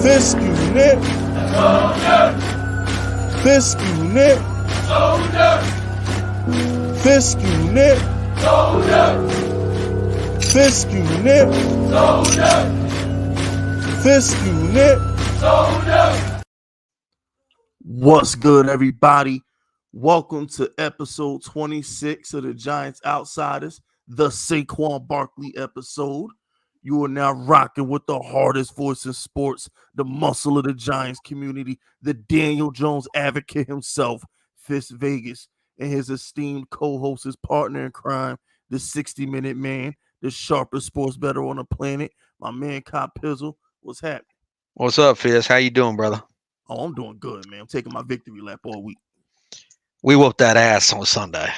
Fisk unit. Fisk unit. Fisk unit. Fisk unit. Fisk unit. What's good, everybody? Welcome to episode 26 of the Giants Outsiders, the Saquon Barkley episode. You are now rocking with the hardest voice in sports, the muscle of the Giants community, the Daniel Jones advocate himself, Fist Vegas, and his esteemed co-host, his partner in crime, the 60-minute man, the sharpest sports bettor on the planet, my man Cop Pizzle. What's happening? What's up, Fizz? How you doing, brother? Oh, I'm doing good, man. I'm taking my victory lap all week. We whooped that ass on Sunday.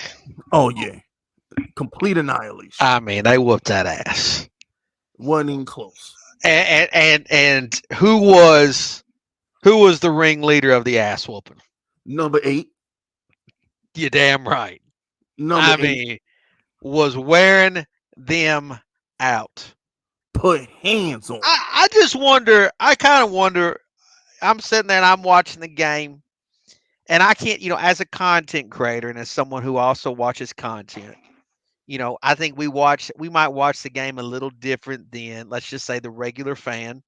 Oh, yeah. Complete annihilation. I mean, they whooped that ass. Wasn't even close. And who was the ringleader of the ass whooping? Number 8. You're damn right. Number 8. Mean, was wearing them out. Put hands on. I just wonder. I kind of wonder. I'm sitting there and I'm watching the game, and I can't, as a content creator and as someone who also watches content, I think we might watch the game a little different than, let's just say, the regular fan.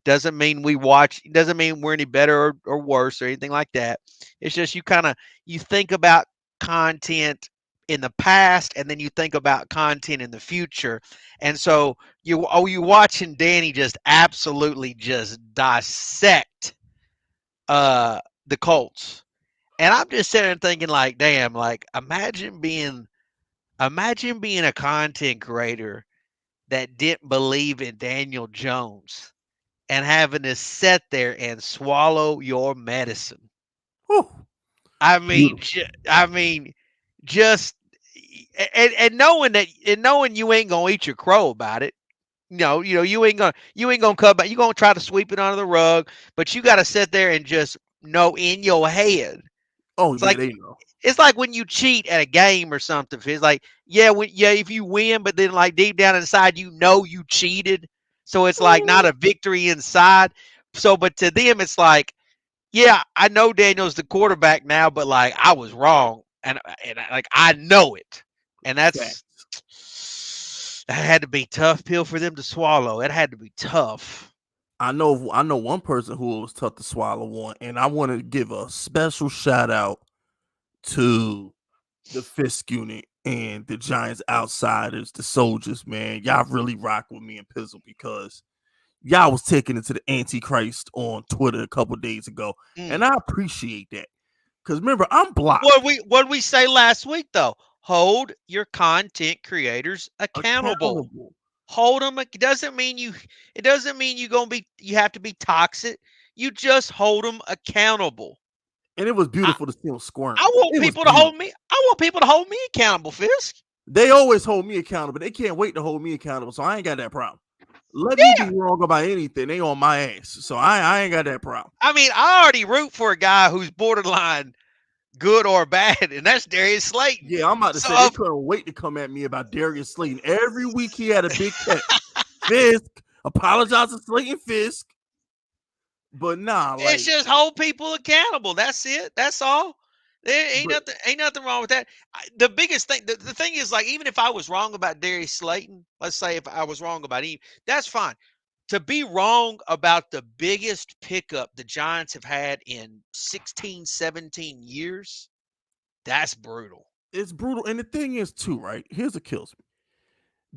Doesn't mean we're any better or worse or anything like that. It's just you think about content in the past and then you think about content in the future. And so you watching Danny just absolutely just dissect the Colts. And I'm just sitting there thinking, like, damn, like imagine being a content creator that didn't believe in Daniel Jones and having to sit there and swallow your medicine. Whew. I mean, just knowing you ain't gonna eat your crow about it. You ain't gonna cut back. You gonna try to sweep it under the rug, but you got to sit there and just know in your head. Oh, it's yeah, like, they know. It's like when you cheat at a game or something. It's like, if you win, but then like deep down inside, you cheated. So it's like not a victory inside. So, but to them, it's like, yeah, I know Daniel's the quarterback now, but like I was wrong, and like I know it, and that had to be tough pill for them to swallow. It had to be tough. I know one person who was tough to swallow on, and I want to give a special shout out to the Fisk unit and the Giants Outsiders, the soldiers, man. Y'all really rock with me and Pizzle because y'all was taking it to the Antichrist on Twitter a couple days ago, and I appreciate that. Because remember, I'm blocked. What we say last week though? Hold your content creators accountable. Hold them. It doesn't mean you have to be toxic. You just hold them accountable. And it was beautiful to see them squirm. I want people to hold me accountable, Fisk. They always hold me accountable. They can't wait to hold me accountable, so I ain't got that problem. Let me be wrong about anything. They on my ass, so I ain't got that problem. I mean, I already root for a guy who's borderline good or bad, and that's Darius Slayton. Yeah, I'm about to say they couldn't wait to come at me about Darius Slayton. Every week he had a big catch. Fisk, apologize to Slayton Fisk. But nah, like, it's just hold people accountable. That's it. That's all. There ain't nothing wrong with that. The biggest thing, the thing is, like, even if I was wrong about Darius Slayton, let's say if I was wrong about him, that's fine. To be wrong about the biggest pickup the Giants have had in 16, 17 years, that's brutal. It's brutal. And the thing is, too, right? Here's what kills me.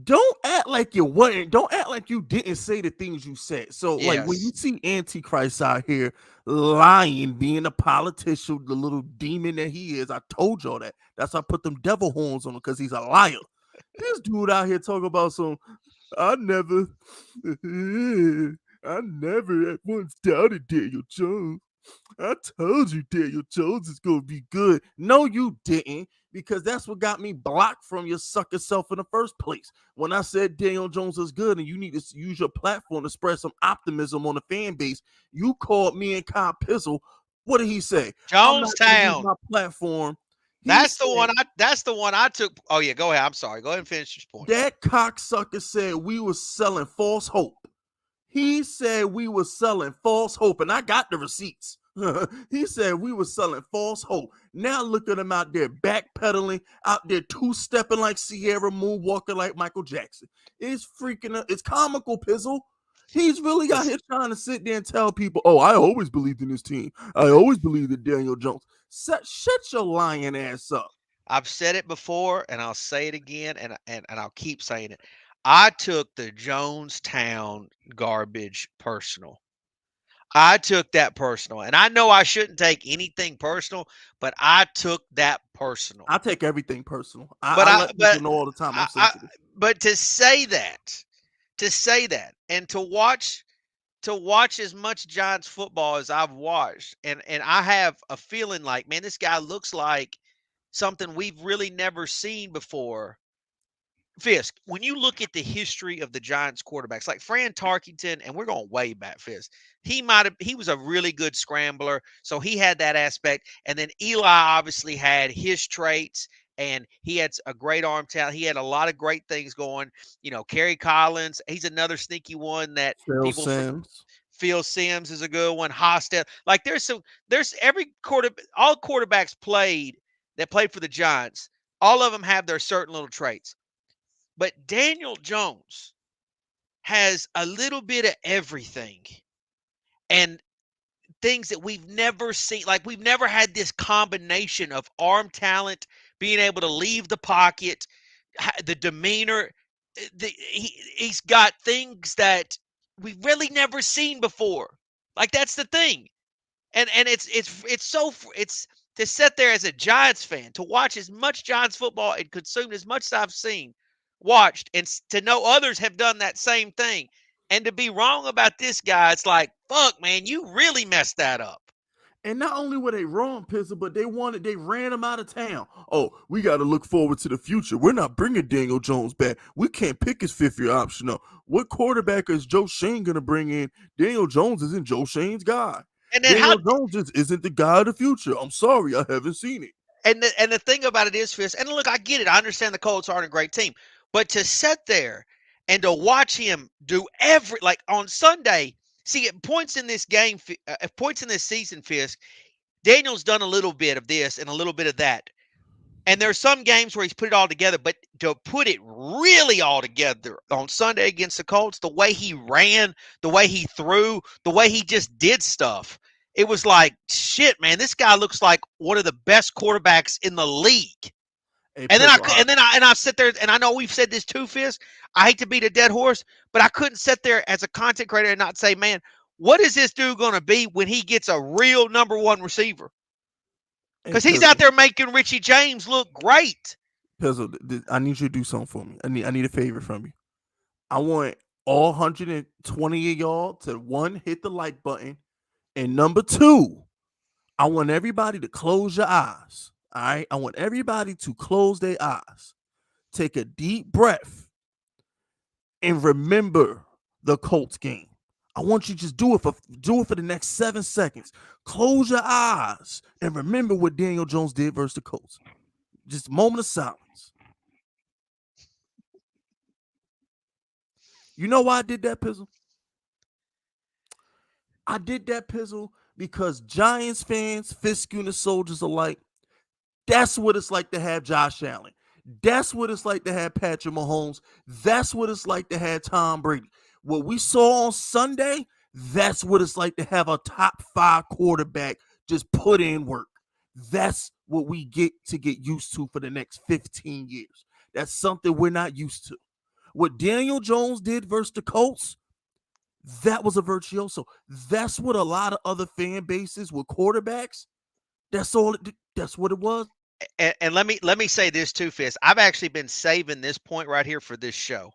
Don't act like you wasn't. Don't act like you didn't say the things you said. So, like, when you see Antichrist out here lying, being a politician, the little demon that he is, I told y'all that. That's why I put them devil horns on him, because he's a liar. This dude out here talking about I never at once doubted Daniel Jones. I told you Daniel Jones is going to be good. No, you didn't, because that's what got me blocked from your sucker self in the first place. When I said Daniel Jones is good and you need to use your platform to spread some optimism on the fan base, you called me and Kyle Pizzle. What did he say? Jonestown. My platform. That's the one I took. Oh, yeah, go ahead. I'm sorry. Go ahead and finish your point. That cocksucker said we were selling false hope. He said we were selling false hope, and I got the receipts. He said we were selling false hope. Now look at him out there backpedaling, out there two-stepping like Sierra, moonwalking like Michael Jackson. It's freaking, it's comical, Pizzle. He's really out here trying to sit there and tell people, oh, I always believed in this team. I always believed in Daniel Jones. Shut your lying ass up. I've said it before, and I'll say it again, and I'll keep saying it. I took the Jonestown garbage personal. I took that personal, and I know I shouldn't take anything personal, but I took that personal. I take everything personal. But I let people know all the time I'm sensitive. but to say that, and to watch as much Giants football as I've watched, and I have a feeling like, man, this guy looks like something we've really never seen before. Fisk, when you look at the history of the Giants quarterbacks, like Fran Tarkenton, and we're going way back, Fisk, he was a really good scrambler, so he had that aspect. And then Eli obviously had his traits, and he had a great arm talent. He had a lot of great things going. Kerry Collins, he's another sneaky one that Phil people Simms. Phil Simms is a good one. Hostel, like there's every all quarterbacks that played for the Giants. All of them have their certain little traits. But Daniel Jones has a little bit of everything and things that we've never seen. Like, we've never had this combination of arm talent, being able to leave the pocket, the demeanor. He's got things that we've really never seen before. Like, that's the thing. And it's to sit there as a Giants fan, to watch as much Giants football and consume as much as I've watched, and to know others have done that same thing. And to be wrong about this guy, it's like, fuck, man, you really messed that up. And not only were they wrong, Pizzle, but they ran him out of town. Oh, we got to look forward to the future. We're not bringing Daniel Jones back. We can't pick his fifth-year option up. What quarterback is Joe Shane going to bring in? Daniel Jones isn't Joe Shane's guy. And then Daniel Jones isn't the guy of the future. I'm sorry, I haven't seen it. And the thing about it is, Fist, and look, I get it. I understand the Colts aren't a great team. But to sit there and to watch him do like on Sunday, see, at points in this game, points in this season, Fisk, Daniel's done a little bit of this and a little bit of that. And there's some games where he's put it all together, but to put it really all together on Sunday against the Colts, the way he ran, the way he threw, the way he just did stuff, it was like, shit, man, this guy looks like one of the best quarterbacks in the league. Hey, and then I sit there, and I know we've said this too, Fizz. I hate to beat a dead horse, but I couldn't sit there as a content creator and not say, man, what is this dude going to be when he gets a real number one receiver? Because he's out there making Richie James look great. Pizzle, I need you to do something for me. I need a favor from you. I want all 120 of y'all to, one, hit the like button, and number two, I want everybody to close your eyes. All right, I want everybody to close their eyes, take a deep breath, and remember the Colts game. I want you to just do it for the next 7 seconds. Close your eyes and remember what Daniel Jones did versus the Colts. Just a moment of silence. You know why I did that, Pizzle? I did that, Pizzle, because Giants fans, Fisk and the soldiers alike, that's what it's like to have Josh Allen. That's what it's like to have Patrick Mahomes. That's what it's like to have Tom Brady. What we saw on Sunday, that's what it's like to have a top 5 quarterback just put in work. That's what we get used to for the next 15 years. That's something we're not used to. What Daniel Jones did versus the Colts, that was a virtuoso. That's what a lot of other fan bases with quarterbacks, that's what it was. And let me say this too, Fist. I've actually been saving this point right here for this show.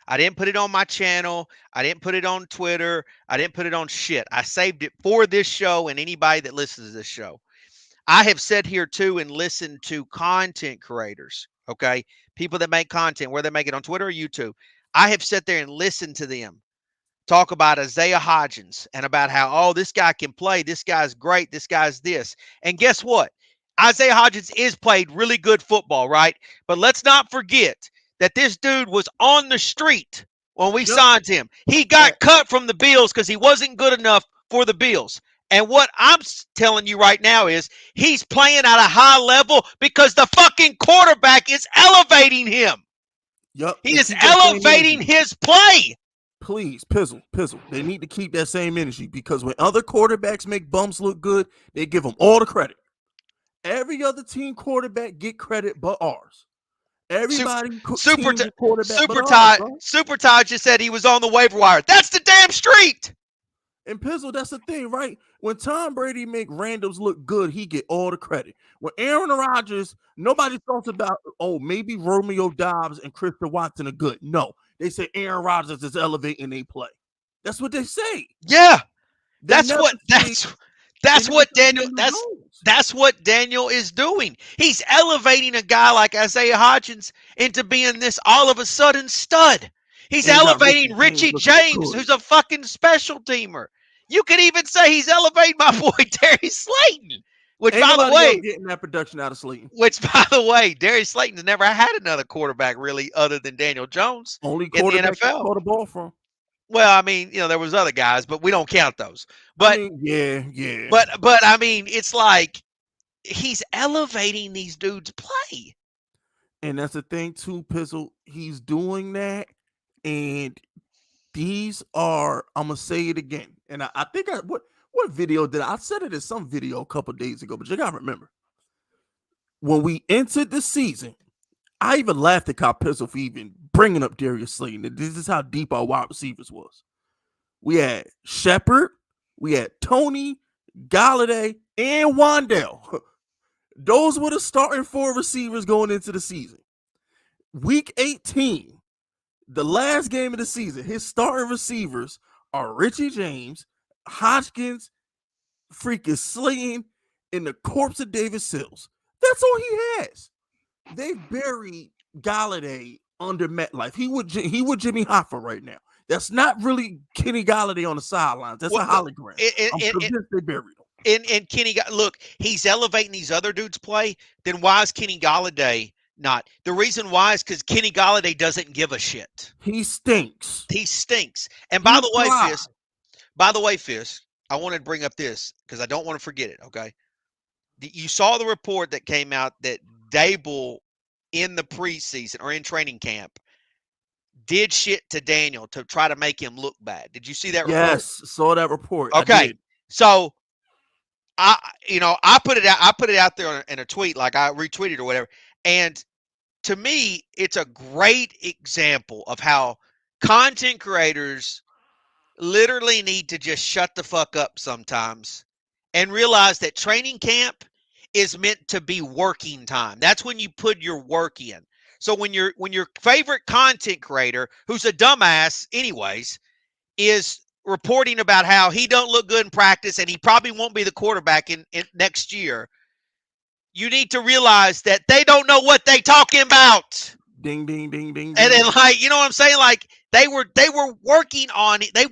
I didn't put it on my channel. I didn't put it on Twitter. I didn't put it on shit. I saved it for this show and anybody that listens to this show. I have sat here too and listened to content creators, okay? People that make content, whether they make it on Twitter or YouTube. I have sat there and listened to them talk about Isaiah Hodgins and about how, oh, this guy can play. This guy's great. This guy's this. And guess what? Isaiah Hodgins is played really good football, right? But let's not forget that this dude was on the street when we Yep. signed him. He got cut from the Bills because he wasn't good enough for the Bills. And what I'm telling you right now is he's playing at a high level because the fucking quarterback is elevating him. Yep. He And is keep that same elevating energy. his play. Please, Pizzle. They need to keep that same energy because when other quarterbacks make bums look good, they give them all the credit. Every other team quarterback get credit but ours. Everybody Super, team get quarterback but Super ours, Todd, bro. Super Todd just said he was on the waiver wire. That's the damn street. And Pizzle, that's the thing, right? When Tom Brady make randoms look good, he get all the credit. When Aaron Rodgers, nobody talks about, oh, maybe Romeo Dobbs and Christian Watson are good. No, they say Aaron Rodgers is elevating they play. That's what they say. Yeah, They that's never what say, that's what Daniel Jones. that's what Daniel is doing. He's elevating a guy like Isaiah Hodgins into being this all of a sudden stud. He's And he got elevating James Richie looking James, good. who's a fucking special teamer. You could even say he's elevating my boy Darius Slayton, which Ain't by the nobody else way, getting that production out of Slayton. Darius Slayton's never had another quarterback really other than Daniel Jones Only in the quarterback he NFL. caught a ball from. Well, I mean, there was other guys, but we don't count those. I But mean, yeah. but I mean, it's like he's elevating these dudes' play. And that's the thing too, Pizzle. He's doing that, and these are. I'm gonna say it again, and I think what video did I said it in some video a couple days ago, but you gotta remember when we entered the season, I even laughed at Kyle Pizzle for even bringing up Darius Slayton. This is how deep our wide receivers was. We had Shepard, we had Tony, Galladay, and Wandell. Those were the starting 4 receivers going into the season. Week 18, the last game of the season, his starting receivers are Richie James, Hodgkins, freaking Slayton, and the corpse of David Sills. That's all he has. They buried Galladay under MetLife. He would Jimmy Hoffa right now. That's not really Kenny Galladay on the sidelines. That's a hologram. I'm convinced they buried him. And Kenny, look, he's elevating these other dudes' play. Then why is Kenny Galladay not? The reason why is because Kenny Galladay doesn't give a shit. He stinks. He stinks. And by the way, Fisk, I wanted to bring up this because I don't want to forget it. Okay, you saw the report that came out that Dable in the preseason or in training camp did shit to Daniel to try to make him look bad. Did you see that report? Yes, saw that report. Okay, so I put it out there in a tweet, like I retweeted or whatever. And to me, it's a great example of how content creators literally need to just shut the fuck up sometimes and realize that training camp is meant to be working time. That's when you put your work in. So when your favorite content creator, who's a dumbass anyways, is reporting about how he don't look good in practice and he probably won't be the quarterback in next year, you need to realize that they don't know what they talking about. Ding, ding, ding, ding. And then, like, you know what I'm saying? Like, they were working on it. They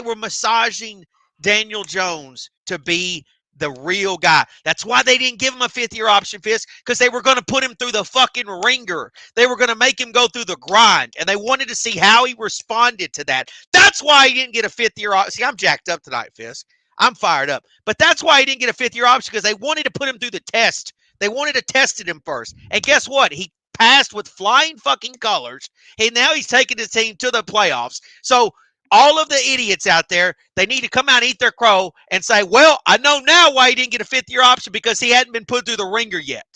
were massaging Daniel Jones to be the real guy. That's why they didn't give him a 5th-year option, Fisk, because they were going to put him through the fucking ringer. They were going to make him go through the grind, and they wanted to see how he responded to that. That's why he didn't get a 5th-year option. See, I'm jacked up tonight, Fisk. I'm fired up. But that's why he didn't get a 5th-year option, because they wanted to put him through the test. They wanted to test him first. And guess what? He passed with flying fucking colors. And now he's taking his team to the playoffs. So all of the idiots out there, they need to come out and eat their crow and say, well, I know now why he didn't get a 5th-year option, because he hadn't been put through the ringer yet.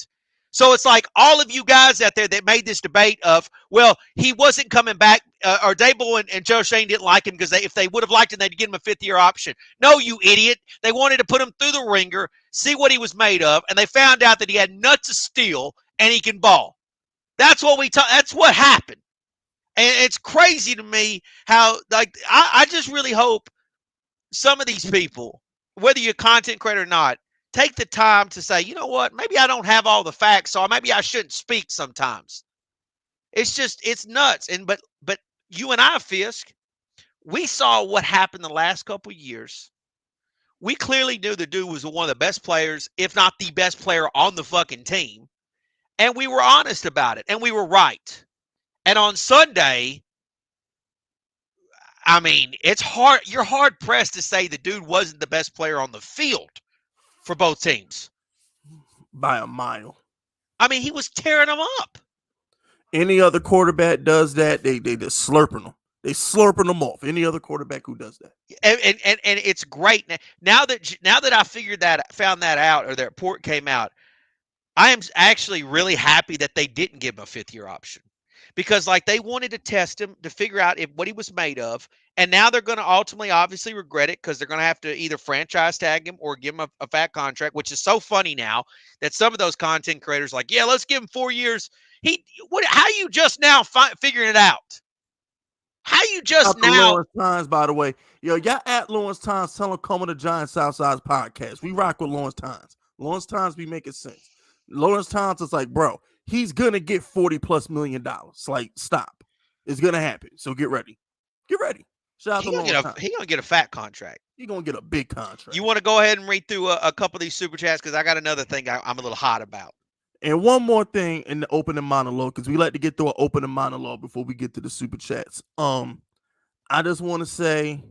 So it's like all of you guys out there that made this debate of, well, he wasn't coming back, or Dable and Joe Shane didn't like him because if they would have liked him, they'd give him a 5th-year option. No, you idiot. They wanted to put him through the ringer, see what he was made of, and they found out that he had nuts of steel and he can ball. That's what that's what happened. And it's crazy to me how, like, I just really hope some of these people, whether you're a content creator or not, take the time to say, you know what, maybe I don't have all the facts, so maybe I shouldn't speak sometimes. It's nuts. But you and I, Fisk, we saw what happened the last couple of years. We clearly knew the dude was one of the best players, if not the best player on the fucking team. And we were honest about it, and we were right. And on Sunday, I mean, it's hard. You're hard pressed to say the dude wasn't the best player on the field for both teams. by a mile. I mean, he was tearing them up. Any other quarterback does that, they just slurping them. They slurping them off. Any other quarterback who does that. And it's great now that I found that out, or the report came out. I am actually really happy that they didn't give him a 5th-year option, because like they wanted to test him to figure out what he was made of, and now they're going to ultimately obviously regret it, because they're going to have to either franchise tag him or give him a fat contract, which is so funny now that some of those content creators like, yeah, let's give him 4 years. How you just now figuring it out? How you just now? Lawrence Times, by the way. Yo, y'all at Lawrence Times, tell him come on the Giants Outsiders podcast. We rock with Lawrence Times. Lawrence Times be making sense. Lawrence Times is like, bro, he's gonna get $40+ million. Like, stop. It's gonna happen. So get ready. Get ready. Shout out to Lawrence Times. He gonna get a fat contract. He's gonna get a big contract. You want to go ahead and read through a couple of these super chats, because I got another thing I'm a little hot about. And one more thing in the opening monologue, because we like to get through an opening monologue before we get to the super chats. I just want to say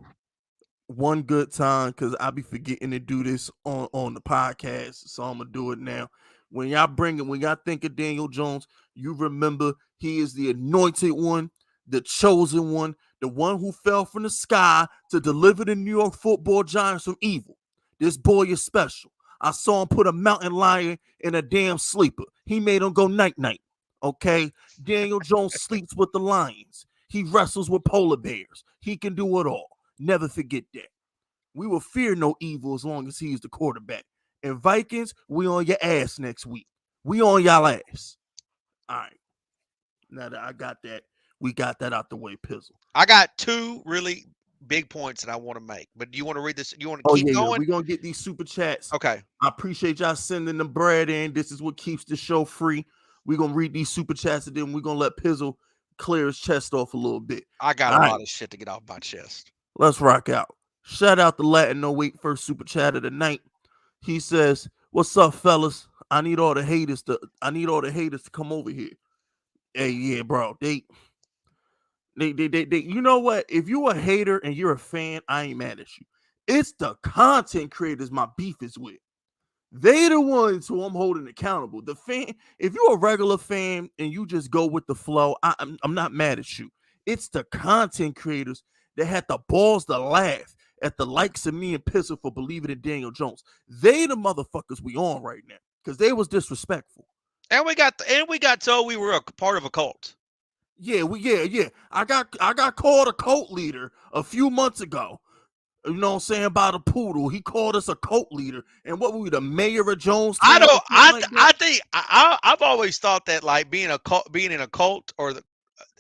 one good time, because I be forgetting to do this on the podcast, so I'm gonna do it now. When y'all think of Daniel Jones, you remember he is the anointed one, the chosen one, the one who fell from the sky to deliver the New York Football Giants from evil. This boy is special. I saw him put a mountain lion in a damn sleeper. He made him go night-night. Okay? Daniel Jones sleeps with the lions. He wrestles with polar bears. He can do it all. Never forget that. We will fear no evil as long as he's the quarterback. And Vikings, we on your ass next week. We on y'all ass. All right. Now that I got that, we got that out the way, Pizzle. I got 2 really big points that I want to make. But do you want to read this? You want to keep going? Yeah. We're going to get these super chats. Okay. I appreciate y'all sending the bread in. This is what keeps the show free. We're going to read these super chats, and then we're going to let Pizzle clear his chest off a little bit. I got a lot of shit to get off my chest. Let's rock out. Shout out to Latin 08, first super chat of the night. He says, "What's up, fellas? I need all the haters to come over here." Hey, yeah, bro. They you know what? If you a hater and you're a fan, I ain't mad at you. It's the content creators my beef is with. They the ones who I'm holding accountable. The fan, if you're a regular fan and you just go with the flow, I'm not mad at you. It's the content creators that had the balls to laugh at the likes of me and Pissel for believing in Daniel Jones. They the motherfuckers we on right now, because they was disrespectful. And we got told we were a part of a cult. Yeah. I got called a cult leader a few months ago. You know what I'm saying, about a poodle. He called us a cult leader. And what were we, the mayor of Jonestown? I've always thought that, like, being in a cult, or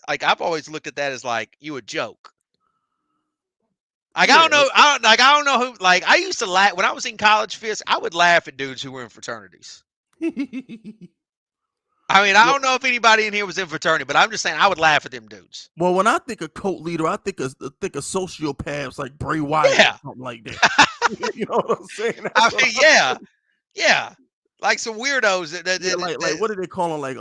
I've always looked at that as like you a joke. Like, yeah. I don't know who, like, I used to laugh when I was in college, Fist. I would laugh at dudes who were in fraternities. I mean, I don't know if anybody in here was in fraternity, but I'm just saying I would laugh at them dudes. Well, when I think of cult leader, I think of sociopaths like Bray Wyatt or something like that. You know what I'm saying? Yeah. Like some weirdos. Like what do they call them? Like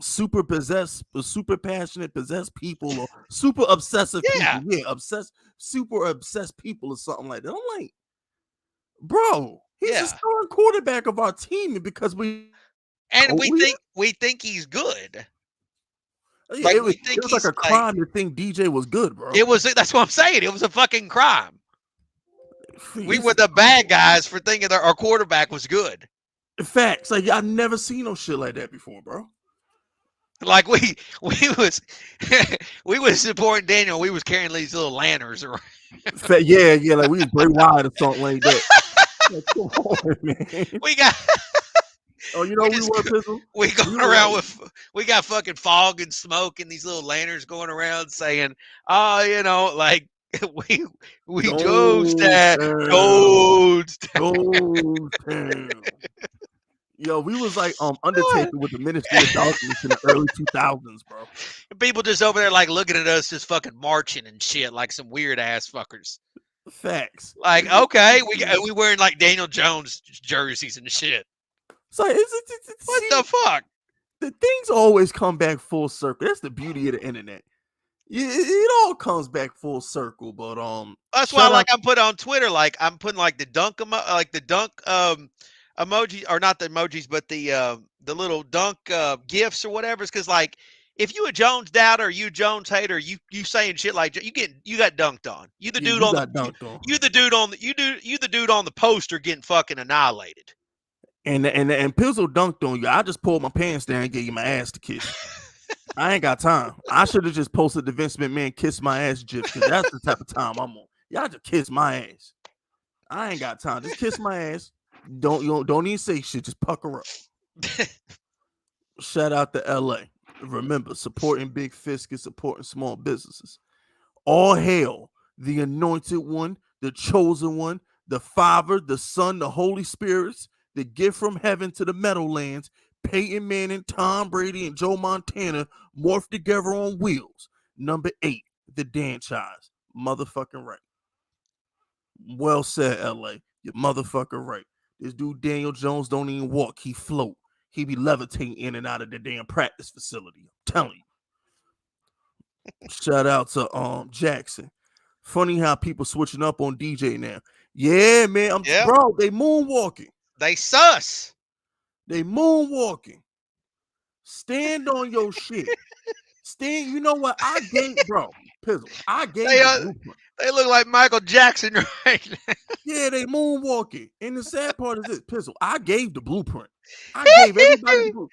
super possessed, super passionate, possessed people, or super obsessive people. Yeah, super obsessed people or something like that. I'm like, bro, he's the starting quarterback of our team, and because we think he's good. Yeah, like, it was like a crime to think DJ was good, bro. That's what I'm saying. It was a fucking crime. We were the bad guys for thinking our quarterback was good. Facts. Like, I've never seen no shit like that before, bro. Like we was supporting Daniel. We was carrying these little lanterns around. Yeah. Like we was Bray Wyatt or something like that. Like, come on, man. We got. Oh, you know we going around with, we got fucking fog and smoke and these little lanterns going around saying, oh, you know, like we Jonestown. Yo, we was like Undertaker with the Ministry of Darkness in the early 2000s, bro. People just over there like looking at us just fucking marching and shit like some weird ass fuckers. Facts. Like, okay, we wearing like Daniel Jones jerseys and shit. So what the fuck? The things always come back full circle. That's the beauty of the internet. it all comes back full circle. But That's why, shout like, out. I'm putting on Twitter, like I'm putting like the dunk emoji, or not the emojis, but the little dunk gifs or whatever. Because like, if you a Jones doubter, or you a Jones hater, you saying shit like you got dunked on. You the Yeah, dude you on the got dunked on. you the dude on the you the dude on the poster getting fucking annihilated. And Pizzle dunked on you. I just pulled my pants down and gave you my ass to kiss. I ain't got time. I should have just posted the Vince McMahon kiss my ass gif because that's the type of time I'm on. Y'all just kiss my ass. I ain't got time. Just kiss my ass. Don't even say shit. Just pucker up. Shout out to LA. Remember, supporting big fisk is supporting small businesses. All hail the anointed one, the chosen one, the Father, the Son, the Holy Spirits, the gift from heaven to the Meadowlands. Peyton Manning, Tom Brady, and Joe Montana morphed together on wheels. Number 8, the Danchise. Motherfucking right. Well said, LA. You're motherfucking right. This dude Daniel Jones don't even walk, he float. He be levitating in and out of the damn practice facility. I'm telling you. Shout out to Jackson. Funny how people switching up on DJ now. Yeah, man. Yeah, Bro, they moonwalking. they sus. They moonwalking. Stand on your shit. Stand, you know what? I gave, bro, Pizzle, I They gave the blueprint. they look like Michael Jackson right now. Yeah, they moonwalking. And the sad part is this, Pizzle, I gave the blueprint. I gave everybody the blueprint.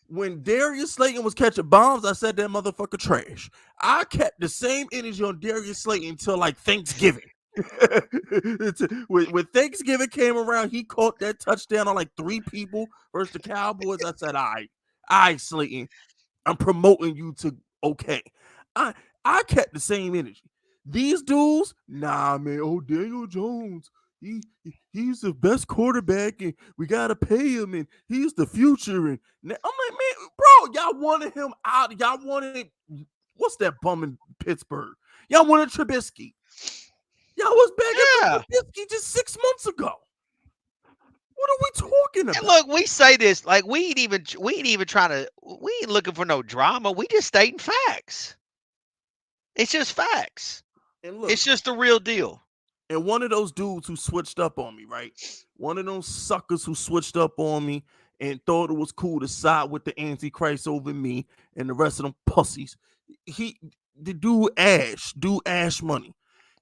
When Darius Slayton was catching bombs, I said that motherfucker trash. I kept the same energy on Darius Slayton until like Thanksgiving. when Thanksgiving came around, he caught that touchdown on like 3 people versus the Cowboys. I said, all right, Slayton, I'm promoting you to okay. I I kept the same energy. These dudes, nah, man. Oh, Daniel Jones, he's the best quarterback, and we gotta pay him, and he's the future. And I'm like, man, bro, y'all wanted him out. Y'all wanted what's that bum in Pittsburgh? Y'all wanted Trubisky. Y'all was begging for Yeah. Trubisky just 6 months ago. What are we talking And about? look, we say this like we ain't even trying to we ain't looking for no drama. We just stating facts. It's just facts. And look, It's just the real deal. and one of those dudes who switched up on me, right? One of those suckers who switched up on me and thought it was cool to side with the Antichrist over me and the rest of them pussies. The dude Ash Money.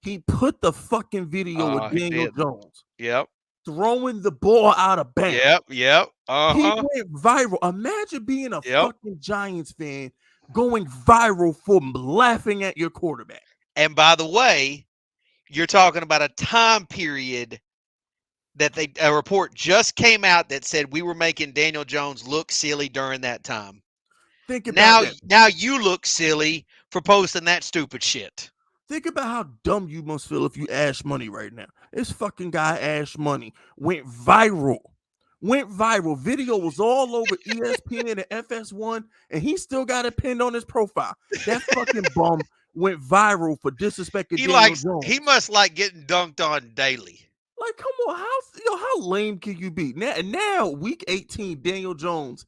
He put the fucking video of He Daniel did. Jones Yep. throwing the ball out of bounds. Yep. Yep. He Uh-huh. went viral. Imagine being a Yep. fucking Giants fan going viral for laughing at your quarterback. And by the way, you're talking about a time period that a report just came out that said we were making Daniel Jones look silly during that time. Think about Now that. now you look silly for posting that stupid shit. Think about how dumb you must feel if you Ash Money right now. This fucking guy Ash Money went viral. Went viral. Video was all over ESPN and FS1, and he still got it pinned on his profile. That fucking bum went viral for disrespecting Daniel He Jones. must like getting dunked on daily. Like, come on, how lame can you be? Now week 18, Daniel Jones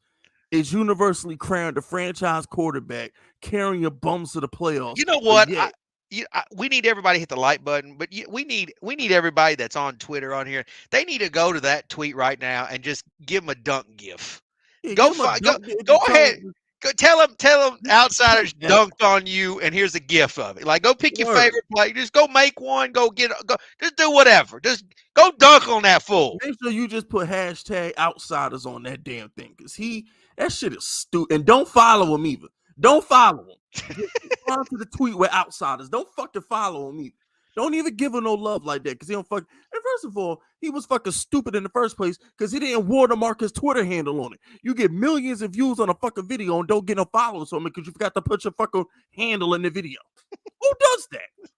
is universally crowned the franchise quarterback, carrying bums to the playoffs. You know But what? yet, We need everybody to hit the like button, but we need everybody that's on Twitter on here. They need to go to that tweet right now and just give them a dunk gif. yeah, Go give him a find go dunk. go Just tell ahead. him, Go tell them outsiders yeah, dunked on you, and here's a gif of it. Like, go pick your word. favorite play. Just go make one. Go. Just do whatever. Just go dunk on that fool. Make sure you just put hashtag outsiders on that damn thing, because that shit is stupid. And don't follow him either. Don't follow him. Just respond to the tweet with outsiders. Don't fucking follow him either. Don't even give him no love like that, because he don't fuck. And first of all, he was fucking stupid in the first place because he didn't watermark his Twitter handle on it. You get millions of views on a fucking video and don't get no followers on it because you forgot to put your fucking handle in the video. Who does that?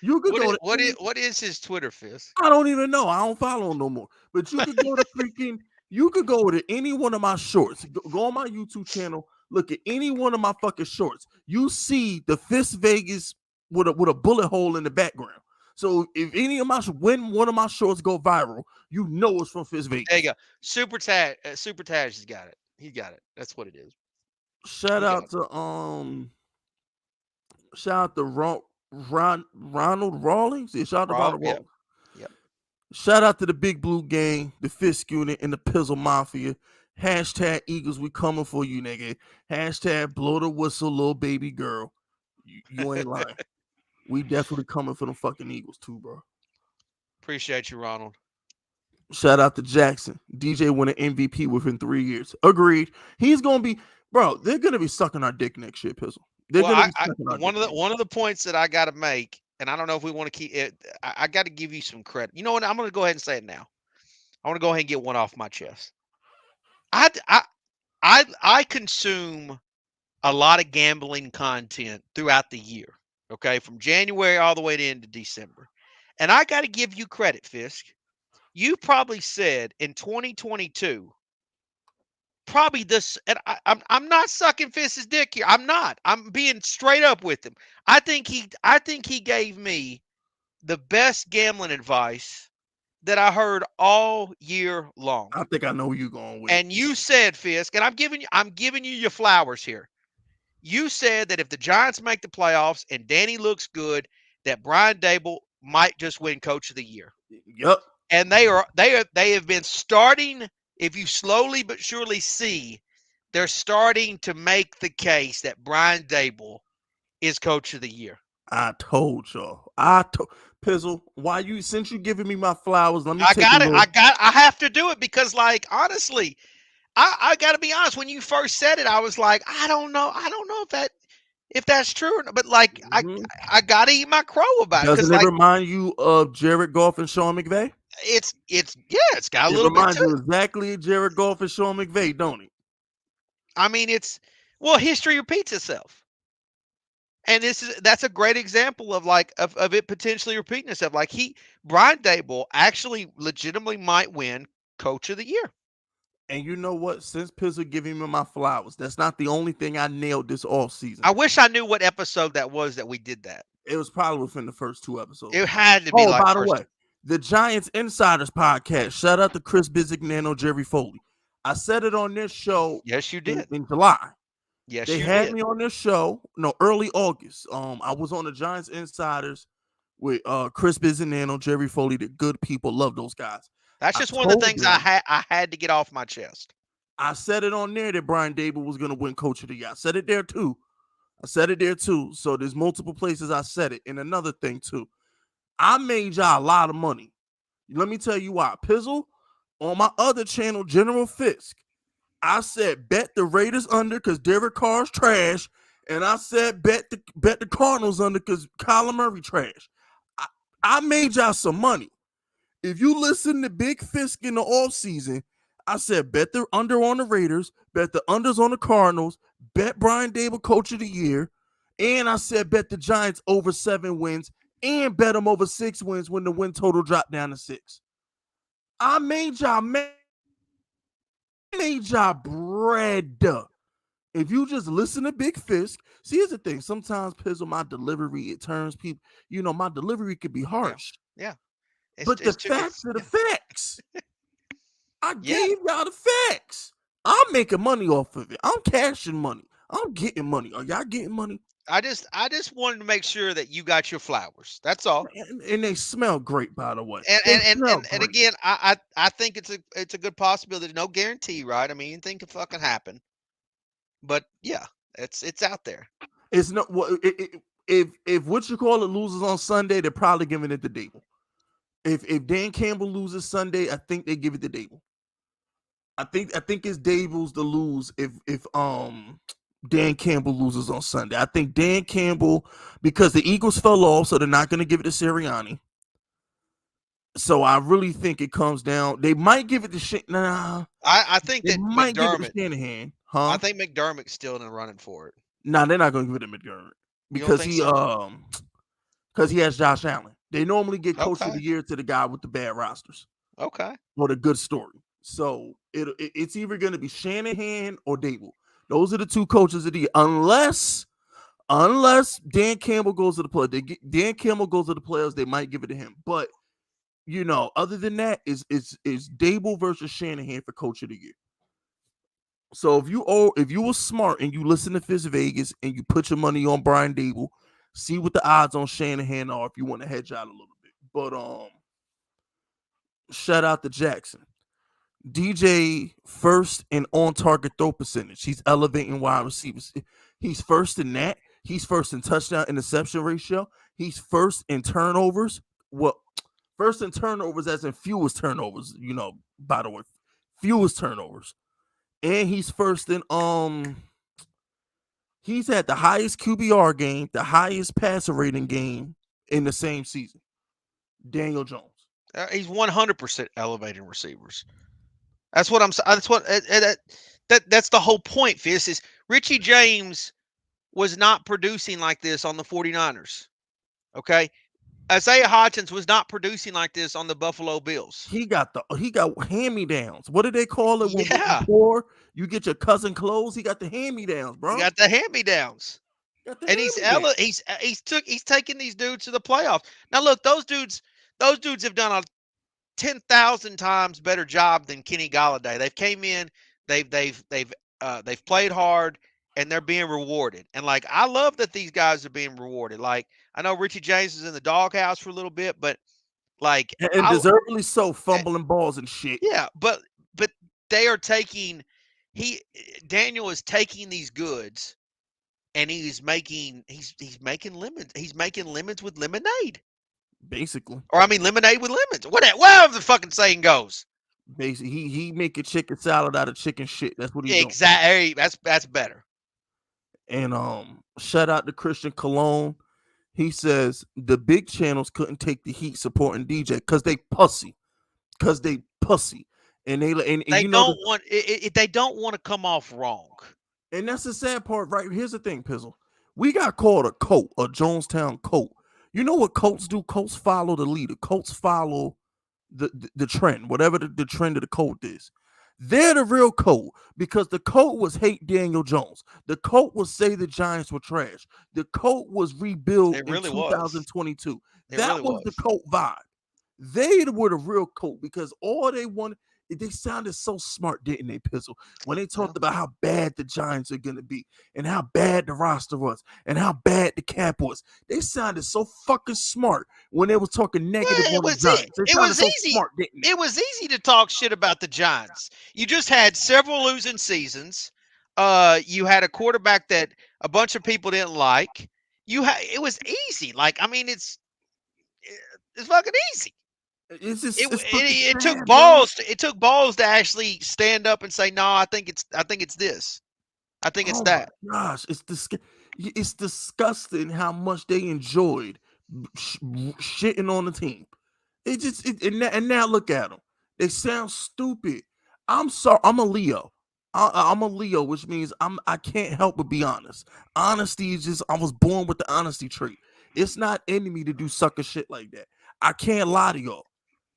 You could go to What is his Twitter fist? I don't even know. I don't follow him no more. But you could go to you could go to any one of my shorts. Go on my YouTube channel. Look at any one of my fucking shorts. You see the Fist Vegas with a bullet hole in the background. So if any of when one of my shorts go viral, you know it's from Fist Vegas. There you go. Super Taj has got it. He got it. That's what it is. Shout He got out it. to Shout out to Ronald Rawlings. Yeah, shout out to Ronald Yep. Rawlings. Yep. Shout out to the Big Blue Gang, the Fisk Unit, and the Pizzle Mafia. Hashtag Eagles, we coming for you, nigga. Hashtag blow the whistle, little baby girl. You ain't lying. We definitely coming for them fucking Eagles too, bro. Appreciate you, Ronald. Shout out to Jackson. DJ won an MVP within 3 years. Agreed. He's gonna be, bro. They're gonna be sucking our dick next year, Pizzle. They're Well, gonna be sucking our dick. one of the points that I got to make, and I don't know if we want to keep it. I got to give you some credit. You know what? I'm going to go ahead and say it now. I want to go ahead and get one off my chest. I I I consume a lot of gambling content throughout the year. Okay, from January all the way to into December, and I got to give you credit, Fisk. You probably said in 2022, probably this, and I'm not sucking Fisk's dick here. I'm not. I'm being straight up with him. I think he gave me the best gambling advice that I heard all year long. I think I know where you're going with it. And you said, Fisk, and I'm giving you your flowers here. You said that if the Giants make the playoffs and Danny looks good, that Brian Dable might just win Coach of the Year. Yep. And they have been starting. If you slowly but surely see, they're starting to make the case that Brian Dable is Coach of the Year. I told y'all. Pizzle, why you since you giving me my flowers, let me I take got a it. little. I have to do it because, like, honestly, I got to be honest. When you first said it, I was like, I don't know if that's true or not. But like, Mhm. I got to eat my crow about it because, Doesn't it like, remind you of Jared Goff and Sean McVay? it's it's got a It little bit reminds to you it. exactly of Jared Goff and Sean McVay, don't it? I mean, history repeats itself. And that's a great example of of it potentially repeating itself. Like Brian Dable actually legitimately might win Coach of the Year. And you know what? Since Pizzle giving me my flowers, that's not the only thing I nailed this off season. I wish I knew what episode that was that we did that. It was probably within the first 2 episodes. It had to be Oh, like by the first. way, the Giants Insiders podcast. Shout out to Chris Bizignano, Jerry Foley. I said it on this show Yes, you did. in July. Yes, They you had did. me on this show, no, early August. I was on the Giants Insiders with Chris Bizignano, Jerry Foley. The good people, love those guys. That's I just one of the told things them, I had to get off my chest. I said it on there that Brian Dable was going to win Coach of the Year. I said it there too. So there's multiple places I said it. And another thing too, I made y'all a lot of money. Let me tell you why. Pizzle, on my other channel, General Fisk, I said bet the Raiders under because Derek Carr's trash. And I said bet the Cardinals under because Kyler Murray trash. I made y'all some money. If you listen to Big Fisk in the offseason, I said bet the under on the Raiders, bet the unders on the Cardinals, bet Brian Dable Coach of the Year, and I said bet the Giants over 7 wins and bet them over 6 wins when the win total dropped down to 6. I made y'all bread. If you just listen to Big Fisk, see, here's the thing. Sometimes, Pizzle, my delivery, it turns people, my delivery could be harsh. Yeah. But the facts are the facts. I gave y'all the facts. I'm making money off of it. I'm cashing money. I'm getting money. Are y'all getting money? I just wanted to make sure that you got your flowers. That's all. And they smell great, by the way. And again, I think it's a good possibility. No guarantee, right? I mean, anything can fucking happen. But yeah, it's out there. It's not if what you call it loses on Sunday, they're probably giving it to Dable. If Dan Campbell loses Sunday, I think they give it to Dable. I think it's Dable's to lose if Dan Campbell loses on Sunday. I think Dan Campbell, because the Eagles fell off, so they're not going to give it to Sirianni. So I really think it comes down. They might give it to I think they that might give it to McDermott. Shanahan, huh? I think McDermott's still in the running for it. No, they're not going to give it to McDermott because he has Josh Allen. They normally get Coach of the Year to the guy with the bad rosters. Okay. Or the good story. So it's either going to be Shanahan or Dable. Those are the two coaches of the year. Unless Dan Campbell goes to the playoffs. Dan Campbell goes to the playoffs, they might give it to him. But other than that, is Dable versus Shanahan for Coach of the Year. So if you were smart and you listen to Fizz Vegas and you put your money on Brian Dable, See what the odds on Shanahan are if you want to hedge out a little bit. But shout out to Jackson. DJ first in on target throw percentage. He's elevating wide receivers. He's first in that. He's first in touchdown interception ratio. He's first in turnovers. Well, first in turnovers as in fewest turnovers, by the way. Fewest turnovers. And he's first in he's had the highest QBR game, the highest passer rating game in the same season. Daniel Jones. He's 100% elevating receivers. That's what I'm saying. That's the whole point, Fizz, is Richie James was not producing like this on the 49ers. Okay? Isaiah Hodgins was not producing like this on the Buffalo Bills. He got hand-me-downs. What did they call it when Yeah. before you get your cousin clothes? He got the hand-me-downs, bro. He got the hand-me-downs. And he's taking these dudes to the playoffs. Now look, those dudes have done a 10,000 times better job than Kenny Golladay. They've came in, they've played hard, and they're being rewarded. And like, I love that these guys are being rewarded. Like, I know Richie James is in the doghouse for a little bit, but like, and deservedly so, fumbling balls and shit. Yeah, but they are taking Daniel is taking these goods, and he's making lemons. He's making lemons with lemonade. Basically. Or I mean lemonade with lemons. Whatever the fucking saying goes. Basically, he making chicken salad out of chicken shit. That's what he's doing. Exactly. That's better. And shout out to Christian Cologne. He says the big channels couldn't take the heat supporting DJ because they pussy. And they don't want it, they don't want to come off wrong. And that's the sad part, right? Here's the thing, Pizzle. We got called a coat, a Jonestown coat. You know what Colts do? Colts follow the leader. Colts follow the trend, whatever the trend of the Colt is. They're the real Colt because the Colt was hate Daniel Jones. The Colt was say the Giants were trash. The Colt was rebuilt in 2022. That was the Colt vibe. They were the real Colt because all they wanted, they sounded so smart, didn't they, Pizzle? When they talked about how bad the Giants are going to be and how bad the roster was and how bad the cap was. They sounded so fucking smart when they were talking negative on the Giants. It was easy. Smart, it was easy to talk shit about the Giants. You just had several losing seasons. You had a quarterback that a bunch of people didn't like. It was easy. Like, I mean, it's fucking easy. It took balls. It took balls to actually stand up and say, "No, I think it's this. I think it's that." Gosh, it's disgusting how much they enjoyed shitting on the team. And now look at them. They sound stupid. I'm sorry. I'm a Leo. I'm a Leo, which means I can't help but be honest. Honesty is just I was born with the honesty trait. It's not in me to do sucker shit like that. I can't lie to y'all.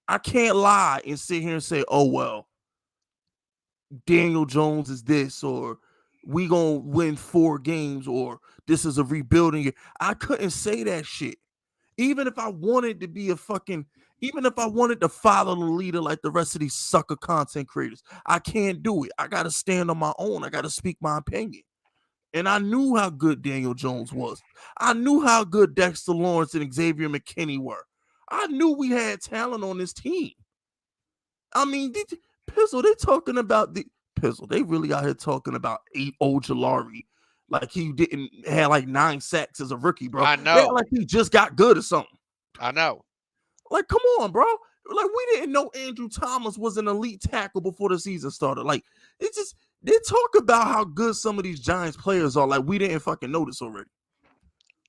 I can't lie and sit here and say, oh, well, Daniel Jones is this, or we gonna win 4 games, or this is a rebuilding year. I couldn't say that shit. Even if I wanted to be even if I wanted to follow the leader like the rest of these sucker content creators, I can't do it. I got to stand on my own. I got to speak my opinion. And I knew how good Daniel Jones was. I knew how good Dexter Lawrence and Xavier McKinney were. I knew we had talent on this team. I mean, Pizzle, they talking about Pizzle. They really out here talking about Ojulari like he didn't have like 9 sacks as a rookie, bro. I know. Like he just got good or something. I know. Like, come on, bro. Like, we didn't know Andrew Thomas was an elite tackle before the season started. Like, it's just they talk about how good some of these Giants players are. Like, we didn't fucking notice already.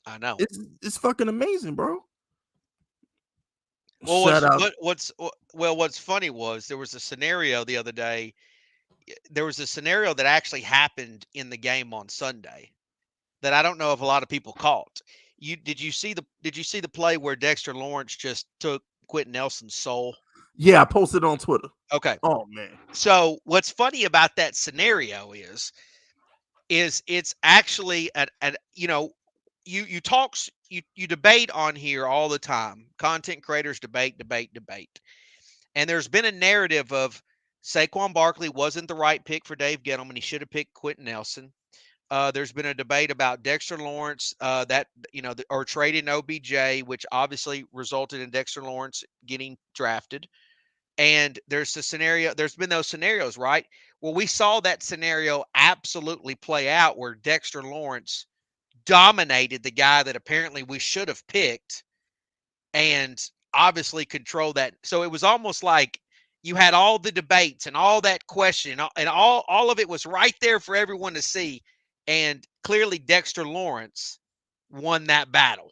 I know. It's fucking amazing, bro. Well, what's funny was there was a scenario the other day. There was a scenario that actually happened in the game on Sunday that I don't know if a lot of people caught. Did you see the play where Dexter Lawrence just took Quentin Nelson's soul? Yeah, I posted on Twitter. Okay. Oh man. So what's funny about that scenario is it's actually you debate on here all the time. Content creators debate. And there's been a narrative of Saquon Barkley wasn't the right pick for Dave Gettleman. He should have picked Quentin Nelson. There's been a debate about Dexter Lawrence, or trading OBJ, which obviously resulted in Dexter Lawrence getting drafted. And there's been those scenarios, right? Well, we saw that scenario absolutely play out where Dexter Lawrence dominated the guy that apparently we should have picked and obviously control that. So it was almost like you had all the debates and all that question and all of it was right there for everyone to see. And clearly Dexter Lawrence won that battle.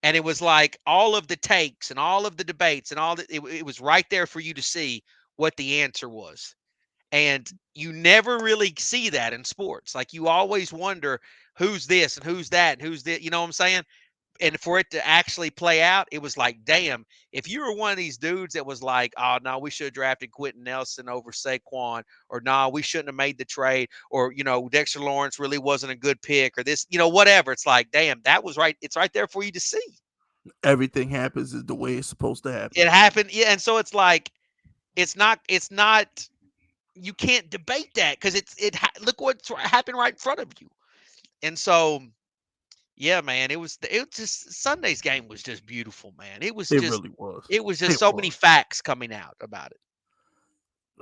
And it was like all of the takes and all of the debates and it was right there for you to see what the answer was. And you never really see that in sports. Like you always wonder who's this and who's that and who's this. You know what I'm saying? And for it to actually play out, it was like, damn, if you were one of these dudes that was like, oh, no, we should have drafted Quentin Nelson over Saquon, or no, we shouldn't have made the trade, or, Dexter Lawrence really wasn't a good pick, or this, whatever. It's like, damn, that was right. It's right there for you to see. Everything happens is the way it's supposed to happen. It happened. Yeah. And so it's like, it's not, you can't debate that because look what's happened right in front of you. And so, yeah, man, it was just Sunday's game was just beautiful, man. It Really was. It was just so many facts coming out about it.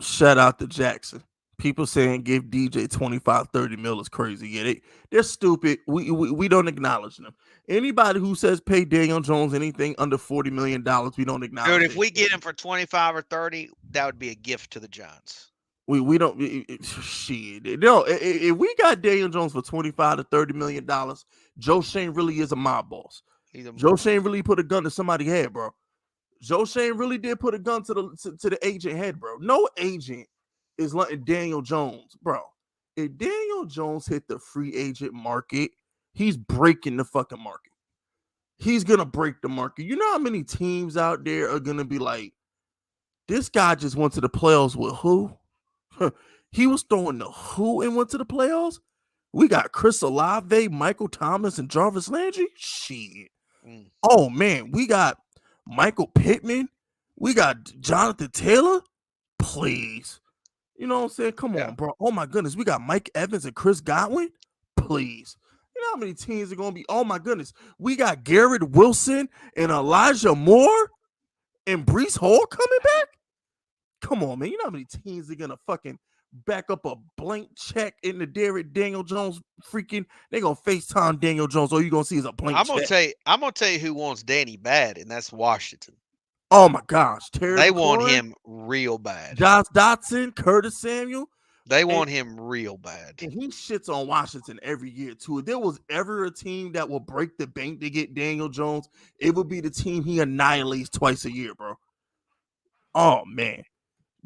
Shout out to Jackson. People saying give DJ 25, 30 mil is crazy. Yeah, they're stupid. We don't acknowledge them. Anybody who says pay Daniel Jones anything under $40 million, we don't acknowledge. Dude, if we get him for 25 or 30, that would be a gift to the Giants. We don't shit. No, if we got Daniel Jones for 25 to $30 million, Joe Shane really is a mob boss. Joe Shane really put a gun to somebody's head, bro. Joe Shane really did put a gun to the agent head, bro. No agent is letting Daniel Jones, bro. If Daniel Jones hit the free agent market, he's breaking the fucking market. He's gonna break the market. You know how many teams out there are gonna be like, this guy just went to the playoffs with who? He was throwing the who and went to the playoffs. We got Chris Olave, Michael Thomas, and Jarvis Landry. Shit. Oh man, we got Michael Pittman. We got Jonathan Taylor. Please. You know what I'm saying? Come on, bro. Oh my goodness. We got Mike Evans and Chris Godwin. Please. You know how many teams are going to be? Oh my goodness. We got Garrett Wilson and Elijah Moore and Breece Hall coming back. Come on, man. You know how many teams are going to fucking back up a blank check in the Daniel Jones freaking? They're going to FaceTime Daniel Jones. All you're going to see is a blank check. I'm going to tell you who wants Danny bad, and that's Washington. Oh my gosh. They want him real bad. Josh Dotson, Curtis Samuel. They want him real bad. And he shits on Washington every year, too. If there was ever a team that will break the bank to get Daniel Jones, it would be the team he annihilates twice a year, bro. Oh, man.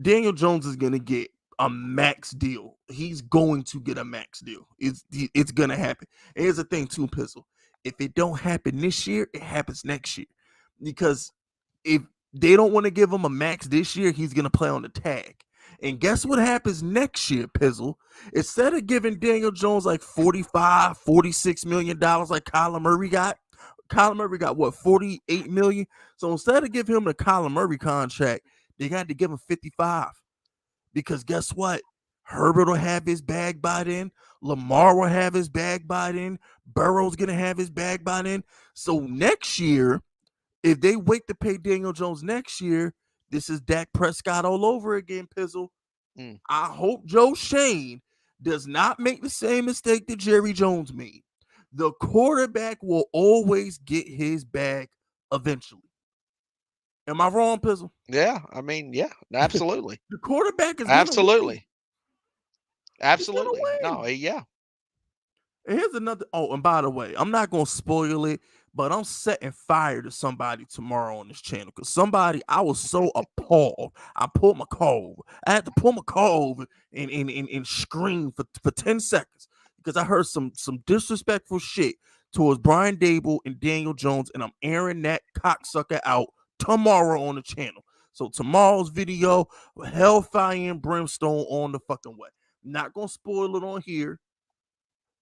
Daniel Jones is going to get a max deal. He's going to get a max deal. It's going to happen. And here's the thing, too, Pizzle. If it don't happen this year, it happens next year. Because if they don't want to give him a max this year, he's going to play on the tag. And guess what happens next year, Pizzle? Instead of giving Daniel Jones like $45, $46 million like Kyler Murray got what, $48 million? So instead of giving him the Kyler Murray contract, they got to give him 55. Because guess what? Herbert will have his bag by then. Lamar will have his bag by then. Burrow's going to have his bag by then. So next year, if they wait to pay Daniel Jones next year, this is Dak Prescott all over again, Pizzle. I hope Joe Shane does not make the same mistake that Jerry Jones made. The quarterback will always get his bag eventually. Am I wrong, Pizzle? Yeah, I mean, yeah, absolutely. The quarterback is absolutely. No, yeah. And here's another. Oh, and by the way, I'm not gonna spoil it, but I'm setting fire to somebody tomorrow on this channel because I was so appalled. I pulled my car over. I had to pull my car over and scream for 10 seconds because I heard some disrespectful shit towards Brian Dable and Daniel Jones, and I'm airing that cocksucker out tomorrow on the channel. So tomorrow's video, hellfire and brimstone on the fucking way. Not gonna spoil it on here,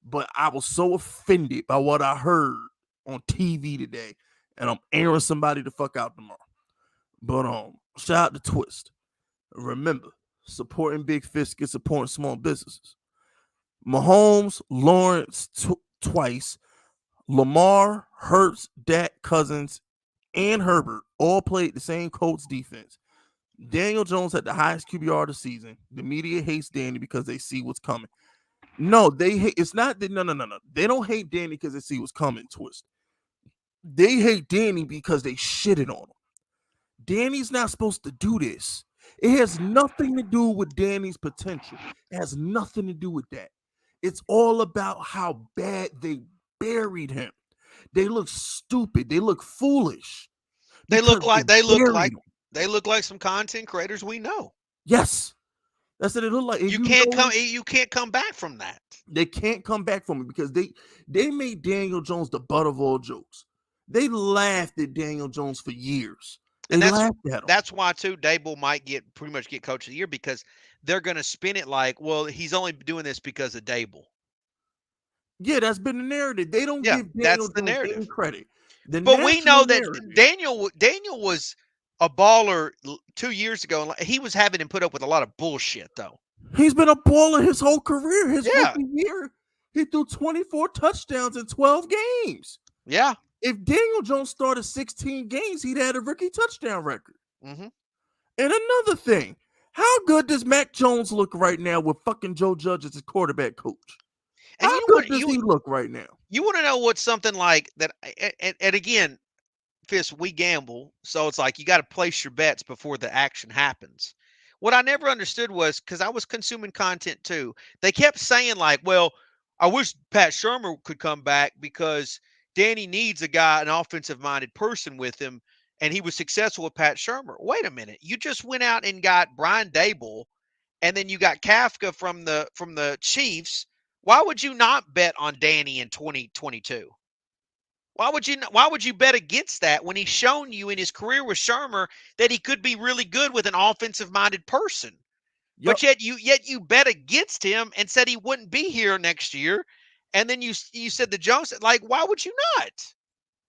but I was so offended by what I heard on TV today, and I'm airing somebody the fuck out tomorrow. But shout out to Twist. Remember, supporting big fish is supporting small businesses. Mahomes, Lawrence twice, Lamar, Hurts, Dak, Cousins, and Herbert all played the same Colts defense. Daniel Jones had the highest QBR of the season. The media hates Danny because they see what's coming. No, they hate. It's not that. No. They don't hate Danny because they see what's coming. Twist. They hate Danny because they shitted on him. Danny's not supposed to do this. It has nothing to do with Danny's potential. It has nothing to do with that. It's all about how bad they buried him. They look stupid. They look foolish. They look because like they look buried like him. they look like some content creators we know. Yes. That's what it looked like. And You can't come back from that. they can't come back from it because they made Daniel Jones the butt of all jokes. They laughed at Daniel Jones for years. They And laughed at him. that's why too Dable might pretty much get coach of the year because they're going to spin it like, well, he's only doing this because of Dable. Yeah, that's been the narrative. They don't Yeah, give that's Daniel the Jones narrative. any credit. The But we know national that narrative. Daniel was a baller 2 years ago, and he was having him put up with a lot of bullshit though. He's been a baller his whole career. His Yeah. rookie year, he threw 24 touchdowns in 12 games. Yeah. If Daniel Jones started 16 games, he'd had a rookie touchdown record. Mm-hmm. And another thing, how good does Mac Jones look right now with fucking Joe Judge as his quarterback coach? And How good does he look right now? You want to know what something like that? And again, Fist, we gamble, so it's like you got to place your bets before the action happens. What I never understood was because I was consuming content too. They kept saying like, "Well, I wish Pat Shermer could come back because Danny needs a guy, an offensive-minded person with him, and he was successful with Pat Shermer." Wait a minute, you just went out and got Brian Dable, and then you got Kafka from the Chiefs. Why would you not bet on Danny in 2022? Why would you bet against that when he's shown you in his career with Shermer that he could be really good with an offensive-minded person? Yep. But yet you bet against him and said he wouldn't be here next year. And then you said the Jones, like, why would you not?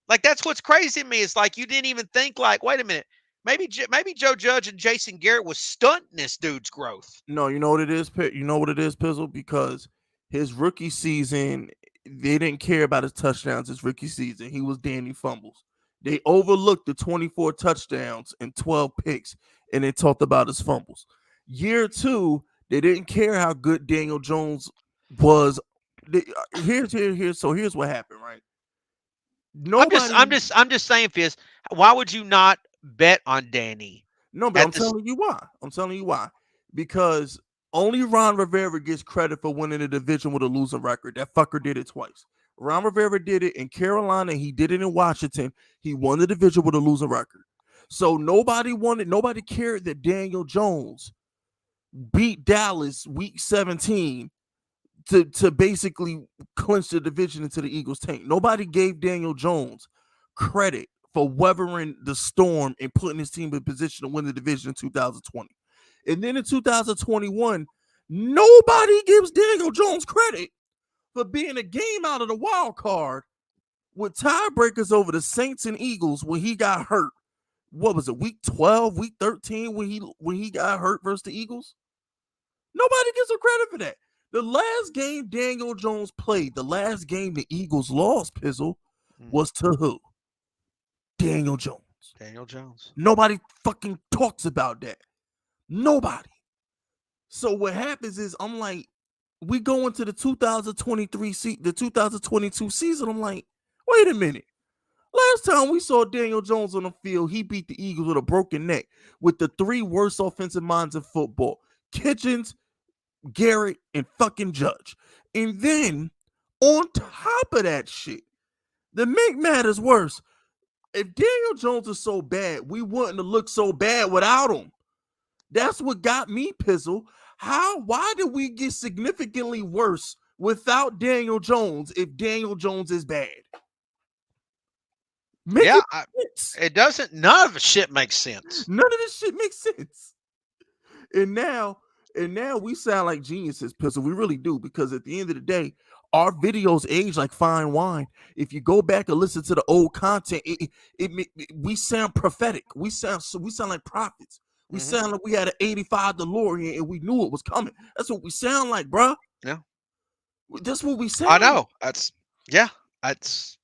Like, that's what's crazy to me. It's like you didn't even think like, wait a minute, maybe Joe Judge and Jason Garrett was stunting this dude's growth. No, you know what it is, You know what it is, Pizzle? Because his rookie season, they didn't care about his touchdowns his rookie season. He was Danny Fumbles. They overlooked the 24 touchdowns and 12 picks, and they talked about his fumbles. Year two, they didn't care how good Daniel Jones was. Here's what happened, right? I'm just saying, Fizz, why would you not bet on Danny? No, but I'm telling you why. Because only Ron Rivera gets credit for winning a division with a losing record. That fucker did it twice. Ron Rivera did it in Carolina. He did it in Washington. He won the division with a losing record. So nobody cared that Daniel Jones beat Dallas week 17 to basically clinch the division into the Eagles' tank. Nobody gave Daniel Jones credit for weathering the storm and putting his team in position to win the division in 2020. And then in 2021, nobody gives Daniel Jones credit for being a game out of the wild card with tiebreakers over the Saints and Eagles when he got hurt. What was it, week 12, week 13 when he got hurt versus the Eagles? Nobody gives him credit for that. The last game Daniel Jones played, the last game the Eagles lost, Pizzle, was to who? Daniel Jones. Daniel Jones. Nobody fucking talks about that. Nobody. So what happens is I'm like, we go into the 2022 season. I'm like, wait a minute. Last time we saw Daniel Jones on the field, he beat the Eagles with a broken neck with the three worst offensive minds in football: Kitchens, Garrett, and fucking Judge. And then on top of that shit, to make matters worse, if Daniel Jones is so bad, we wouldn't have looked so bad without him. That's what got me pizzled. Why did we get significantly worse without Daniel Jones if Daniel Jones is bad? It doesn't. None of the shit makes sense. None of this shit makes sense. And now we sound like geniuses, Pizzle. We really do, because at the end of the day, our videos age like fine wine. If you go back and listen to the old content, we sound prophetic. We sound like prophets. We sound like we had an 85 DeLorean and we knew it was coming. That's what we sound like, bro. Yeah. That's what we I saying. know. Yeah. That's.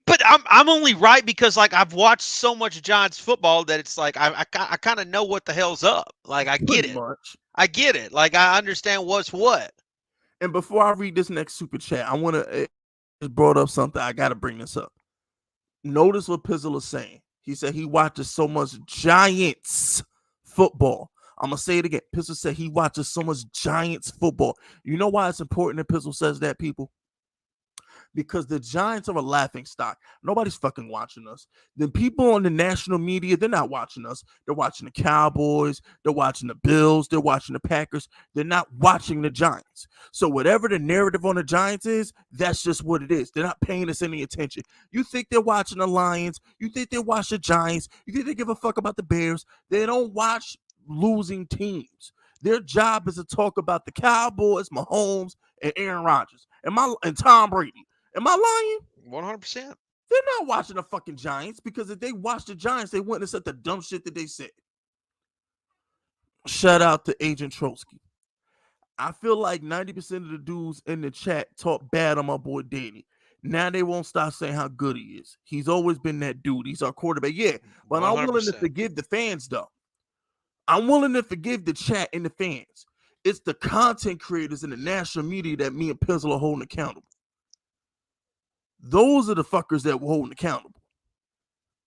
But I'm only right because like I've watched so much Giants football that it's like I kind of know what the hell's up. Like I get Pretty it. much. I get it. Like I understand what's what. And before I read this next super chat, I want to just brought up something. I got to bring this up. Notice what Pizzle is saying. He said he watches so much Giants football. I'm gonna say it again. Pizzle said he watches so much Giants football. You know why it's important that Pizzle says that, people? Because the Giants are a laughing stock. Nobody's fucking watching us. The people on the national media, they're not watching us. They're watching the Cowboys. They're watching the Bills. They're watching the Packers. They're not watching the Giants. So whatever the narrative on the Giants is, that's just what it is. They're not paying us any attention. You think they're watching the Lions. You think they watch the Giants. You think they give a fuck about the Bears. They don't watch losing teams. Their job is to talk about the Cowboys, Mahomes, and Aaron Rodgers, and Tom Brady. Am I lying? 100%. They're not watching the fucking Giants, because if they watched the Giants, they wouldn't have said the dumb shit that they said. Shout out to Agent Trotsky. I feel like 90% of the dudes in the chat talk bad on my boy Danny. Now they won't stop saying how good he is. He's always been that dude. He's our quarterback. Yeah, but I'm willing to 100%. forgive the fans, though. I'm willing to forgive the chat and the fans. It's the content creators in the national media that me and Pizzle are holding accountable. Those are the fuckers that we're holding accountable.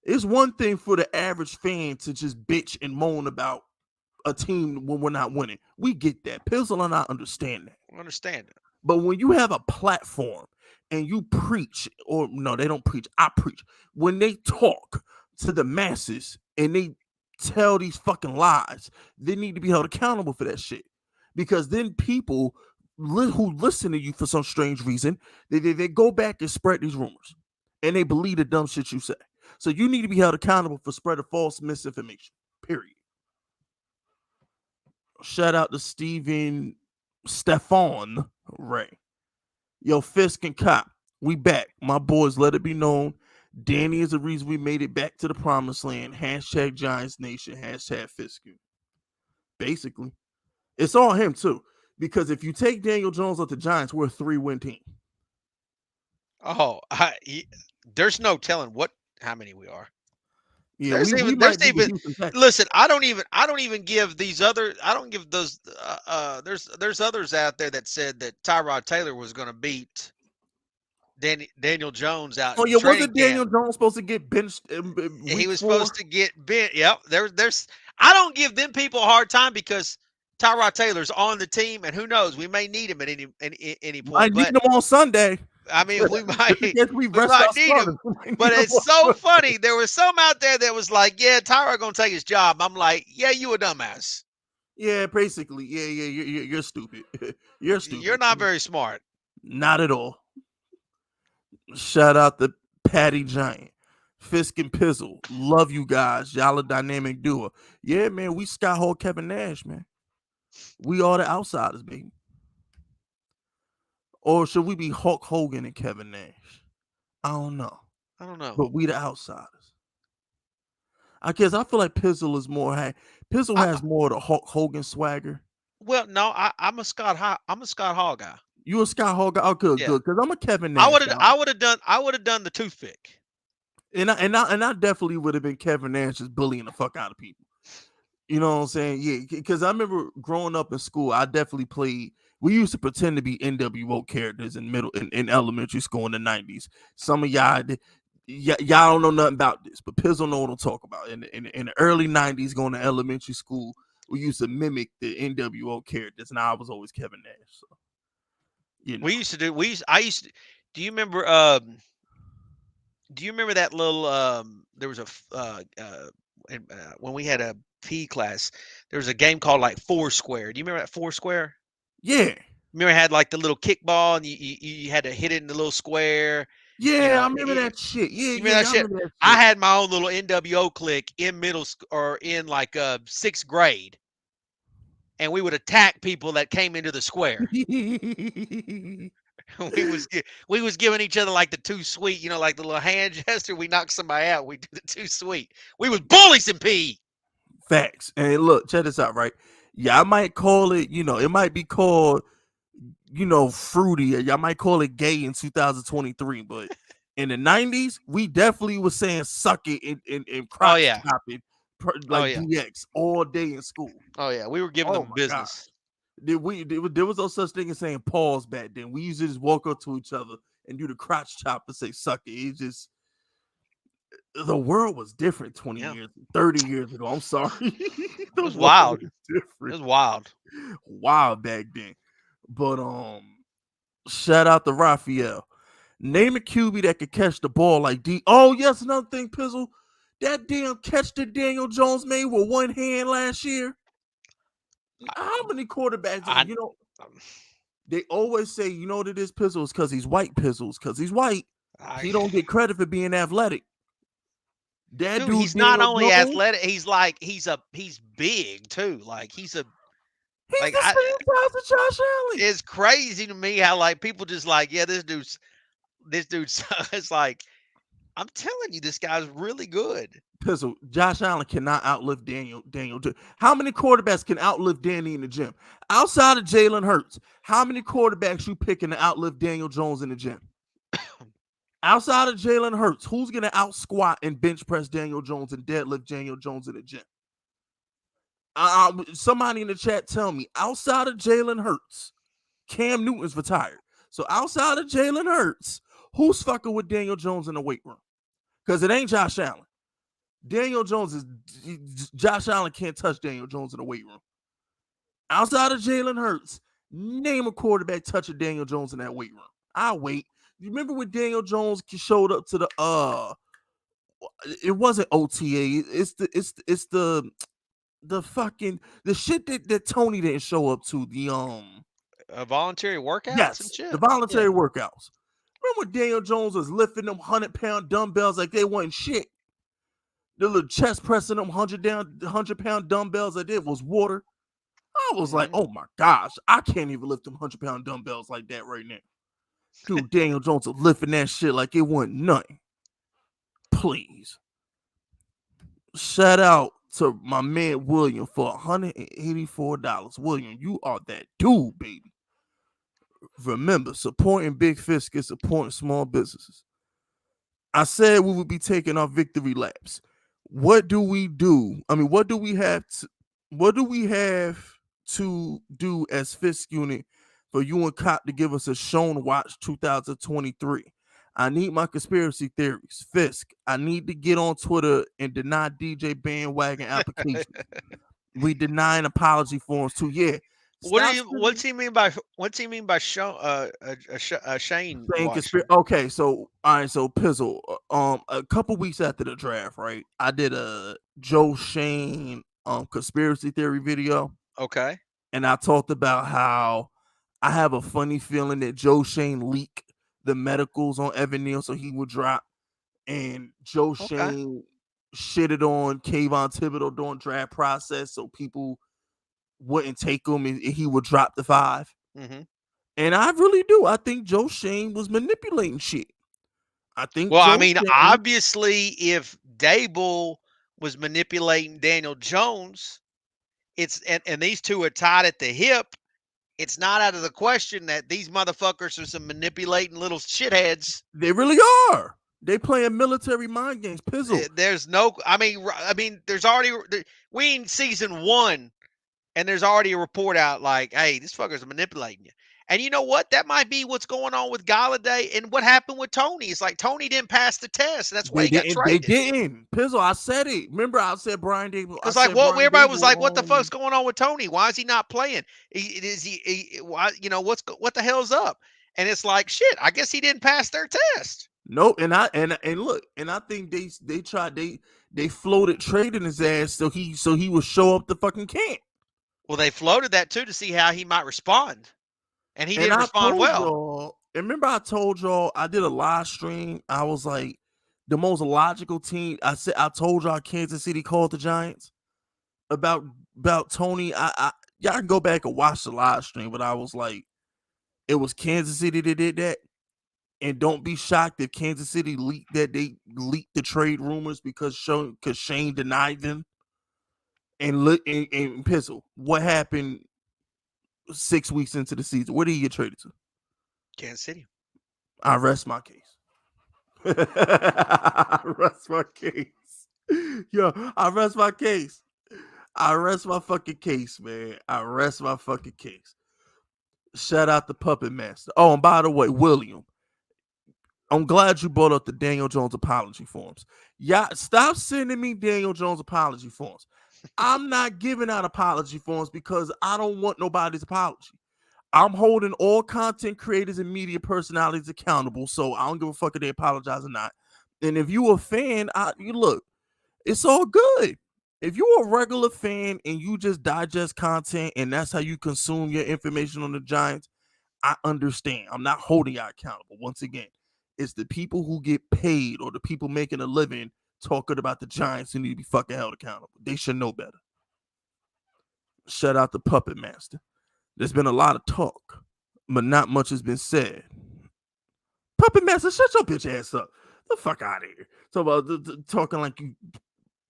It's one thing for the average fan to just bitch and moan about a team when we're not winning. We get that. Pizzle and I understand that. I understand it. But when you have a platform and you preach, or no, they don't preach, I preach. When they talk to the masses and they tell these fucking lies, they need to be held accountable for that shit. Because then people who listen to you for some strange reason, they go back and spread these rumors. And they believe the dumb shit you say. So you need to be held accountable for spreading false misinformation. Period. Shout out to Stefan Ray. Yo, Fisk and Cop, we back. My boys, let it be known. Danny is the reason we made it back to the promised land. Hashtag Giants Nation. Hashtag Fisk. Basically. It's all him, too. Because if you take Daniel Jones off the Giants, we're a 3-win team. Oh, there's no telling how many we are. Yeah, we might be the Houston Texans. Listen, I don't even give these other, I don't give those, there's others out there that said that Tyrod Taylor was going to beat Daniel Jones out. Oh, in yeah, training wasn't Daniel camp. Jones supposed to get benched He was 4? supposed to get bent. Yep. There's, I don't give them people a hard time because Tyrod Taylor's on the team, and who knows, we may need him at any point. I need him on Sunday. I mean, we might need him, but it's so funny. There was some out there that was like, "Yeah, Tyrod gonna take his job." I'm like, "Yeah, you a dumbass." Yeah, basically. Yeah, you're stupid. You're stupid. You're not very smart. Not at all. Shout out to Patty Giant, Fisk and Pizzle. Love you guys. Y'all a dynamic duo. Yeah, man, we Skyhawk Kevin Nash, man. We are the outsiders, baby. Or should we be Hulk Hogan and Kevin Nash? I don't know. But we the outsiders. I guess I feel like Pizzle is more. Pizzle has more of the Hulk Hogan swagger. Well, no, I'm a Scott Hall guy. You a Scott Hall guy? Oh, good. Because I'm a Kevin Nash. I would have done the toothpick. And I definitely would have been Kevin Nash just bullying the fuck out of people. You know what I'm saying? Yeah, because I remember growing up in school, I definitely played. We used to pretend to be NWO characters in elementary school in the 90s. Some of y'all don't know nothing about this, but Pizzle know what I'm talking about. In the early 90s, going to elementary school, we used to mimic the NWO characters, and I was always Kevin Nash. So, you know. Do you remember? Do you remember that little? There was when we had a P class, there was a game called like Foursquare. Do you remember that Foursquare? Yeah. Remember it had like the little kickball and you had to hit it in the little square. Yeah, I remember that shit. Yeah, remember that shit? I had my own little NWO clique in middle school or in like 6th grade. And we would attack people that came into the square. we was giving each other like the too sweet, like the little hand gesture. We knocked somebody out. We did the too sweet. We was bullies in P. Facts. And look, check this out, right? Yeah, I might call it, it might be called fruity. Y'all might call it gay in 2023, but in the 90s, we definitely was saying suck it and Oh crotch yeah. chopping Oh like yeah. DX all day in school. Oh yeah. We were giving Oh them my god. business. There was no such thing as saying pause back then. We used to just walk up to each other and do the crotch chop and say suck it. It just the world was different 20 Yeah. years, 30 years ago. I'm sorry. It The was world wild. was It different. was wild. Wild back then. But shout out to Raphael. Name a QB that could catch the ball like D. Oh, yes, another thing, Pizzle. That damn catch that Daniel Jones made with one hand last year. How many quarterbacks? I, um, They always say, you know what it is, Pizzles, because he's white, Pizzles, because he's white. I, He don't get credit for being athletic. That dude, dude, he's not Daniel only Jones, athletic. He's big too. Like he's like the I. same size as Josh Allen. It's crazy to me how like people just like, yeah, this dude's. It's like I'm telling you, this guy's really good. Pizzle, Josh Allen cannot outlive Daniel. How many quarterbacks can outlive Danny in the gym? Outside of Jalen Hurts, how many quarterbacks you picking to outlive Daniel Jones in the gym? Outside of Jalen Hurts, who's going to out squat and bench press Daniel Jones and deadlift Daniel Jones in the gym? Somebody in the chat tell me, outside of Jalen Hurts, Cam Newton's retired. So outside of Jalen Hurts, who's fucking with Daniel Jones in the weight room? Because it ain't Josh Allen. Daniel Jones is Josh Allen can't touch Daniel Jones in the weight room. Outside of Jalen Hurts, name a quarterback touching Daniel Jones in that weight room. I'll wait. You remember when Daniel Jones showed up to the it wasn't OTA. It's the fucking the shit that Tony didn't show up to. The Voluntary workouts and yes, the shit. voluntary Yeah. workouts. Remember when Daniel Jones was lifting them 100-pound dumbbells like they wasn't shit? The little chest pressing them 100-pound dumbbells I did was water. I was like, Mhm. oh my gosh, I can't even lift them 100-pound dumbbells like that right now. Dude, Daniel Jones was lifting that shit like it wasn't nothing. Please. Shout out to my man William for $184. William, you are that dude, baby. Remember, supporting Big Fish is supporting small businesses. I said we would be taking our victory laps. What do we do? I mean, what do we have to do as Fisk unit for you and Cop to give us a Shown Watch 2023? I need my conspiracy theories. Fisk, I need to get on Twitter and deny DJ bandwagon applications. We denying apology forms too. Yeah. Stop What's he mean by Shane saying watch? conspiracy. Okay, so all right, so Pizzle, a couple weeks after the draft, right? I did a Joe Shane conspiracy theory video, Okay. and I talked about how I have a funny feeling that Joe Shane leaked the medicals on Evan Neal so he would drop, and Joe Okay. Shane shitted on Kayvon Thibodeau during draft process so people wouldn't take him and he would drop the 5. Mhm. And I really do. I think Joe Shane was manipulating shit. I think Well, I Joe mean, Shane. obviously, if Dable was manipulating Daniel Jones, and these two are tied at the hip. It's not out of the question that these motherfuckers are some manipulating little shitheads. They really are. They playing military mind games. Pizzle. There's no, I mean, there's already we in season 1, and there's already a report out like, hey, these fuckers are manipulating you. And you know what? That might be what's going on with Galladay and what happened with Tony. It's like Tony didn't pass the test. And that's why They he got didn't. They traded. didn't. Pizzle. I said it. Remember, I said Brian Dable. I Because like said what Brian everybody was like, what the Dable. fuck's going on with Tony? Why is he not playing? Why, what the hell's up? And it's like shit. I guess he didn't pass their test. No, and look, and I think they tried they floated trading his ass so he would show up the fucking camp. Well, they floated that too to see how he might respond, and he And didn't I respond told well. y'all. And remember, I told y'all I did a live stream. I was like, the most logical team. I told y'all Kansas City called the Giants about Tony. Y'all can go back and watch the live stream, but I was like, it was Kansas City that did that. And don't be shocked if Kansas City leaked that they leaked the trade rumors because Shane denied them. And look and Pizzle, what happened 6 weeks into the season. Where did he get traded to? Kansas City. I rest my case. I rest my case. Yo, I rest my case. I rest my fucking case, man. I rest my fucking case. Shout out the Puppet Master. Oh, and by the way, William, I'm glad you brought up the Daniel Jones apology forms. Yeah, stop sending me Daniel Jones apology forms. I'm not giving out apology forms because I don't want nobody's apology. I'm holding all content creators and media personalities accountable, so I don't give a fuck if they apologize or not. And if you a fan, you look, it's all good. If you're a regular fan and you just digest content and that's how you consume your information on the Giants, I understand. I'm not holding y'all accountable. Once again, it's the people who get paid or the people making a living talking about the Giants who need to be fucking held accountable. They should know better. Shout out the Puppet Master. There's been a lot of talk, but not much has been said. Puppet Master, shut your bitch ass up. The fuck out of here. So about talking like you,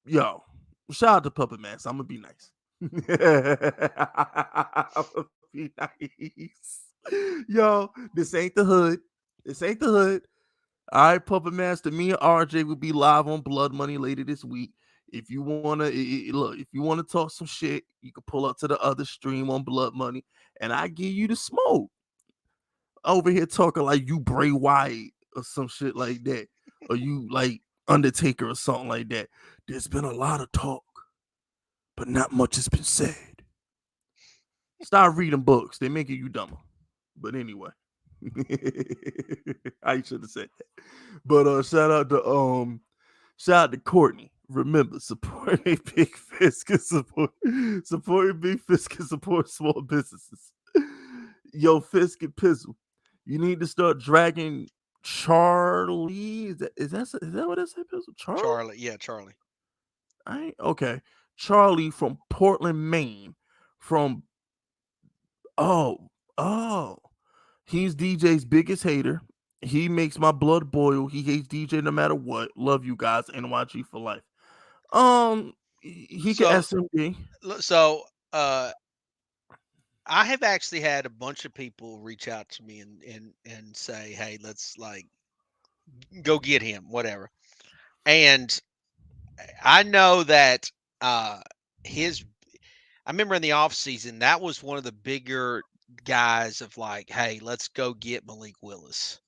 yo. Shout out to Puppet Master. I'm gonna be nice. I'm gonna be nice. Yo, this ain't the hood. This ain't the hood. All right, Puppet Master. Me and RJ will be live on Blood Money later this week. If you wanna look, if you wanna talk some shit, you can pull up to the other stream on Blood Money, and I give you the smoke. Over here talking like you Bray Wyatt or some shit like that, or you like Undertaker or something like that. There's been a lot of talk, but not much has been said. Start reading books; they making you dumber. But anyway, I should have said that. But shout out to Courtney. Remember, supporting Big Fisk and supporting Big Fisk and support small businesses. Yo, Fisk and Pizzle, you need to start dragging Charlie. Is that what I said, Pizzle? Charlie, yeah, Charlie. Okay. Charlie from Portland, Maine. From oh, he's DJ's biggest hater. He makes my blood boil. He hates DJ no matter what. Love you guys. NYG for life. He can So, SMD. so I have actually had a bunch of people reach out to me and say, "Hey, let's like go get him, whatever." And I know that his I remember in the off season that was one of the bigger guys of like, "Hey, let's go get Malik Willis."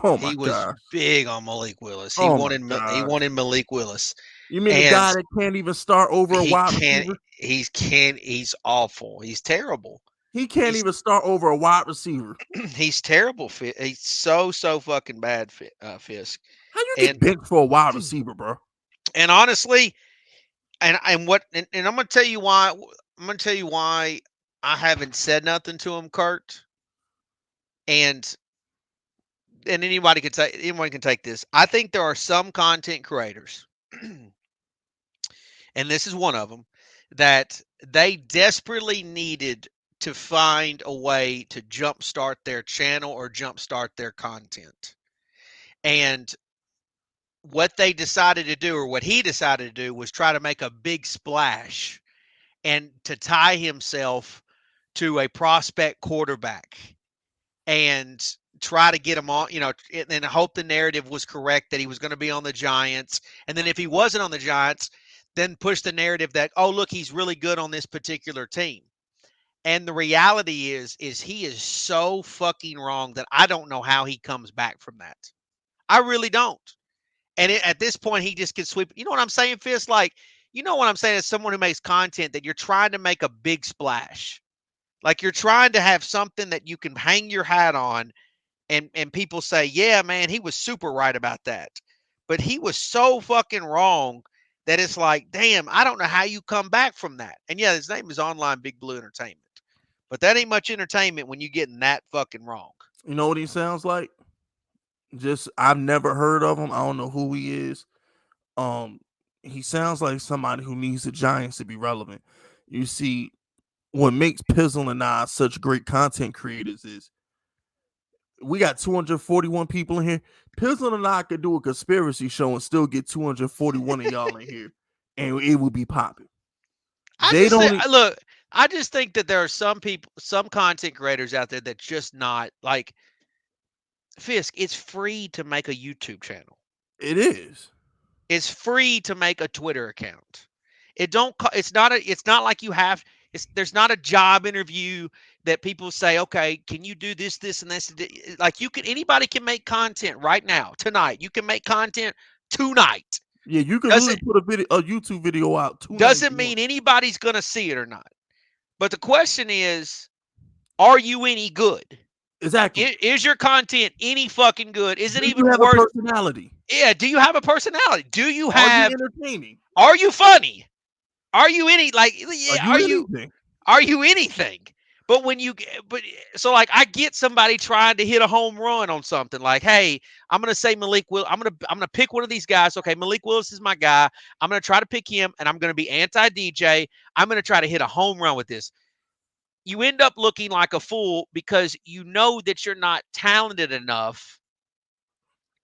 Oh my He was gosh. big on Malik Willis. Oh my He gosh. wanted Malik Willis. You mean the And guy that can't even start over a he wide can't receiver? he's awful. He's terrible. He can't He's even start over a wide receiver. he's terrible. He's so fucking bad, Fisk. How you get And benched for a wide receiver, bro? and honestly, and I'm gonna tell you why. I'm gonna tell you why I haven't said nothing to him, Kurt. And anyone can take this. I think there are some content creators, and this is one of them, that they desperately needed to find a way to jumpstart their channel or jumpstart their content. And what they decided to do, or what he decided to do, was try to make a big splash and to tie himself to a prospect quarterback and try to get him on, and hope the narrative was correct that he was going to be on the Giants. And then if he wasn't on the Giants, then push the narrative that, oh, look, he's really good on this particular team. And the reality is he is so fucking wrong that I don't know how he comes back from that. I really don't. And at this point, he just can sweep. You know what I'm saying, Fist? Like, you know what I'm saying? As someone who makes content, that you're trying to make a big splash. Like you're trying to have something that you can hang your hat on, and people say, yeah, man, he was super right about that. But he was so fucking wrong that it's like, damn, I don't know how you come back from that. And yeah, his name is Online Big Blue Entertainment. But that ain't much entertainment when you're getting that fucking wrong. You know what he sounds like? I've never heard of him. I don't know who he is. He sounds like somebody who needs the Giants to be relevant. You see, what makes Pizzle and I such great content creators is we got 241 people in here. Pizzle and I could do a conspiracy show and still get 241 of y'all in here, and it would be popping. Look, I just think that there are some people, some content creators out there that just not like Fisk. It's free to make a YouTube channel. It is. It's free to make a Twitter account. It don't. It's not a. It's not like you have. There's not a job interview that people say, okay, can you do this, this, and this? Like you can. Anybody can make content right now, tonight. You can make content tonight. Yeah, you can literally Doesn't put a YouTube video out tonight. doesn't mean anybody's gonna see it or not. But the question is, are you any good? Exactly. Is your content any fucking good? Is it Do you even have a worth? personality? Yeah. Do you have a personality? Do you Are you have? entertaining? Are you funny? Are you any like? Are Yeah. you anything? Are you anything? But when you but so like I get somebody trying to hit a home run on something like, hey, I'm gonna say Malik Will. I'm gonna pick one of these guys. Okay, Malik Willis is my guy. I'm gonna try to pick him, and I'm gonna be anti DJ. I'm gonna try to hit a home run with this. You end up looking like a fool because you know that you're not talented enough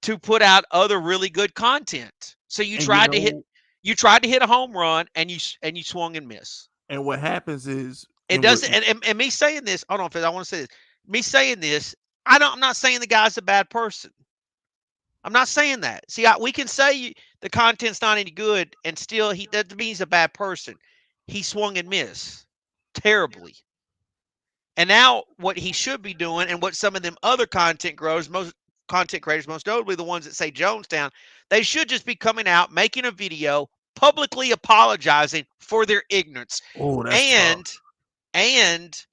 to put out other really good content. So And you know, you tried to hit a home run and you swung and missed. and what happens is, It and what doesn't and me saying this, hold on, Fizz, I want to say this. Me saying this, I'm not saying the guy's a bad person. I'm not saying that. See, we can say the content's not any good and still he that doesn't mean he's a bad person. He swung and missed terribly. And now what he should be doing and what some of them other most content creators, most notably the ones that say Jonestown, they should just be coming out, making a video, publicly apologizing for their ignorance. oh, that's tough. And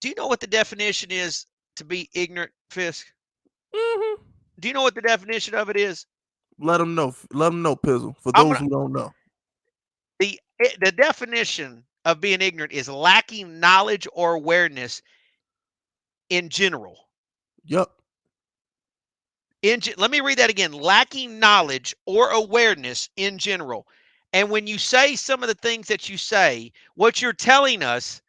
do you know what the definition is to be ignorant, Fisk? Hmm. Do you know what the definition of it is? Let them know. Let them know, Pizzle. For I'm those gonna who don't know. the definition of being ignorant is lacking knowledge or awareness in general. Yep. Let me read that again. Lacking knowledge or awareness in general. And when you say some of the things that you say, what you're telling us,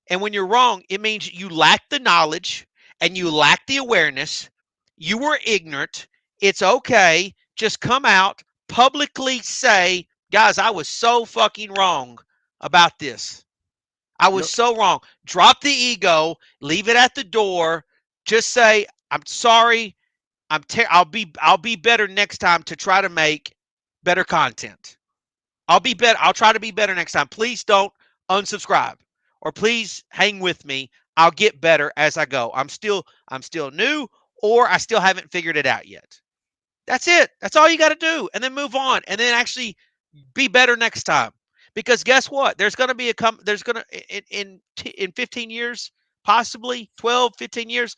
and when you're wrong, it means you lack the knowledge and you lack the awareness. You were ignorant. It's okay. Just come out, publicly say, guys, I was so fucking wrong about this. I was Yep. so wrong. Drop the ego, leave it at the door. Just say, I'm sorry. I'll be better next time to try to make better content. I'll be better. I'll try to be better next time. Please don't unsubscribe or please hang with me. I'll get better as I go. I'm still new or I still haven't figured it out yet. That's it. That's all you got to do and then move on and then actually be better next time. Because guess what? There's going to be there's going to in 15 years, possibly 12, 15 years,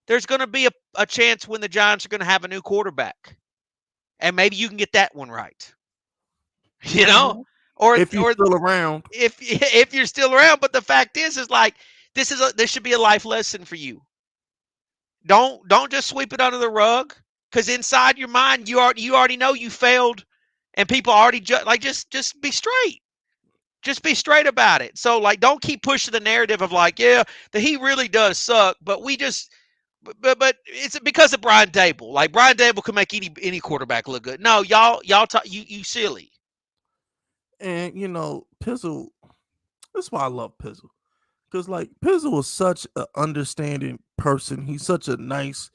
there's going to be a chance when the Giants are going to have a new quarterback. And maybe you can get that one right. You know? Mhm. Or If you're or still around, if you're still around, but the fact is like this should be a life lesson for you. Don't just sweep it under the rug because inside your mind you already know you failed, and people already like just be straight. Just be straight about it. So like, don't keep pushing the narrative of like, yeah, that he really does suck, but we just, but it's because of Brian Dable. Like Brian Dable can make any quarterback look good. No, you silly. and you know, Pizzle. That's why I love Pizzle. Because like Pizzle is such an understanding person. He's such a nice.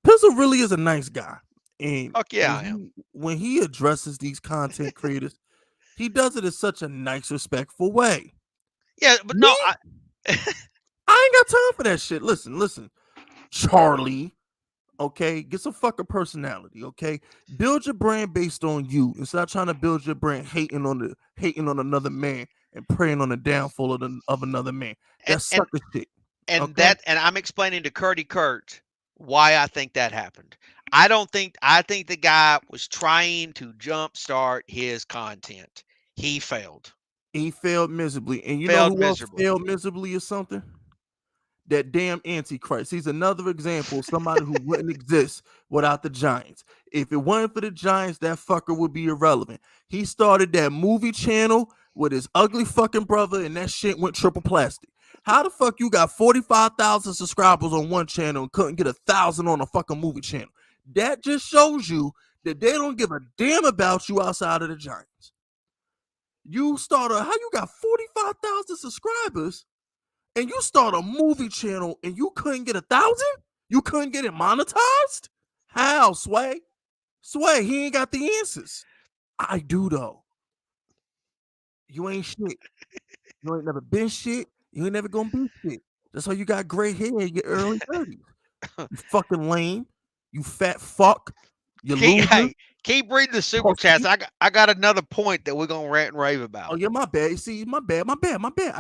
Pizzle really is a nice guy. And Fuck yeah, I am. when he addresses these content creators, he does it in such a nice, respectful way. Yeah, but Me, no, I ain't got time for that shit. Listen, Charlie. Okay, get some fucking personality. Okay, build your brand based on you instead of trying to build your brand hating on another man and preying on the downfall of another man. and That's and sucker shit. and Okay, that and I'm explaining to Kurt why I think that happened. I think the guy was trying to jumpstart his content. He failed. he failed miserably, and you know Failed who else miserably. failed miserably or something? That damn Antichrist. He's another example of somebody who wouldn't exist without the Giants. If it weren't for the Giants, that fucker would be irrelevant. He started that movie channel with his ugly fucking brother, and that shit went triple plastic. How the fuck you got 45,000 subscribers on one channel and couldn't get 1,000 on a fucking movie channel? That just shows you that they don't give a damn about you outside of the Giants. You how you got 45,000 subscribers and you start a movie channel and you couldn't get 1,000? You couldn't get it monetized? How, Sway? Sway, he ain't got the answers. I do though. You ain't shit. You ain't never been shit. You ain't never gonna be shit. That's why you got gray hair in your early 30s. You fucking lame. You fat fuck. You loser. Keep reading the super chats. I got another point that we're gonna rant and rave about. Oh yeah, my bad. See, my bad. I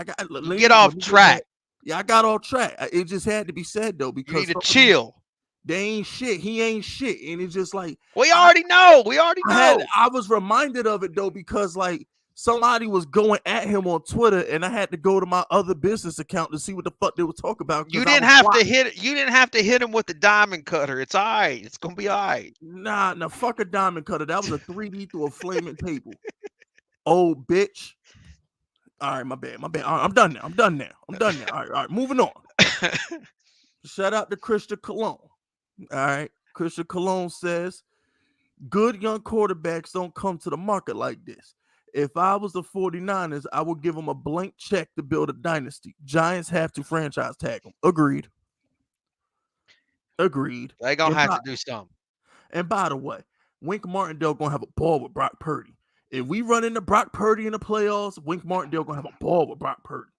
got get off track. Yeah, I got off track. It just had to be said though because you need to chill. They ain't shit. He ain't shit, and it's just like we already know. I was reminded of it though because like somebody was going at him on Twitter, and I had to go to my other business account to see what the fuck they were talking about. You didn't have to hit. You didn't have to hit him with the diamond cutter. It's all right. It's gonna be all right. Nah, fuck a diamond cutter. That was a 3D through a flaming table. Oh, bitch. All right, my bad. All right, I'm done now. All right, moving on. Shout out to Christian Cologne. All right, Christian Cologne says, good young quarterbacks don't come to the market like this. If I was the 49ers, I would give them a blank check to build a dynasty. Giants have to franchise tag them. Agreed. They're going to have to do something. And by the way, Wink Martindale going to have a ball with Brock Purdy. If we run into Brock Purdy in the playoffs, Wink Martindale going to have a ball with Brock Purdy.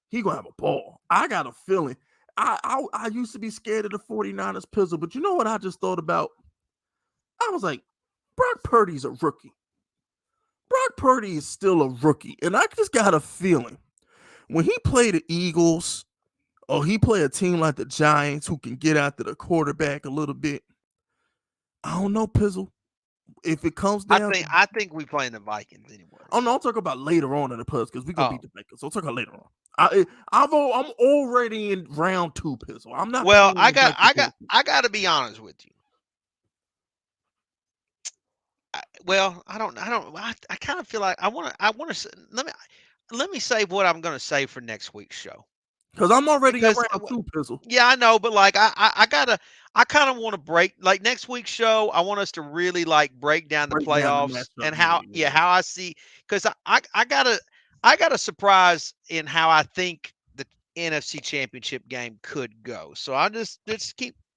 He going to have a ball. I got a feeling. I used to be scared of the 49ers pizzle, but you know what I just thought about? I was like, Brock Purdy's a rookie. Brock Purdy is still a rookie. And I just got a feeling when he played the Eagles or he play a team like the Giants who can get after the quarterback a little bit, I don't know, Pizzle. If it comes down, I think we playing the Vikings anyway. Oh no, I'll talk about later on in the playoffs because we gonna beat the Vikings. So I'll talk about later on. I'm already in round 2, Pizzle. I'm not. Well, I got to be honest with you. I kind of feel like I want to. Let me say what I'm going to say for next week's show. Because I'm already in round 2, Pizzle. Yeah, I know, but like I kind of want to break like next week's show. I want us to really like break down the playoffs and how I see, because I got a surprise in how I think the NFC Championship game could go. So I just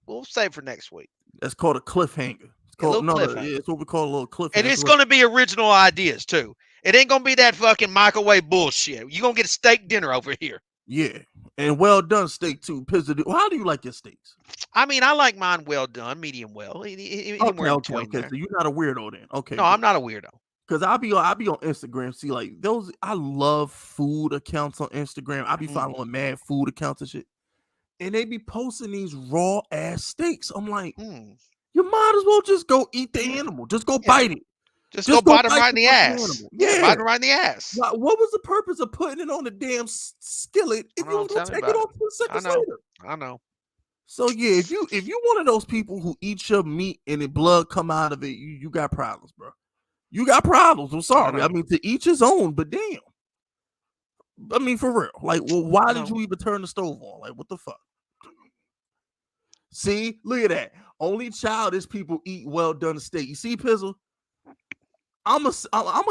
we'll save for next week. That's called a cliffhanger. It's what we call a little cliffhanger. And it's going to be original ideas too. It ain't going to be that fucking microwave bullshit. You're going to get a steak dinner over here. Yeah, and well done steak too. Pizzle. How do you like your steaks? I mean, I like mine well done, medium well. Okay. So you're not a weirdo then. Okay. No, I'm not a weirdo. Because I'll be on Instagram. See, like those, I love food accounts on Instagram. I be following mad food accounts and shit, and they be posting these raw ass steaks. I'm like, you might as well just go eat the animal. Just go bite it. Just go bite it right in the ass. Yeah, bite it right in the ass. What was the purpose of putting it on the damn skillet if you was gonna take it off 2 seconds later? I know. So yeah, if you one of those people who eat your meat and the blood come out of it, you got problems, bro. You got problems. I'm sorry. I mean, to each his own, but damn. I mean, for real. Like, well, why did you even turn the stove on? Like, what the fuck? See, look at that. Only childish people eat well done steak. You see, Pizzle? I'm a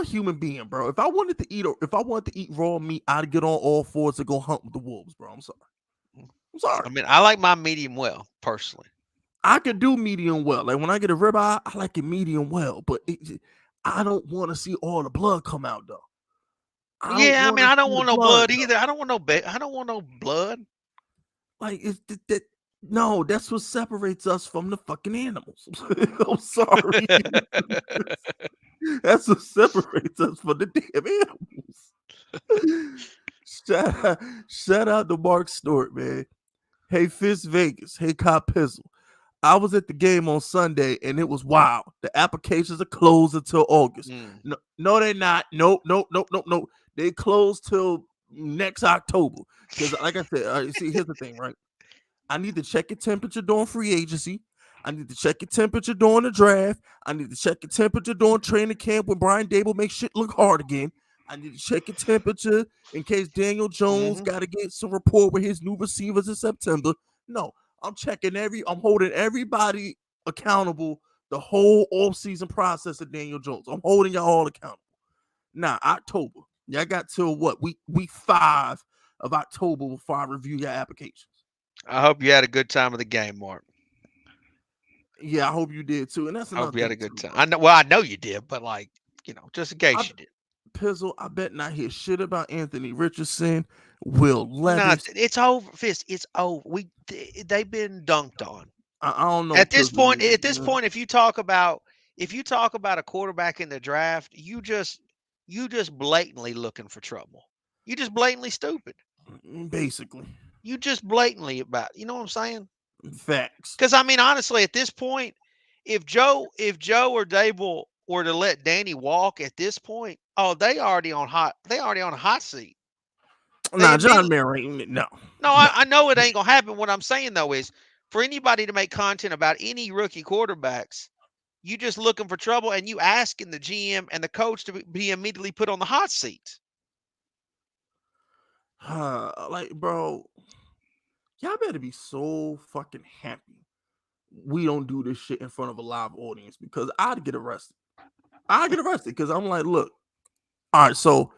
human being, bro. If I wanted to eat raw meat, I'd get on all fours to go hunt with the wolves, bro. I'm sorry. I mean, I like my medium well, personally. I could do medium well. Like when I get a ribeye, I like it medium well, but I don't want to see all the blood come out though. I mean, I don't want no blood either. I don't want no blood. Like no, that's what separates us from the fucking animals. I'm sorry. That's what separates us from the damn animals. Shout out to Mark Stewart, man. Hey, Fist Vegas. Hey, Cop Pizzle. I was at the game on Sunday, and it was wild. The applications are closed until August. No, they're not. Nope. They closed till next October. Because, like I said, see, here's the thing, right? I need to check your temperature during free agency. I need to check your temperature during the draft. I need to check your temperature during training camp when Brian Dable makes shit look hard again. I need to check your temperature in case Daniel Jones got to get some rapport with his new receivers in September. No, I'm holding everybody accountable the whole offseason process of Daniel Jones. I'm holding y'all all accountable. Nah, October. Y'all got till what week 5 of October before I review your applications. I hope you had a good time of the game, Mark. Yeah, I hope you did too. And that's I hope another you had thing a good too, time. bro. I know. Well, I know you did, but like, just in I case you did. Pizzle, I bet not hear shit about Anthony Richardson, Will Not. Levis. It's over, Fist. It's over. They've been dunked on. I don't know, At this point, Pizzle. if you talk about a quarterback in the draft, you just blatantly looking for trouble. You just blatantly stupid. Basically, You just blatantly about. You know what I'm saying? facts. Because I mean, honestly, at this point, if Joe or Dable were to let Danny walk at this point, oh, they already on a hot seat. They Nah, John immediately. Mayer ain't no, No, no. I know it ain't gonna happen. What I'm saying though is, for anybody to make content about any rookie quarterbacks, you just looking for trouble, and you asking the GM and the coach to be immediately put on the hot seat. Like, bro, y'all better be so fucking happy we don't do this shit in front of a live audience because I'd get arrested. I get arrested because I'm like, look, all right, so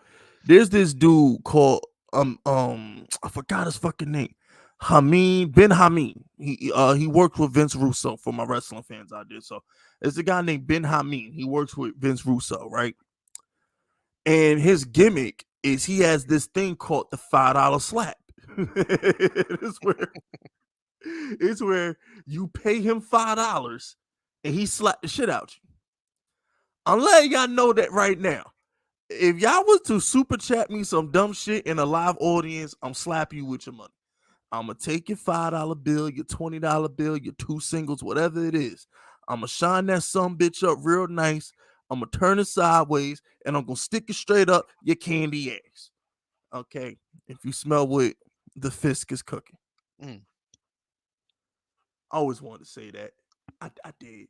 there's this dude called I forgot his fucking name. Hameen. He worked with Vince Russo for my wrestling fans out there. So it's a guy named Ben Hameen. He works with Vince Russo, right? And his gimmick is he has this thing called the $5 slap. it's where it's where you pay him $5 and he slap the shit out you. I'm letting y'all know that right now. If y'all was to super chat me some dumb shit in a live audience, I'm slap you with your money. I'm gonna take your $5 bill, your $20 bill, your two singles, whatever it is. I'm gonna shine that some bitch up real nice. I'm gonna turn it sideways and I'm gonna stick it straight up your candy ass. Okay. If you smell what the Fisk is cooking. Mm. I always wanted to say that. I did.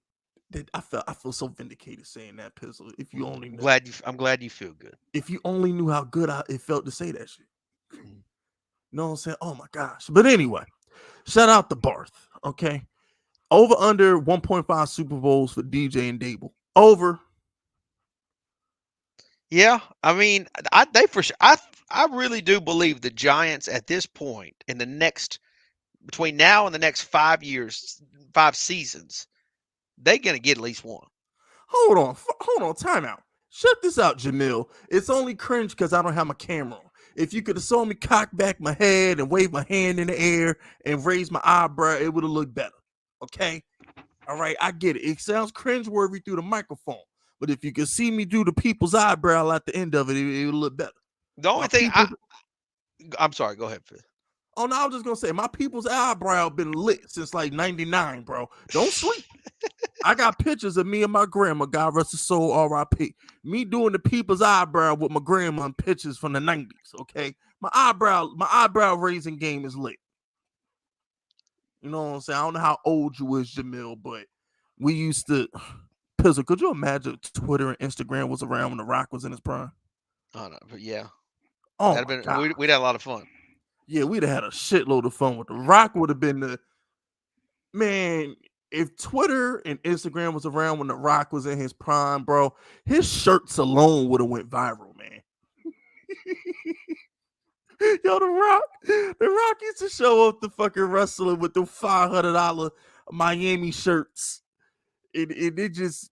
I feel so vindicated saying that, Pizzle. If you only knew. I'm glad you feel good. If you only knew how good it felt to say that shit. Mm. You know what I'm saying? Oh my gosh. But anyway, shout out to Barth. Okay. Over under 1.5 Super Bowls for DJ and Dable. Over. Yeah, I mean, they for sure. I really do believe the Giants at this point in the next between now and the next 5 years, 5 seasons, they're gonna get at least one. Hold on, time out. Shut this out, Jamil. It's only cringe because I don't have my camera on. If you could have saw me cock back my head and wave my hand in the air and raise my eyebrow, it would have looked better. Okay? All right, I get it. It sounds cringeworthy through the microphone. But if you could see me do the people's eyebrow at the end of it, it would look better. The only My thing people. I'm sorry, go ahead, Phil. Oh no, I was just gonna say my people's eyebrow been lit since like '99, bro. Don't sleep. I got pictures of me and my grandma, God rest her soul, R.I.P. Me doing the people's eyebrow with my grandma and pictures from the '90s. Okay, my eyebrow raising game is lit. You know what I'm saying? I don't know how old you is, Jamil, but we used to. Pizzle, could you imagine Twitter and Instagram was around when The Rock was in his prime? Oh no, but yeah, Oh that'd my been god. we'd had a lot of fun. Yeah, we'd have had a shitload of fun with The Rock. Would have been the man. If Twitter and Instagram was around when The Rock was in his prime, bro, his shirts alone would have went viral, man. Yo, the Rock used to show up the fucking wrestler with the $500 Miami shirts. It just,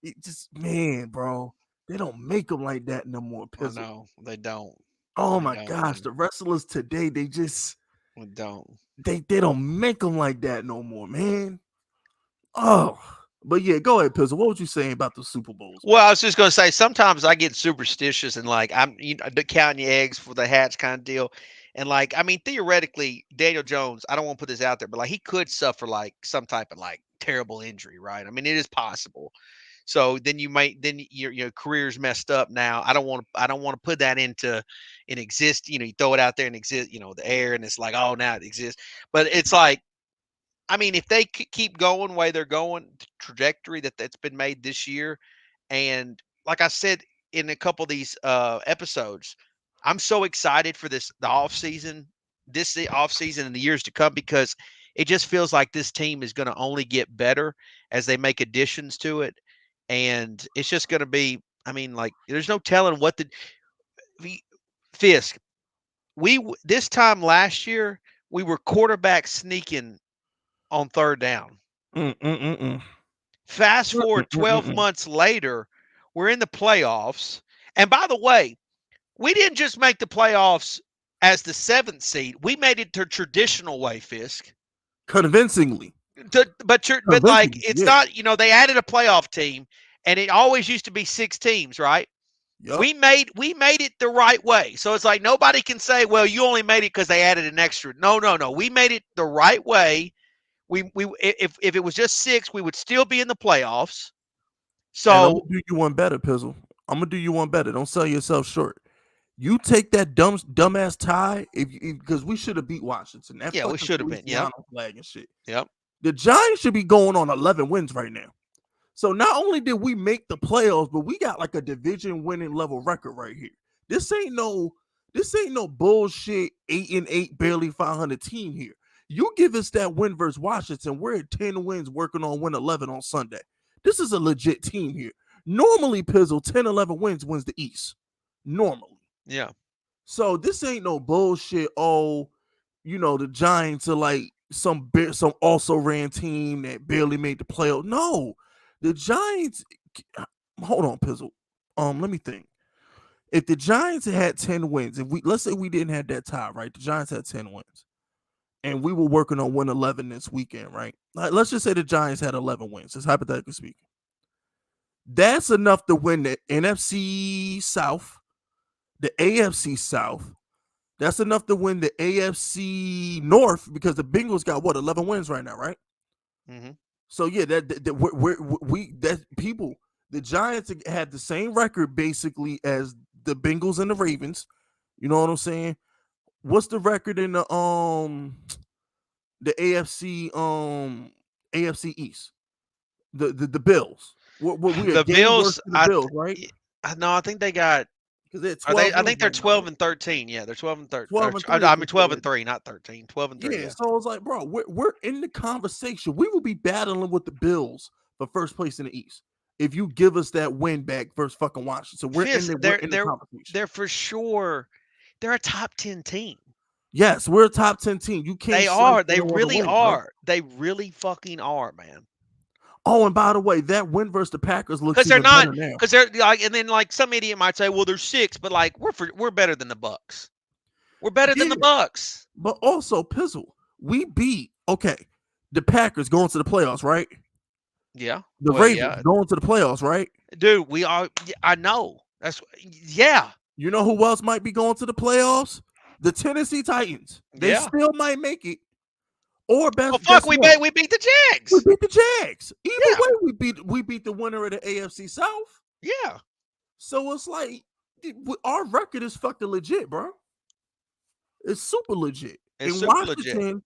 man, bro, they don't make them like that no more. I Pizzle. know they don't. Oh They my don't, gosh, man. the wrestlers today, they just They don't. they don't make them like that no more, man. Oh, but yeah, go ahead, Pizzle. What was you saying about the Super Bowls, Well, I bro? was just gonna say sometimes I get superstitious and like I'm counting your eggs for the hatch kind of deal. And like I mean theoretically Daniel Jones, I don't want to put this out there, but like he could suffer like some type of like terrible injury, right? I mean it is possible. So then your career's messed up now. I don't want to put that into an exist, you throw it out there and exist, the air and it's like, oh now it exists. But it's like I mean, if they keep going the way they're going, the trajectory that's been made this year, and like I said in a couple of these episodes, I'm so excited for this off season and the years to come because it just feels like this team is going to only get better as they make additions to it, and it's just going to be. I mean, like, there's no telling Fisk, this time last year we were quarterback sneaking on third down. Fast forward 12 months later, we're in the playoffs. And by the way, we didn't just make the playoffs as the 7th seed. We made it the traditional way, Fisk. Convincingly. But like it's yeah. not, they added a playoff team and it always used to be 6 teams, right? Yep. We made it the right way. So it's like nobody can say, well, you only made it because they added an extra. No. We made it the right way. If it was just 6, we would still be in the playoffs. So and I'm gonna do you one better, Pizzle. I'm gonna do you one better. Don't sell yourself short. You take that dumbass tie because we should have beat Washington. Yeah, we should have been. Yep. Flag and shit. Yep. The Giants should be going on 11 wins right now. So not only did we make the playoffs, but we got like a division winning level record right here. This ain't no bullshit 8-8 barely 500 team here. You give us that win versus Washington, we're at 10 wins working on win 11 on Sunday. This is a legit team here. Normally, Pizzle, 10-11 wins the East. Normally. Yeah. So this ain't no bullshit. Oh, the Giants are like some also ran team that barely made the playoff. No, the Giants. Hold on, Pizzle. Let me think. If the Giants had 10 wins, let's say we didn't have that tie, right? The Giants had 10 wins, and we were working on win 11 this weekend, right? Let's just say the Giants had 11 wins. Just hypothetically speaking, that's enough to win the NFC South, the AFC South. That's enough to win the AFC North because the Bengals got 11 wins right now, right? Mm-hmm. So yeah, the Giants had the same record basically as the Bengals and the Ravens. You know what I'm saying? What's the record in the AFC East? The Bills. The Bills, Bills, right? No, I think they got. I think they're 12 and 13. Yeah, they're 12 and 13. 12 and 3, not 13. 12 and 3. Yeah, so I was like, bro, we're in the conversation. We will be battling with the Bills for first place in the East if you give us that win back versus fucking Washington. So we're in the conversation. They're for sure. They're a top 10 team. Yes, we're a top 10 team. You can't. They are. They really are. Bro. They really fucking are, man. Oh, and by the way, that win versus the Packers looks because they're not because they're like, and then like some idiot might say, well, there's 6, but like we're better than the Bucks. We're better than the Bucks. But also, Pizzle, we beat the Packers going to the playoffs, right? Yeah. The Ravens going to the playoffs, right? Dude, we are. I know. Yeah. You know who else might be going to the playoffs? The Tennessee Titans. They still might make it. Or best. Well, fuck, we beat the Jags. We beat the Jags. Either way, we beat the winner of the AFC South. Yeah. So it's like our record is fucking legit, bro. It's super legit. It's in super Washington, legit.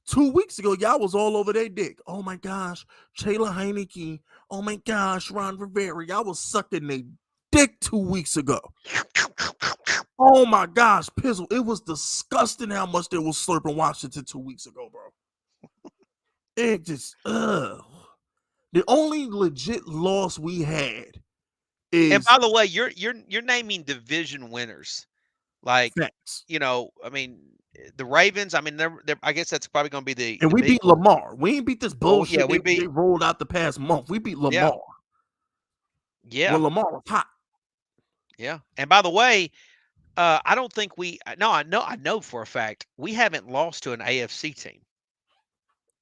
2 weeks ago, y'all was all over their dick. Oh my gosh, Taylor Heineke. Oh my gosh, Ron Rivera. Y'all was sucking their dick 2 weeks ago. Oh my gosh, Pizzle. It was disgusting how much they was slurping Washington 2 weeks ago, bro. It just, The only legit loss we had is. And by the way, you're naming division winners, like facts. I mean, the Ravens. I mean, they're I guess that's probably going to be the. And we beat Lamar. We ain't beat this bullshit. Oh, yeah, they rolled out the past month. We beat Lamar. Yeah. When Lamar was hot. Yeah. And by the way, I don't think I know for a fact we haven't lost to an AFC team.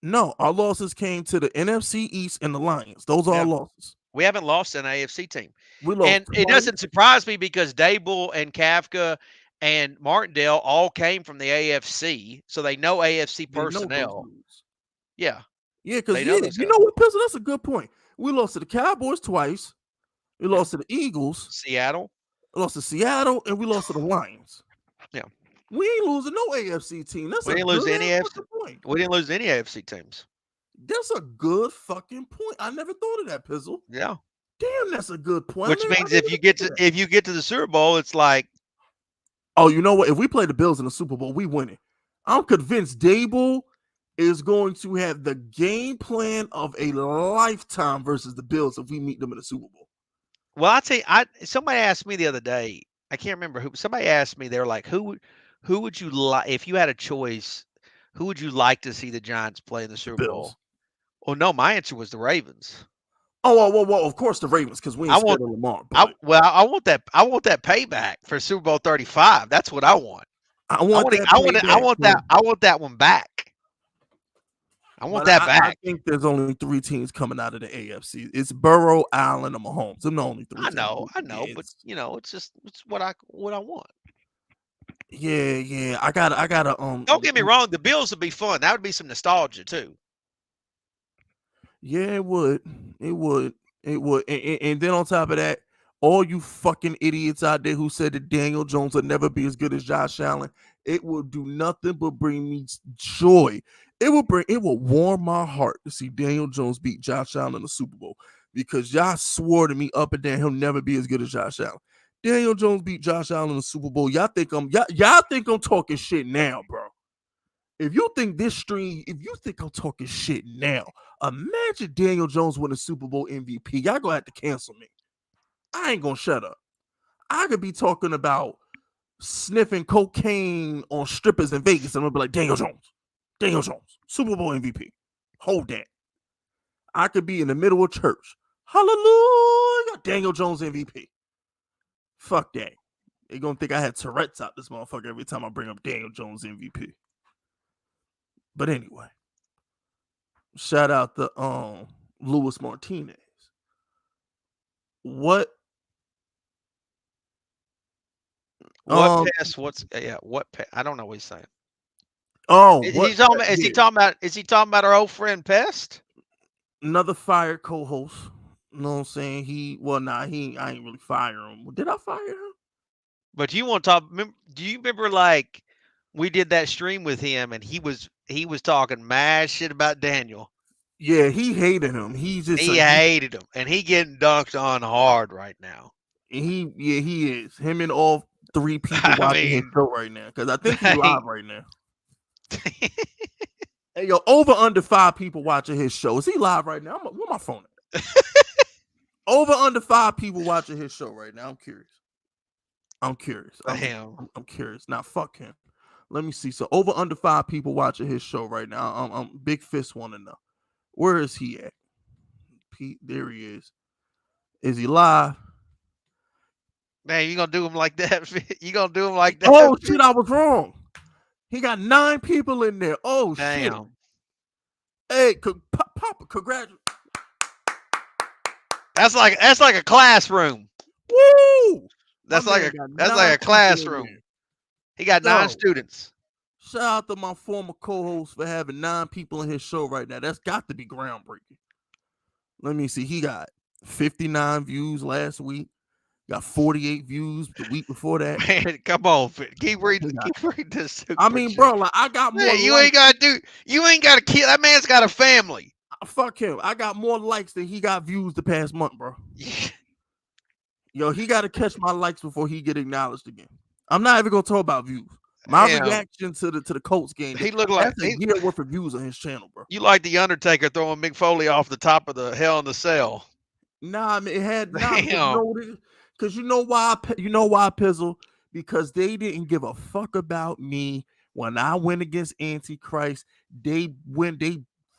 No, our losses came to the NFC East and the Lions. Those are our losses. We haven't lost an AFC team. We lost and it doesn't surprise me because Dable and Kafka and Martindale all came from the AFC, so they know AFC personnel. Yeah. Yeah, because you know what, Pizzle? That's a good point. We lost to the Cowboys twice. We lost to the Eagles. Seattle. We lost to Seattle, and we lost to the Lions. Yeah. We ain't losing no AFC team. We didn't lose any AFC. We didn't lose any AFC teams. That's a good fucking point. I never thought of that, Pizzle. Yeah. Damn, that's a good point. Which means if you get to the Super Bowl, it's like, oh, you know what? If we play the Bills in the Super Bowl, we win it. I'm convinced Dable is going to have the game plan of a lifetime versus the Bills if we meet them in the Super Bowl. Well, I tell you, somebody asked me the other day, I can't remember who. Somebody asked me. They were like, who would you like if you had a choice? Who would you like to see the Giants play in the The Super Bills. Bowl? Well, no, my answer was the Ravens. Oh, well, of course the Ravens, because we ain't I scared want of Lamar. I But well, I want that payback for Super Bowl 35. That's what I want. I want that payback. I want that one back. I want But that I back. think there's only three teams coming out of the AFC. It's Burrow, Allen, and Mahomes. Them the only three teams. I know, but it's just it's what I want. Yeah. I gotta. Don't get me wrong, the Bills would be fun. That would be some nostalgia too. Yeah, it would. It would. It would. And then on top of that, all you fucking idiots out there who said that Daniel Jones will never be as good as Josh Allen, it will do nothing but bring me joy. It will warm my heart to see Daniel Jones beat Josh Allen in the Super Bowl, because y'all swore to me up and down he'll never be as good as Josh Allen. Daniel Jones beat Josh Allen in the Super Bowl. Y'all think I'm talking shit now, bro. If you think I'm talking shit now, imagine Daniel Jones win a Super Bowl MVP. Y'all gonna have to cancel me. I ain't gonna shut up. I could be talking about sniffing cocaine on strippers in Vegas, and I'm gonna be like, Daniel Jones, Super Bowl MVP. Hold that. I could be in the middle of church. Hallelujah. Daniel Jones MVP. Fuck that. They gonna think I had Tourette's out this motherfucker every time I bring up Daniel Jones MVP. But anyway, shout out to Luis Martinez. What What um pest? What's yeah? What pest? I don't know what he's saying. what Is he yeah, talking about? Is he talking about our old friend Pest? another fired co-host. You know what I'm saying? I ain't really fire him. Did I fire him? But you want to talk? Do you remember like we did that stream with him and he was talking mad shit about Daniel. Yeah, he hated him. He's just He like hated him, and he getting dunked on hard right now. he is. Him and all three people I watching his mean, show right now. Because I think he hey, live right now. Hey, yo, over under 5 people watching his show. Is he live right now? Where my phone at? Over under 5 people watching his show right now. I'm curious. I'm curious. damn. I'm curious. Now, fuck him. Let me see. So over under 5 people watching his show right now. Big Fist want to know, where is he at? Pete, there he is. Is he live? Man, you gonna do him like that? You gonna do him like that? Oh shit, I was wrong. He got 9 people in there. Oh shit. Damn. Hey, Papa, congratulations. That's like a classroom. Woo! That's My like man a got that's 9 like a people in classroom. there. He got 9 Yo, students. shout out to my former co-host for having 9 people in his show right now. That's got to be groundbreaking. Let me see. He got 59 views last week. Got 48 views the week before that. Man, come on, keep reading this I super mean, chat. bro, like I got more Man, likes. you ain't gotta kill that man's got a family. Fuck him. I got more likes than he got views the past month, bro. Yo, he got to catch my likes before he get acknowledged again. I'm not even gonna talk about views. My Damn. reaction to the Colts game, He looked like that's a year worth of views on his channel, bro. you like the Undertaker throwing Mick Foley off the top of the Hell in the Cell. Nah, I mean, it had not Damn. because you know why, Pizzle? Because they didn't give a fuck about me when I went against Antichrist. They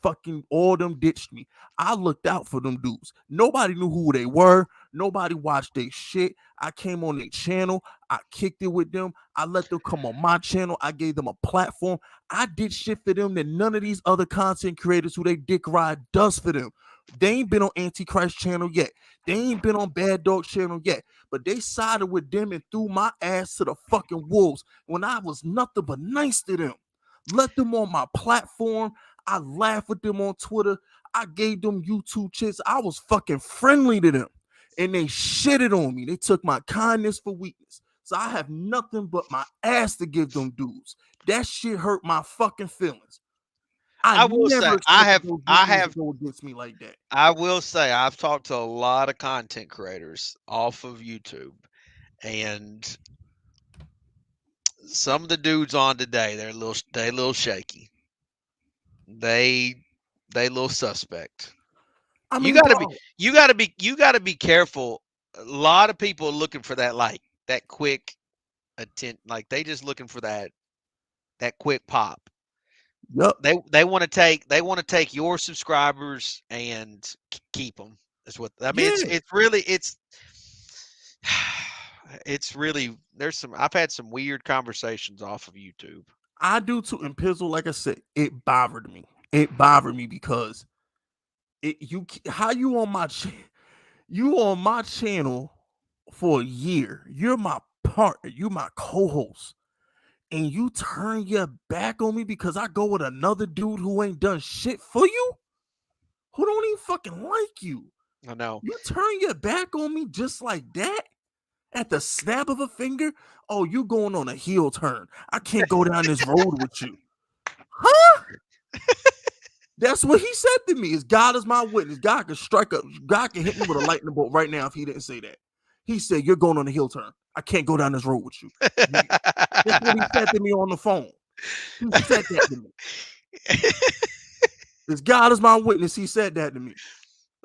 fucking all them ditched me. I looked out for them dudes. Nobody knew who they were. Nobody watched their shit. I came on their channel. I kicked it with them. I let them come on my channel. I gave them a platform. I did shit for them that none of these other content creators who they dick ride does for them. They ain't been on Antichrist channel yet. They ain't been on Bad Dog channel yet. But they sided with them and threw my ass to the fucking wolves when I was nothing but nice to them. Let them on my platform. I laughed with them on Twitter. I gave them YouTube chits. I was fucking friendly to them. And they shitted on me. They took my kindness for weakness. So I have nothing but my ass to give them dudes. That shit hurt my fucking feelings. I will say I have to go against me like that. I will say I've talked to a lot of content creators off of YouTube, and some of the dudes on today they a little shaky. They a little suspect. I mean, bro, You gotta be careful. A lot of people are looking for that like that quick attent. Like they just looking for that quick pop. Yep. They want to take your subscribers and keep them. That's what I mean. Yeah, It's really there's some. I've had some weird conversations off of YouTube. I do too. And Pizzle, like I said, it bothered me. It bothered me because how you on you on my channel for a year. You're my partner. You my co-host. And you turn your back on me because I go with another dude who ain't done shit for you? Who don't even fucking like you? I know. You turn your back on me just like that? At the snap of a finger? Oh, you going on a heel turn. I can't go down this road with you. Huh? That's what he said to me. Is God is my witness. God can strike up. God can hit me with a lightning bolt right now if he didn't say that. He said, "You're going on a heel turn. I can't go down this road with you." That's what he said to me on the phone. He said that to me. As God is my witness, he said that to me.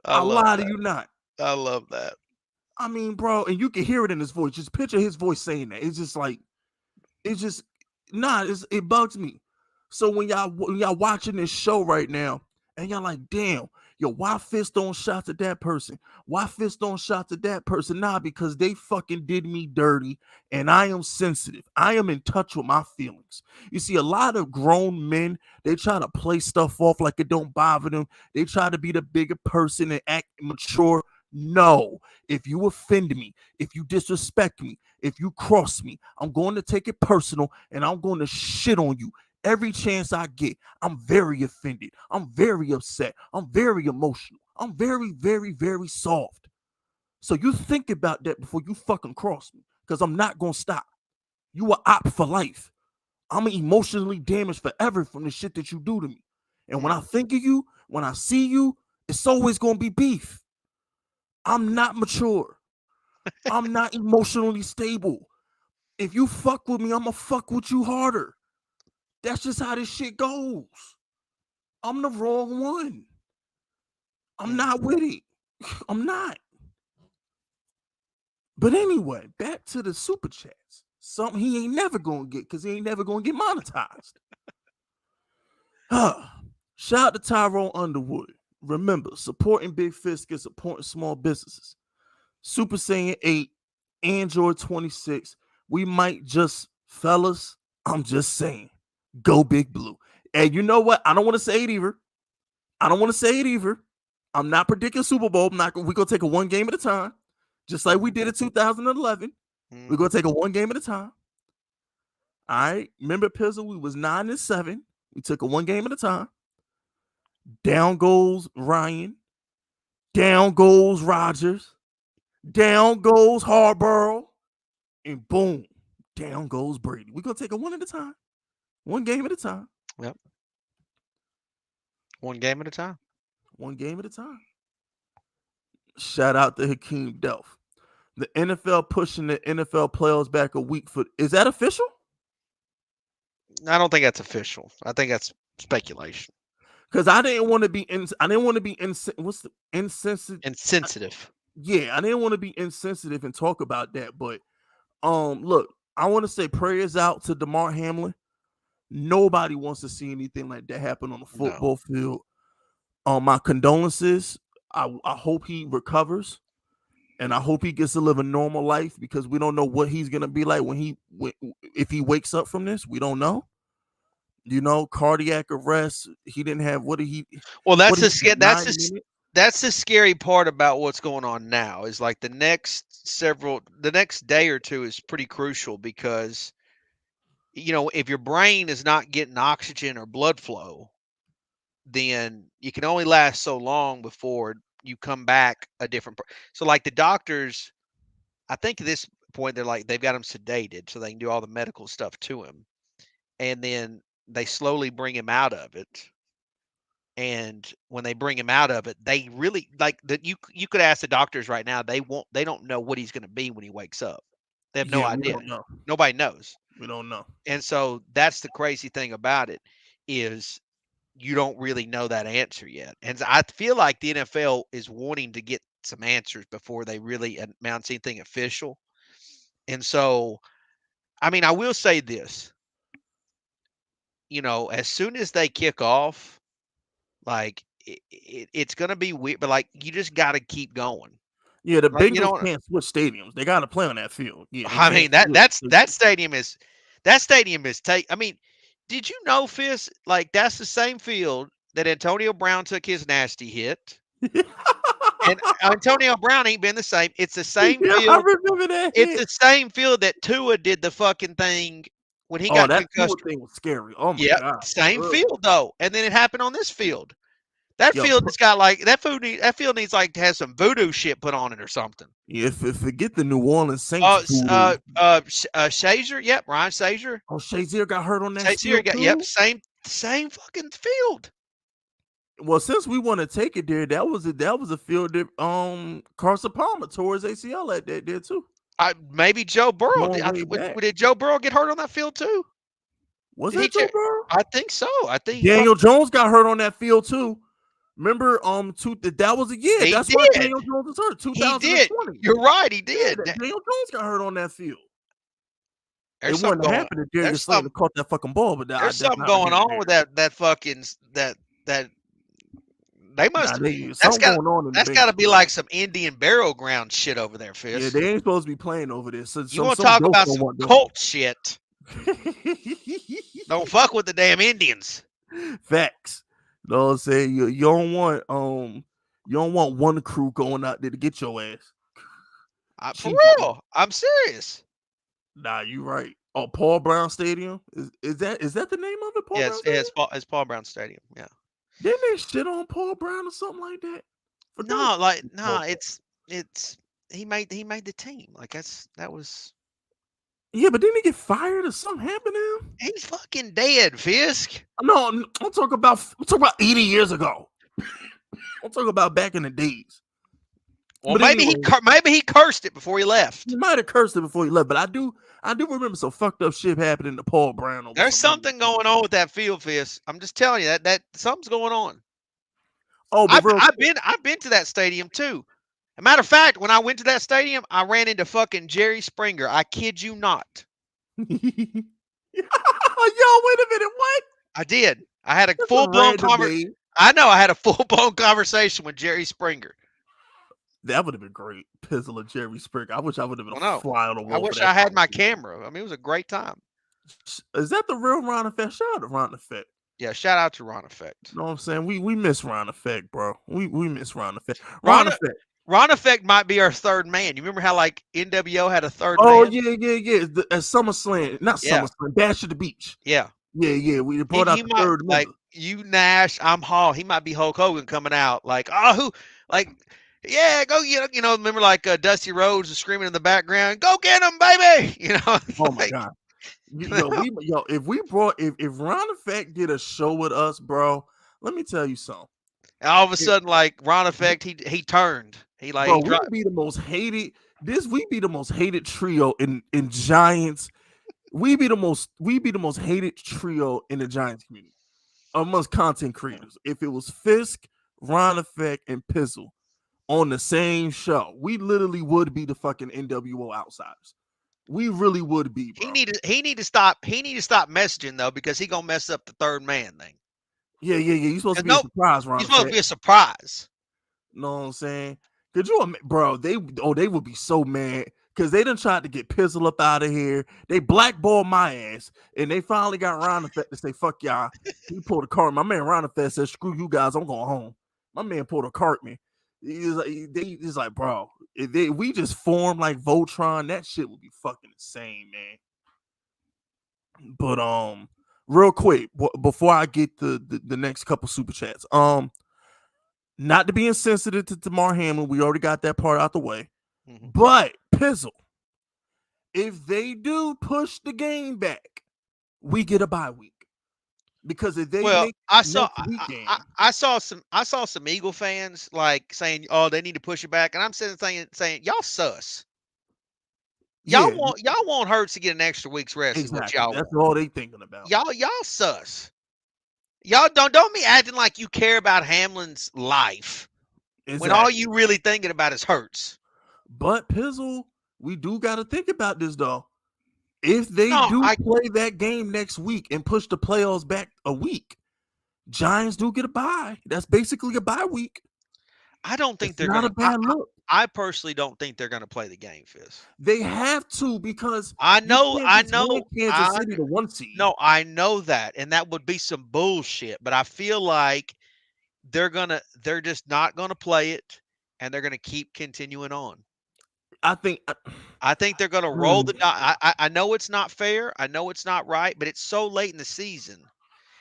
I I love lie to that. you not. I love that. I mean, bro, and you can hear it in his voice. Just picture his voice saying that. It's just like, it's just, it bugs me. So when y'all watching this show right now, and y'all like, damn, yo, why fist on shots at that person? Why fist on shots at that person? Nah, because they fucking did me dirty, and I am sensitive. I am in touch with my feelings. You see, a lot of grown men, they try to play stuff off like it don't bother them. They try to be the bigger person and act mature. No, if you offend me, if you disrespect me, if you cross me, I'm going to take it personal and I'm going to shit on you every chance I get. I'm very offended. I'm very upset. I'm very emotional. I'm very, very, very soft. So you think about that before you fucking cross me, because I'm not going to stop. You are op for life. I'm emotionally damaged forever from the shit that you do to me. And when I think of you, when I see you, it's always going to be beef. I'm not mature. I'm not emotionally stable. If you fuck with me, I'm gonna fuck with you harder. That's just how this shit goes. I'm the wrong one. I'm not with it. I'm not. But anyway, back to the super chats. Something he ain't never gonna get because he ain't never gonna get monetized. Shout out to Tyrone Underwood. Remember, supporting Big Fisk is supporting small businesses. Super Saiyan 8, Android 26. We might just, fellas, I'm just saying, go Big Blue. And you know what? I don't want to say it either. I'm not predicting Super Bowl. We're going to take it one game at a time, just like we did in 2011. We're going to take it one game at a time. All right. Remember, Pizzle, we was 9-7. We took it one game at a time. Down goes Ryan. Down goes Rodgers. Down goes Harborough. And boom, down goes Brady. We're going to take it one at a time. One game at a time. Yep. One game at a time. One game at a time. Shout out to Hakeem Delph. The NFL pushing the NFL playoffs back a week for. Is that official? I don't think that's official. I think that's speculation. Because I didn't want to be what's the insensitive? Insensitive. Yeah, I didn't want to be insensitive and talk about that. But look, I want to say prayers out to DeMar Hamlin. Nobody wants to see anything like that happen on the football field. My condolences. I hope he recovers, and I hope he gets to live a normal life because we don't know what he's gonna be like if he wakes up from this. We don't know. You know, cardiac arrest. He didn't have what did he? Well, What did he, that's the scary part about what's going on now. Is like the next day or two is pretty crucial because if your brain is not getting oxygen or blood flow, then you can only last so long before you come back a different. So, like the doctors, I think at this point they've got him sedated so they can do all the medical stuff to him, and then they slowly bring him out of it. And when they bring him out of it, they really like that. You could ask the doctors right now; they don't know what he's going to be when he wakes up. They have no idea. We don't know. Nobody knows. We don't know. And so that's the crazy thing about it is you don't really know that answer yet. And I feel like the NFL is wanting to get some answers before they really announce anything official. And so, I mean, I will say this, as soon as they kick off, like it's going to be weird, but like you just got to keep going. Yeah, the Like, Bengals can't switch stadiums. They got to play on that field. Yeah, they I can't mean, that switch. that's that stadium is I mean, did you know, Fist, like that's the same field that Antonio Brown took his nasty hit. And Antonio Brown ain't been the same. It's the same Yeah, I field. remember that It's hit. the same field that Tua did the fucking thing when he Oh, got that Tua concussed. thing was scary. Oh my Yep, god. same Ugh. field though. And then it happened on this field. That Yo, field has got like that field needs like to have some voodoo shit put on it or something. if forget the New Orleans Saints voodoo. Shazier, yep, Ryan Shazier. Oh, Shazier got hurt on that Shazier field got, yep, too. same fucking field. Well, since we want to take it there, that was a field that Carson Palmer tore his ACL at that there too. Maybe Joe Burrow. Going way back. Did Joe Burrow get hurt on that field too? Was Did he that Joe Burrow? I think so. I think he Daniel Jones got hurt on that field too. Remember, that was a year. He That's why did. Daniel Jones was hurt. He did. 2020. You're right. He Yeah, did. Daniel Jones got hurt on that field. There's It something wouldn't going. happen if Darius Slayton caught that fucking ball, but There's that's something not going on with that fucking that they must. That's something got going on in the that's got to Bengals. be like some Indian burial ground shit over there, Yeah, Fist. they ain't supposed to be playing over there. So You want to talk about some cult shit? Don't fuck with the damn Indians. Facts. You know what I'm saying? You don't want one crew going out there to get your ass. For real, I'm serious. Nah, you right. Oh, Paul Brown Stadium? Is that the name of it? Yes, it's Paul Brown Stadium. Yeah. Didn't they shit on Paul Brown or something like that? It's he made the team. Like that was. Yeah, but didn't he get fired or something happened to him? He's fucking dead, Fisk. No, I'm talking about 80 years ago. I'm talking about back in the days. Well, maybe he cursed it before he left. He might have cursed it before he left, but I do remember some fucked up shit happening to Paul Brown. There's something going on with that field, Fist. I'm just telling you that something's going on. Oh, but I've been to that stadium too. As a matter of fact, when I went to that stadium, I ran into fucking Jerry Springer. I kid you not. Yo, wait a minute, what? I did. I had a full-blown conversation. I know I had a full-blown conversation with Jerry Springer. That would have been great. Pizzle and Jerry Springer. I wish I would have been fly on the wall. I wish I had my camera. I mean, it was a great time. Is that the real Ron Effect? Shout out to Ron Effect. Yeah, shout out to Ron Effect. You know what I'm saying? We miss Ron Effect, bro. We miss Ron Effect. Ron Effect might be our third man. You remember how like NWO had a third man? Oh, yeah. At SummerSlam. Not SummerSlam. Bash at the Beach. Yeah. Yeah. We brought out the third like member. You Nash, I'm Hall. He might be Hulk Hogan coming out. Like, yeah, go remember like Dusty Rhodes was screaming in the background, "Go get him, baby!" Oh my god. If Ron Effect did a show with us, bro, let me tell you something. All of a sudden, like Ron Effect, he turned. He like, bro, we'd be the most hated. We'd be the most hated trio in Giants. We'd be the most hated trio in the Giants community amongst content creators. If it was Fisk, Ron Effect, and Pizzle on the same show, we literally would be the fucking NWO Outsiders. We really would be, bro. He need to stop messaging though, because he gonna mess up the third man thing. Yeah. You're supposed to be a surprise, Ron. You're supposed to be a surprise. Know what I'm saying? Could you, bro? They would be so mad because they done tried to get Pizzle up out of here. They blackballed my ass, and they finally got Ron Effect to say, "Fuck y'all." He pulled a cart. My man Ron Effect said, "Screw you guys, I'm going home." My man pulled a cart, man. He's like, bro, if we just formed like Voltron, that shit would be fucking insane, man. But real quick, before I get the next couple super chats, not to be insensitive to Damar Hamlin, we already got that part out the way. Mm-hmm. But Pizzle, if they do push the game back, we get a bye week. Because if they I saw some Eagle fans like saying, "Oh, they need to push it back," and I'm sitting saying, "Y'all sus. Y'all want Hurts to get an extra week's rest." Exactly. Is what y'all That's want. all they thinking about. Y'all sus. Y'all don't be acting like you care about Hamlin's life when all you really thinking about is Hurts. But Pizzle, we do got to think about this though. If they No, do play that game next week and push the playoffs back a week, Giants do get a bye. That's basically a bye week. I don't think It's they're not a gonna. bad look. I personally don't think they're gonna play the game, Fizz. They have to because I you know, can't I just hand know, Kansas City the 1 seed. no, I know that, and that would be some bullshit. But I feel like they're just not gonna play it, and they're gonna keep continuing on. I think I think they're gonna roll the die. I know it's not fair. I know it's not right, but it's so late in the season.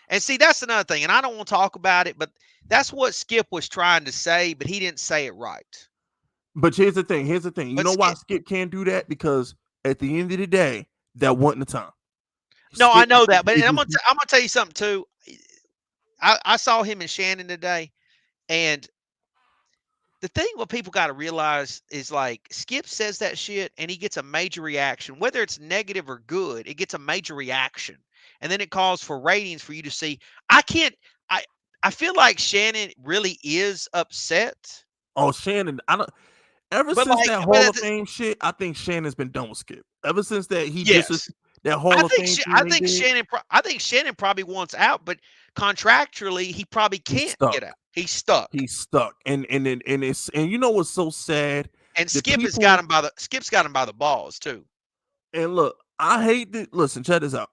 And see, that's another thing, and I don't want to talk about it, but that's what Skip was trying to say, but he didn't say it right. But here's the thing. Here's the thing. You But know why Skip, Skip can't do that? Because at the end of the day, that wasn't the time. no, I Skip, know that, but it I'm was, gonna tell you something too. I saw him and Shannon today, and the thing what people got to realize is like Skip says that shit and he gets a major reaction, whether it's negative or good, it gets a major reaction. And then it calls for ratings for you to see. I can't I I feel like Shannon really is upset. oh Shannon. I don't. Ever But since like that but Hall at of the, Fame shit, I think Shannon's been done with Skip. Ever since that he yes. that Hall of Fame team I they think did, Shannon probably wants out, but contractually he probably he's can't stuck. get out. He's stuck. He's stuck. And it's and you know what's so sad? And The people Skip's got him by the balls too. and look, I hate that. Listen, check this out.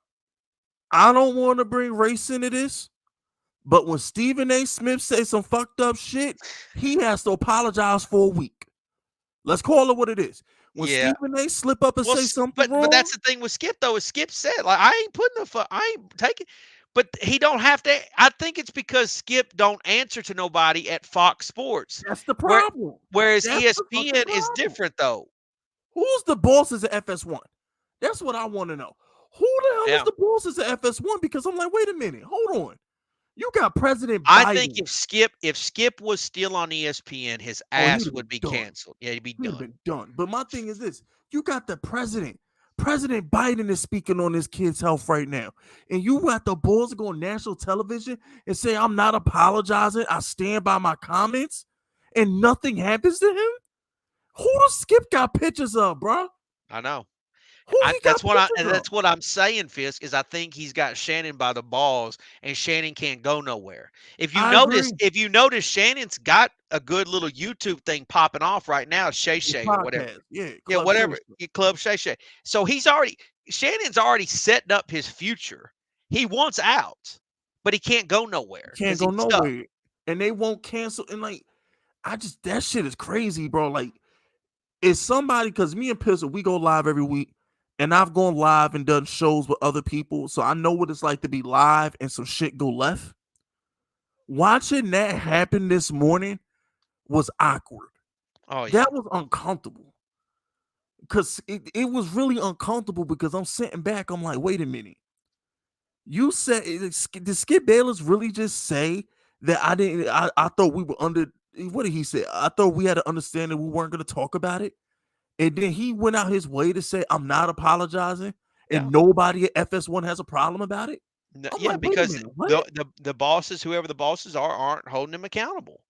I don't want to bring race into this, but when Stephen A. Smith says some fucked up shit, he has to apologize for a week. Let's call it what it is. When Yeah. Stephen A. slip up and Well, say something but wrong, that's the thing with Skip though. Is Skip said like I ain't putting the I ain't taking, but he don't have to. I think it's because Skip don't answer to nobody at Fox Sports, that's the where problem. whereas That's the fucking ESPN is problem. different though. Who's the bosses at FS1? That's what I want to know. Who the hell is Yeah. the bosses at FS1? Because I'm like, wait a minute, hold on. You got President I think Biden. if Skip was still on ESPN, his Oh, he'd ass have would been be done. canceled. Yeah, he'd be He'd have done. been done. But my thing is this: you got the president. President Biden is speaking on his kid's health right now, and you got the balls to go on national television and say, "I'm not apologizing. I stand by my comments," and nothing happens to him. Who does Skip got pictures of, bro? I know. Who he got pictures of? That's what I'm saying, Fisk, is I think he's got Shannon by the balls and Shannon can't go nowhere. I agree. If you notice, Shannon's got a good little YouTube thing popping off right now, Shay His Shay or whatever. podcast, yeah, Yeah, Club Shay whatever. Shay. Club Shay Shay. So Shannon's already setting up his future. He wants out, but he can't go nowhere Can't because go he's stuck. nowhere, and they won't cancel. And like, I just that shit is crazy, bro. Like, is somebody because me and Pistol we go live every week, and I've gone live and done shows with other people, so I know what it's like to be live and some shit go left. Watching that happen this morning was awkward. Oh yeah. That was uncomfortable because it was really uncomfortable because I'm sitting back. I'm like, wait a minute. You said did Skip Bayless really just say that I didn't? I thought we were under. What did he say? I thought we had to understand that we weren't going to talk about it. And then he went out his way to say, I'm not apologizing. Yeah. And nobody at FS1 has a problem about it. I'm Yeah, like, wait a because minute, what? the bosses, whoever the bosses are, aren't holding him accountable.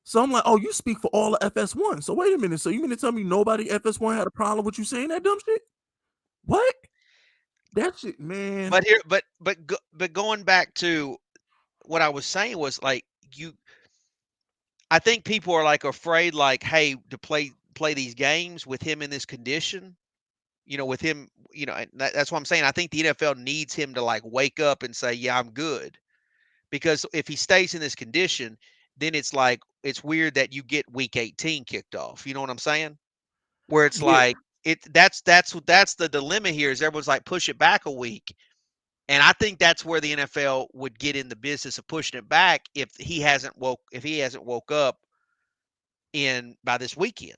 So I'm like, oh, you speak for all of FS1. So wait a minute. So you mean to tell me nobody at FS1 had a problem with you saying that dumb shit? What? That shit, man. But going back to what I was saying was like I think people are like afraid like hey to play these games with him in this condition, with him, and that's what I'm saying. I think the NFL needs him to like wake up and say, "Yeah, I'm good." Because if he stays in this condition, then it's like it's weird that you get week 18 kicked off. You know what I'm saying? Where it's Yeah. like that's the dilemma here is everyone's like push it back a week. And I think that's where the NFL would get in the business of pushing it back if he hasn't woke up in by this weekend.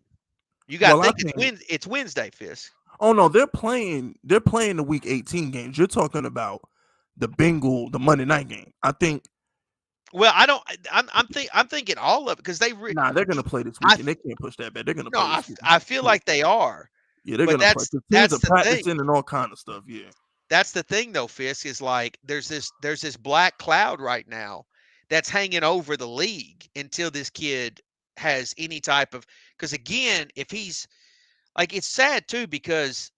You got to Well, I think think, it's Wednesday, Fisk. oh no, they're playing the week 18 games. You're talking about the Monday night game. I think, Well, I don't. I'm thinking all of it because nah, they're going to play this I weekend. They can't push that back. They're going to no, play this weekend. I feel like they are, Yeah, they're but going to play. The teams that's are the thing. practicing and all kind of stuff. Yeah. That's the thing though, Fisk, is like there's this black cloud right now that's hanging over the league until this kid has any type of because again, if he's Like it's sad too because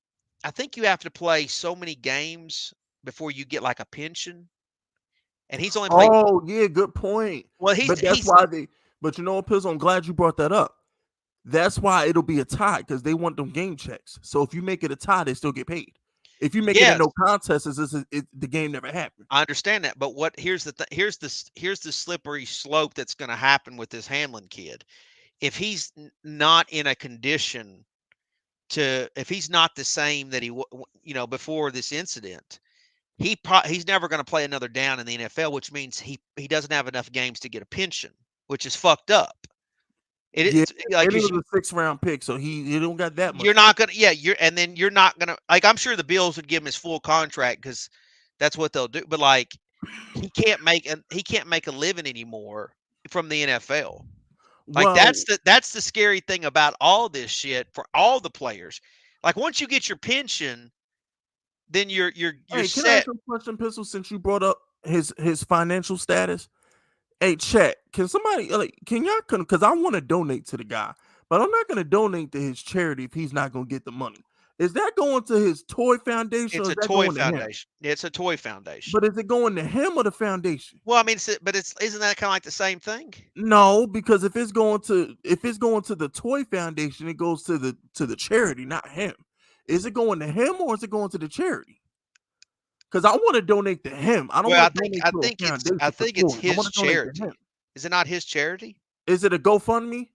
I think you have to play so many games before you get like a pension, and he's only played. Oh yeah, good point. Well, But that's why they. But you know what, Pizzle? I'm glad you brought that up. That's why it'll be a tie because they want them game checks. So if you make it a tie, they still get paid. If you make it a yes, no contest, the game never happened. I understand that, but what here's the slippery slope that's going to happen with this Hamlin kid. If he's not in a condition to, if he's not the same that before this incident, he's never going to play another down in the NFL, which means he doesn't have enough games to get a pension, which is fucked up. Yeah, It's like and it was a 6th round pick, so he don't got that much. you're not gonna, yeah, you're not gonna, like, I'm sure the Bills would give him his full contract because that's what they'll do. But like he can't make a living anymore from the NFL. Like Well, that's the scary thing about all this shit for all the players. Like once you get your pension, then you're hey, can I set. ask you a question, Pistol? Since you brought up his financial status, hey, chat. Can somebody can y'all come? Because I want to donate to the guy, but I'm not going to donate to his charity if he's not going to get the money. Is that going to his toy foundation It's or a is that toy going to him? foundation. It's a toy foundation. But is it going to him or the foundation? Well, I mean, it's isn't that kind of like the same thing? No, because if it's going to the toy foundation, it goes to the charity, not him. Is it going to him or is it going to the charity? Because I want to donate to him. I don't Well, want to donate to a I foundation for think it's toys. I his want to donate to him. charity. Is it not his charity? Is it a GoFundMe?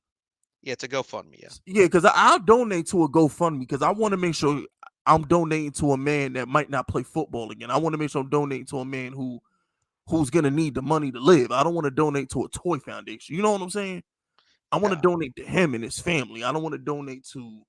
Yeah, it's a GoFundMe. Yeah. Yeah, because I'll donate to a GoFundMe because I want to make sure I'm donating to a man that might not play football again. I want to make sure I'm donating to a man who's gonna need the money to live. I don't want to donate to a toy foundation. You know what I'm saying? I want to Yeah. donate to him and his family. I don't want to donate to.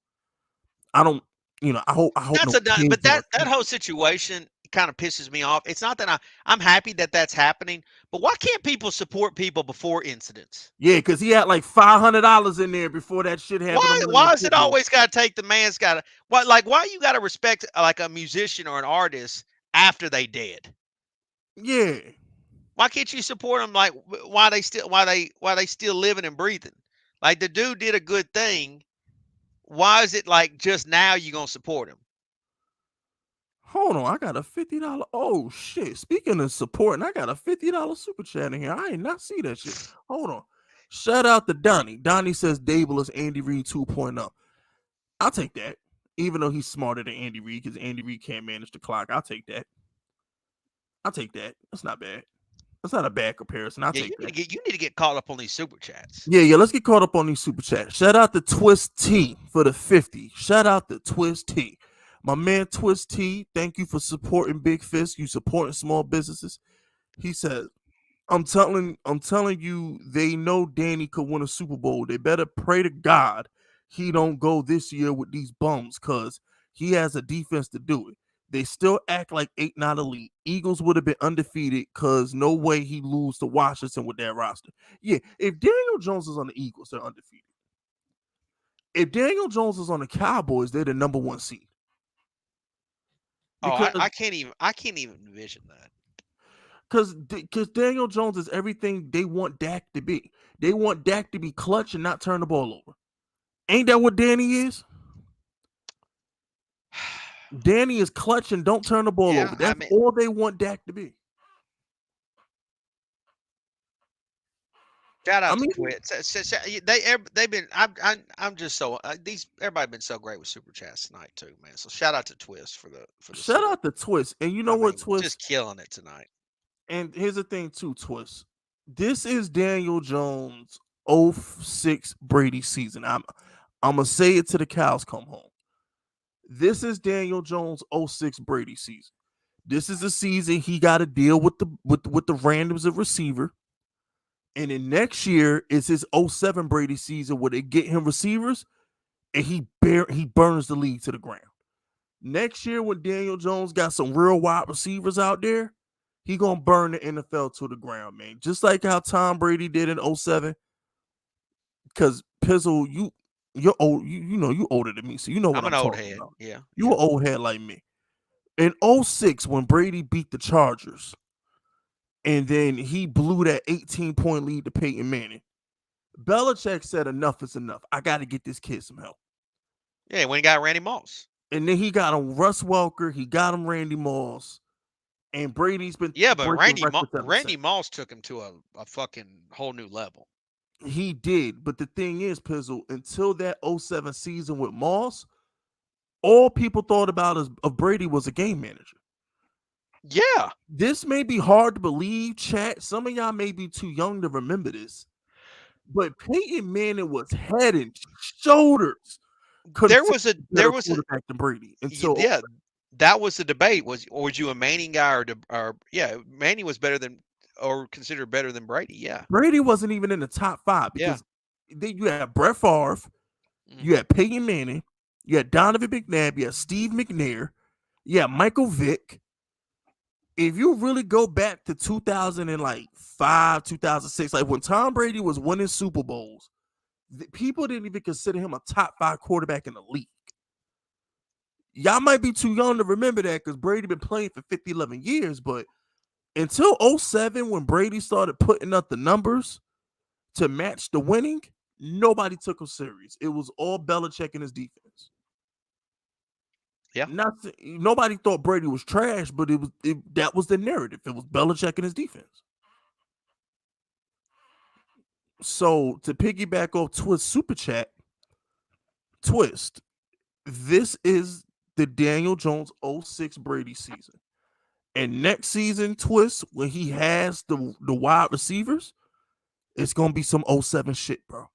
I don't. I hope That's no a done, kids but or that whole situation kind of pisses me off. It's not that I'm happy that that's happening, but why can't people support people before incidents? yeah, because he had like $500 in there before that shit happened. I'm Why the is it football. always got to take the man's got to why you got to respect like a musician or an artist after they dead? Yeah. Why can't you support them like why they still living and breathing? Like the dude did a good thing. Why is it like just now you gonna support him? Hold on, I got a $50. Oh shit! Speaking of supporting, I got a $50 super chat in here. I did not see that shit. Hold on. Shout out to Donnie. Donnie says Dable is Andy Reid 2.0. I'll take that. Even though he's smarter than Andy Reid, because Andy Reid can't manage the clock. I'll take that. I'll take that. That's not bad. That's not a bad comparison. I'll Yeah, take that. you need to get caught up on these super chats. Yeah. Let's get caught up on these super chats. Shout out to Twist T for the 50. Shout out to Twist T. My man Twist T, thank you for supporting Big Fist. You supporting small businesses. He says, I'm telling you, they know Danny could win a Super Bowl. They better pray to God he don't go this year with these bums, cause he has a defense to do it. They still act like 8 not elite. Eagles would have been undefeated, cause no way he lose to Washington with that roster. Yeah, if Daniel Jones is on the Eagles, they're undefeated. If Daniel Jones is on the Cowboys, they're the number 1 seed. Oh, Because I can't even envision that. because Daniel Jones is everything they want Dak to be. They want Dak to be clutch and not turn the ball over. Ain't that what Danny is? Danny is clutch and don't turn the ball Yeah, over. I That's mean, all they want Dak to be. shout I out to mean, Twit. They've been. I'm just so these everybody been so great with super chats tonight too, man. So shout out to Twist for the shout super. out to Twist. And you know I what, mean, Twist? just killing it tonight. And here's the thing, too, Twist. This is Daniel Jones' '06 Brady season. I'm gonna say it till the cows come home. This is Daniel Jones' '06 Brady season. This is the season he got to deal with the randoms of receiver. And then next year is his '07 Brady season where they get him receivers and he burns the league to the ground. Next year when Daniel Jones got some real wide receivers out there, he gonna burn the NFL to the ground, man. Just like how Tom Brady did in '07. Because Pizzle, you're old, you older than me, so you know what I'm I'm an old talking head. about. Yeah, You an old head like me. In '06, when Brady beat the Chargers, and then he blew that 18-point lead to Peyton Manning, Belichick said enough is enough. I got to get this kid some help. Yeah, when he got Randy Moss. And then he got him Russ Welker, he got him Randy Moss, and Brady's been Yeah, but breaking records ever Randy since. Moss took him to a fucking whole new level. He did, but the thing is, Pizzle, until that '07 season with Moss, all people thought about of Brady was a game manager. Yeah. This may be hard to believe, chat. Some of y'all may be too young to remember this, but Peyton Manning was head and shoulders There considered was a a there better was a quarterback than Brady until yeah, that was the debate. Was you a Manning guy or yeah, Manning was better than or considered better than Brady. Yeah. Brady wasn't even in the top five Yeah. because then you had Brett Favre, you Hmm. had Peyton Manning, you had Donovan McNabb, you had Steve McNair, you had Michael Vick. If you really go back to 2005, 2006, like when Tom Brady was winning Super Bowls, people didn't even consider him a top 5 quarterback in the league. Y'all might be too young to remember that because Brady been playing for 50, 11 years, but until '07, when Brady started putting up the numbers to match the winning, nobody took him serious. It was all Belichick and his defense. Yeah. Nobody thought Brady was trash, but that was the narrative. It was Belichick and his defense. So to piggyback off Twist Super Chat, Twist, this is the Daniel Jones '06 Brady season. And next season, Twist, when he has the wide receivers, it's gonna be some '07 shit, bro.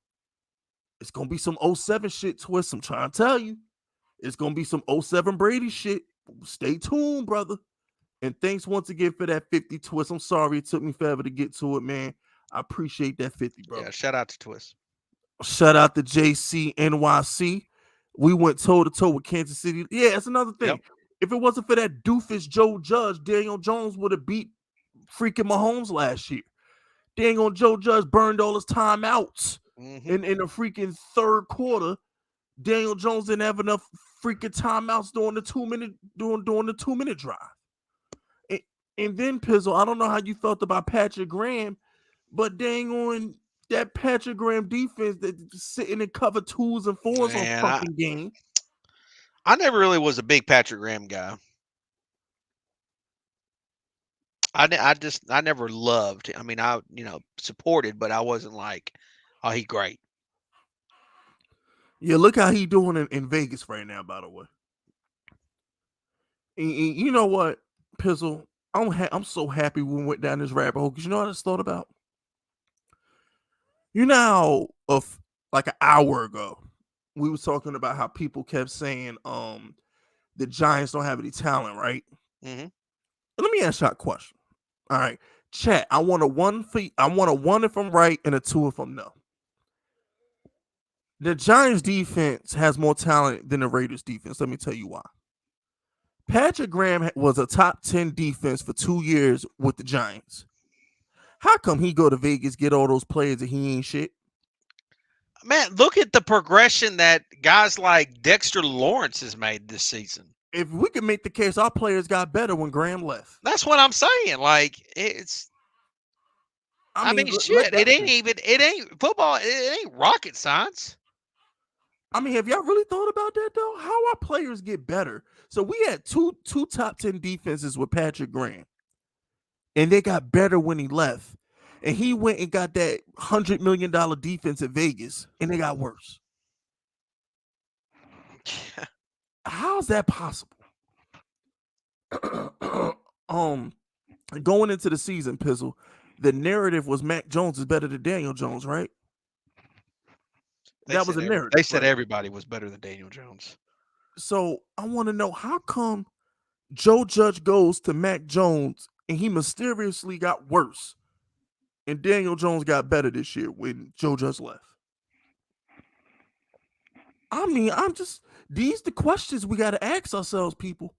It's gonna be some '07 shit, Twist. I'm trying to tell you. It's gonna be some '07 Brady shit. Stay tuned, brother. And thanks once again for that 50, Twist. I'm sorry it took me forever to get to it, man. I appreciate that 50, Yeah. brother. Shout out to Twist. Shout out to JC NYC. We went toe to toe with Kansas City. Yeah, that's another thing. Yep. If it wasn't for that doofus Joe Judge, Daniel Jones would have beat freaking Mahomes last year. Daniel Joe Judge burned all his timeouts Hmm. in the freaking third quarter. Daniel Jones didn't have enough freaking timeouts during the 2 minute drive. And, and then Pizzle, I don't know how you felt about Patrick Graham, but dang on that Patrick Graham defense that sitting in cover 2s and 4s on And fucking game. I never really was a big Patrick Graham guy. I never loved. I mean, I supported, but I wasn't like, oh, he great. Yeah, look how he doing in Vegas right now, by the way. And you know what, Pizzle? I'm so happy we went down this rabbit hole because you know what I just thought about? You know, of like an hour ago, we was talking about how people kept saying the Giants don't have any talent, right? Hmm. Let me ask y'all a question. All right, chat. I want a one if I'm right and a 2 if I'm no. The Giants defense has more talent than the Raiders defense. Let me tell you why. Patrick Graham was a top 10 defense for 2 years with the Giants. How come he go to Vegas, get all those players and he ain't shit? Man, look at the progression that guys like Dexter Lawrence has made this season. If we can make the case, our players got better when Graham left. That's what I'm saying. Like it's. I mean, Let shit. that It ain't sink. even. It ain't football. It ain't rocket science. Have y'all really thought about that though? How our players get better? So we had two top 10 defenses with Patrick Graham, and they got better when he left. And he went and got that $100 million defense at Vegas, and they got worse. How's that possible? um, Going into the season, Pizzle, the narrative was Mac Jones is better than Daniel Jones, right? That was a narrative, They said right? everybody was better than Daniel Jones. So I want to know how come Joe Judge goes to Mac Jones and he mysteriously got worse, and Daniel Jones got better this year when Joe Judge left. I'm just these the questions we got to ask ourselves, people.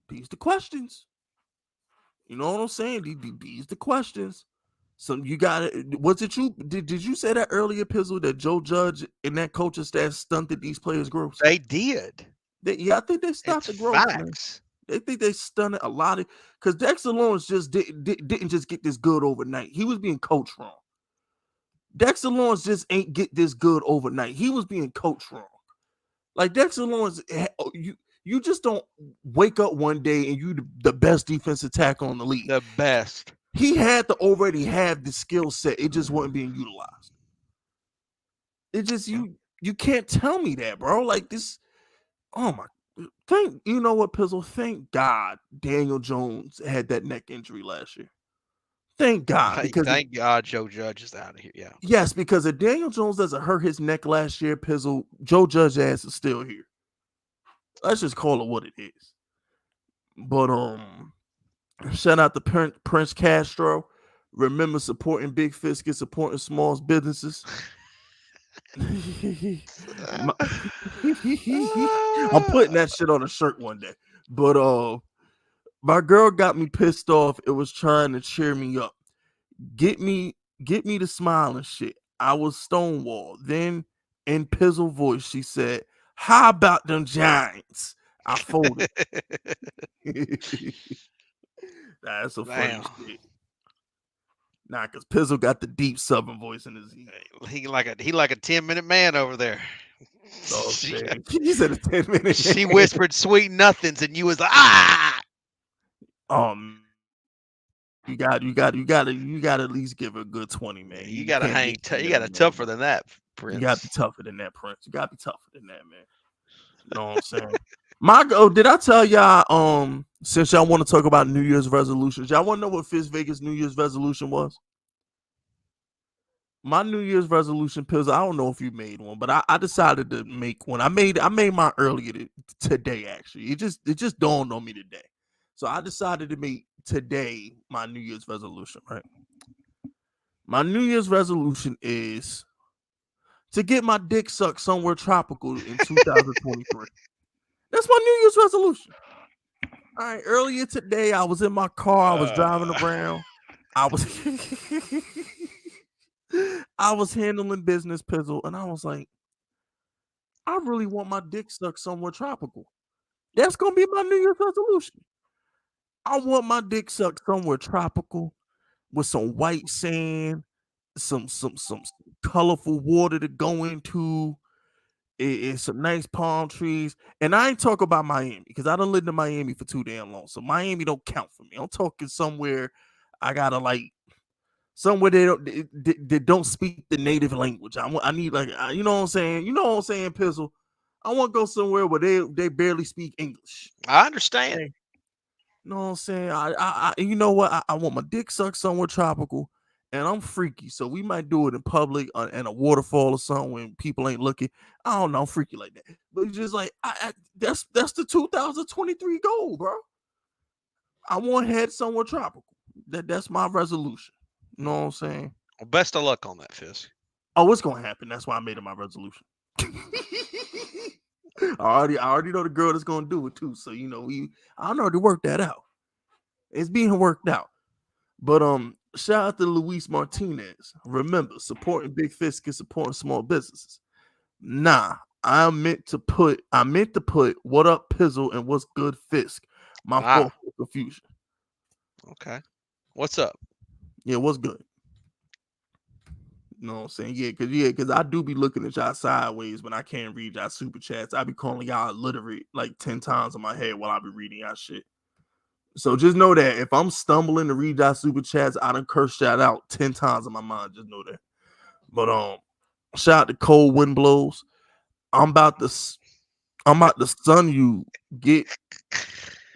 These the questions. You know what I'm saying? These the questions. So you got it. Was it you? Did you say that earlier, Pizzle, that Joe Judge and that coaching staff stunted these players' growth? They did. Yeah, I think they stopped It's the growth, man. facts. They think they stunted a lot of because Dexter Lawrence just didn't just get this good overnight. He was being coached wrong. Dexter Lawrence just ain't get this good overnight. He was being coached wrong. Like Dexter Lawrence, you just don't wake up one day and you the best defensive tackle in the league. The best. He had to already have the skill set. It just wasn't being utilized. It just you can't tell me that, bro. Like this. Oh my. You know what, Pizzle? Thank God Daniel Jones had that neck injury last year. Thank God, because Thank God Joe Judge is out of here. Yeah. yes, because if Daniel Jones doesn't hurt his neck last year, Pizzle, Joe Judge ass is still here. Let's just call it what it is. But shout out to Prince Castro. Remember supporting Big Fiscus, supporting small businesses. I'm putting that shit on a shirt one day. But my girl got me pissed off. It was trying to cheer me up. Get me to smile and shit. I was stonewalled. Then in Pizzle voice, she said, "How about them Giants?" I folded. That's a funny shit. Nah, cause Pizzle got the deep southern voice in his ear. He like a 10-minute man over there. Oh, he said a 10-minute. She whispered sweet nothings, and you was like, ah. You got to at least give it a good 20, man. You got to hang. You got to tougher than that, Prince. You got to be tougher than that, Prince. You got to be tougher than that, man. You know what I'm saying? Did I tell y'all? Since y'all want to talk about New Year's resolutions, y'all want to know what Fizz Vegas New Year's resolution was? My New Year's resolution, Pills. I don't know if you made one, but I decided to make one. I made mine earlier today. Actually, it just dawned on me today. So I decided to make today my New Year's resolution. Right. My New Year's resolution is to get my dick sucked somewhere tropical in 2023. That's my New Year's resolution. All right. Earlier today, I was in my car. I was driving around. I was handling business, Pizzle, and I was like, I really want my dick sucked somewhere tropical. That's gonna be my New Year's resolution. I want my dick sucked somewhere tropical with some white sand, some colorful water to go into, and some nice palm trees. And I ain't talk about Miami because I done lived in Miami for too damn long. So Miami don't count for me. I'm talking somewhere I gotta like somewhere they don't speak the native language. I need like you know what I'm saying. You know what I'm saying, Pizzle. I want to go somewhere where they barely speak English. I understand. You know what I'm saying? I you know what? I want my dick sucked somewhere tropical, and I'm freaky, so we might do it in public in a waterfall or something when people ain't looking. I don't know, I'm freaky like that. But it's just like that's the 2023 goal, bro. I want head somewhere tropical. That's my resolution. You know what I'm saying? Well, best of luck on that, Fizz. Oh, it's gonna happen. That's why I made it my resolution. I already know the girl that's gonna do it too. So you know, I already worked that out. It's being worked out. But shout out to Luis Martinez. Remember, supporting Big Fisk is supporting small businesses. Nah, I meant to put what up Pizzle and what's good Fisk. My fault for confusion. Okay. What's up? Yeah, what's good? You know what I'm saying? Because I do be looking at y'all sideways when I can't read y'all super chats. I be calling y'all illiterate like 10 times in my head while I be reading y'all shit. So just know that if I'm stumbling to read y'all super chats, I done curse y'all out 10 times in my mind. Just know that. But shout out to Cold Wind Blows. I'm about to stun you. Get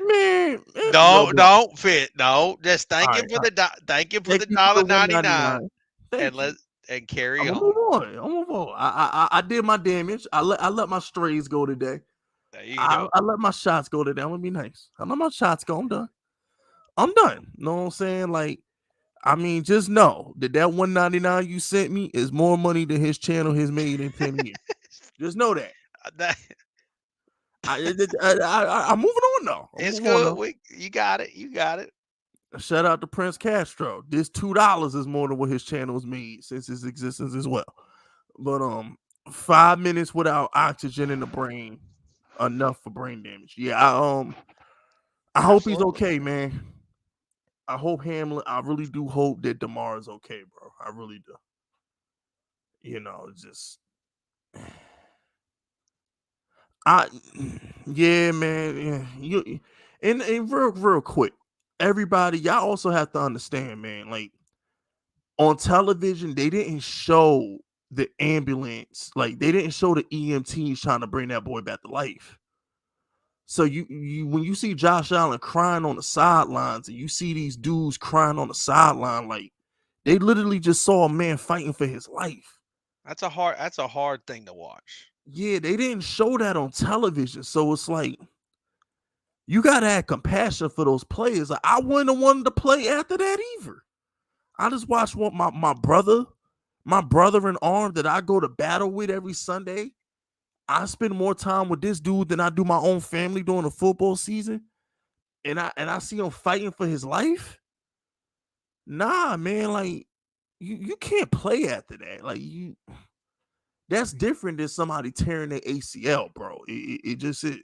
man. Don't fit. No, just thank you for the $1.99 and carry on. I'm move on. I did my damage. I let my strays go today. There you go. I let my shots go today. I'm gonna be nice. I let my shots go. I'm done. You know what I'm saying? Like, I mean, just know that $1.99 you sent me is more money than his channel has made in 10 years. Just know that. I'm moving on though. It's good. You got it. Shout out to Prince Castro. This $2 is more than what his channel has made since his existence as well. But 5 minutes without oxygen in the brain, enough for brain damage. Yeah, I hope he's okay, man. I hope Hamlin. I really do hope that DeMar is okay, bro. I really do. You know, just I yeah, man. Yeah. You and real quick, everybody, y'all also have to understand, man. Like on television, they didn't show the ambulance, like they didn't show the EMTs trying to bring that boy back to life. So you when you see Josh Allen crying on the sidelines and you see these dudes crying on the sideline, like they literally just saw a man fighting for his life. That's a hard thing to watch. Yeah, they didn't show that on television. So it's like you gotta have compassion for those players. Like, I wouldn't have wanted to play after that either. I just watched what my brother in arms that I go to battle with every Sunday. I spend more time with this dude than I do my own family during the football season. And I see him fighting for his life. Nah, man, like you can't play after that. Like you that's different than somebody tearing their ACL, bro. It just is.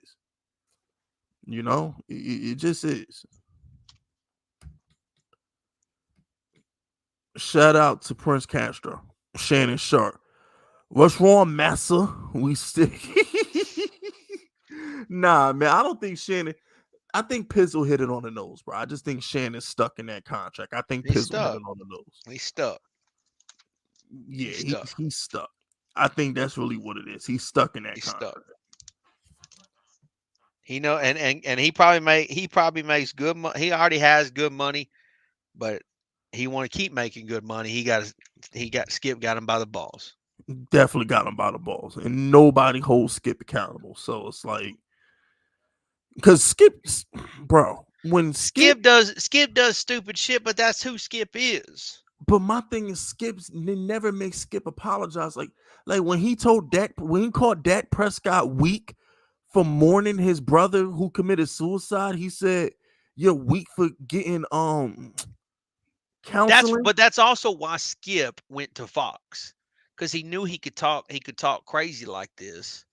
You know, it just is. Shout out to Prince Castro, Shannon Sharp. What's wrong, Massa? We stick. Nah, man, I don't think Shannon. I think Pizzle hit it on the nose, bro. I just think Shannon's stuck in that contract. I think He's Pizzle hit stuck. it on the nose. He's stuck. Yeah, He's stuck. he's stuck. I think that's really what it is. He's stuck in that He's stuck. contract. And he probably makes good money. He already has good money, but he want to keep making good money. He got Skip got him by the balls. Definitely got him by the balls, and nobody holds Skip accountable. So it's like, because Skip, bro, when Skip, Skip does stupid shit, but that's who Skip is. but my thing is Skip's they never make Skip apologize. Like when he told Dak, when he called Dak Prescott weak for mourning his brother who committed suicide, he said, "You're weak for getting counseling." That's also why Skip went to Fox, because he knew he could talk crazy like this,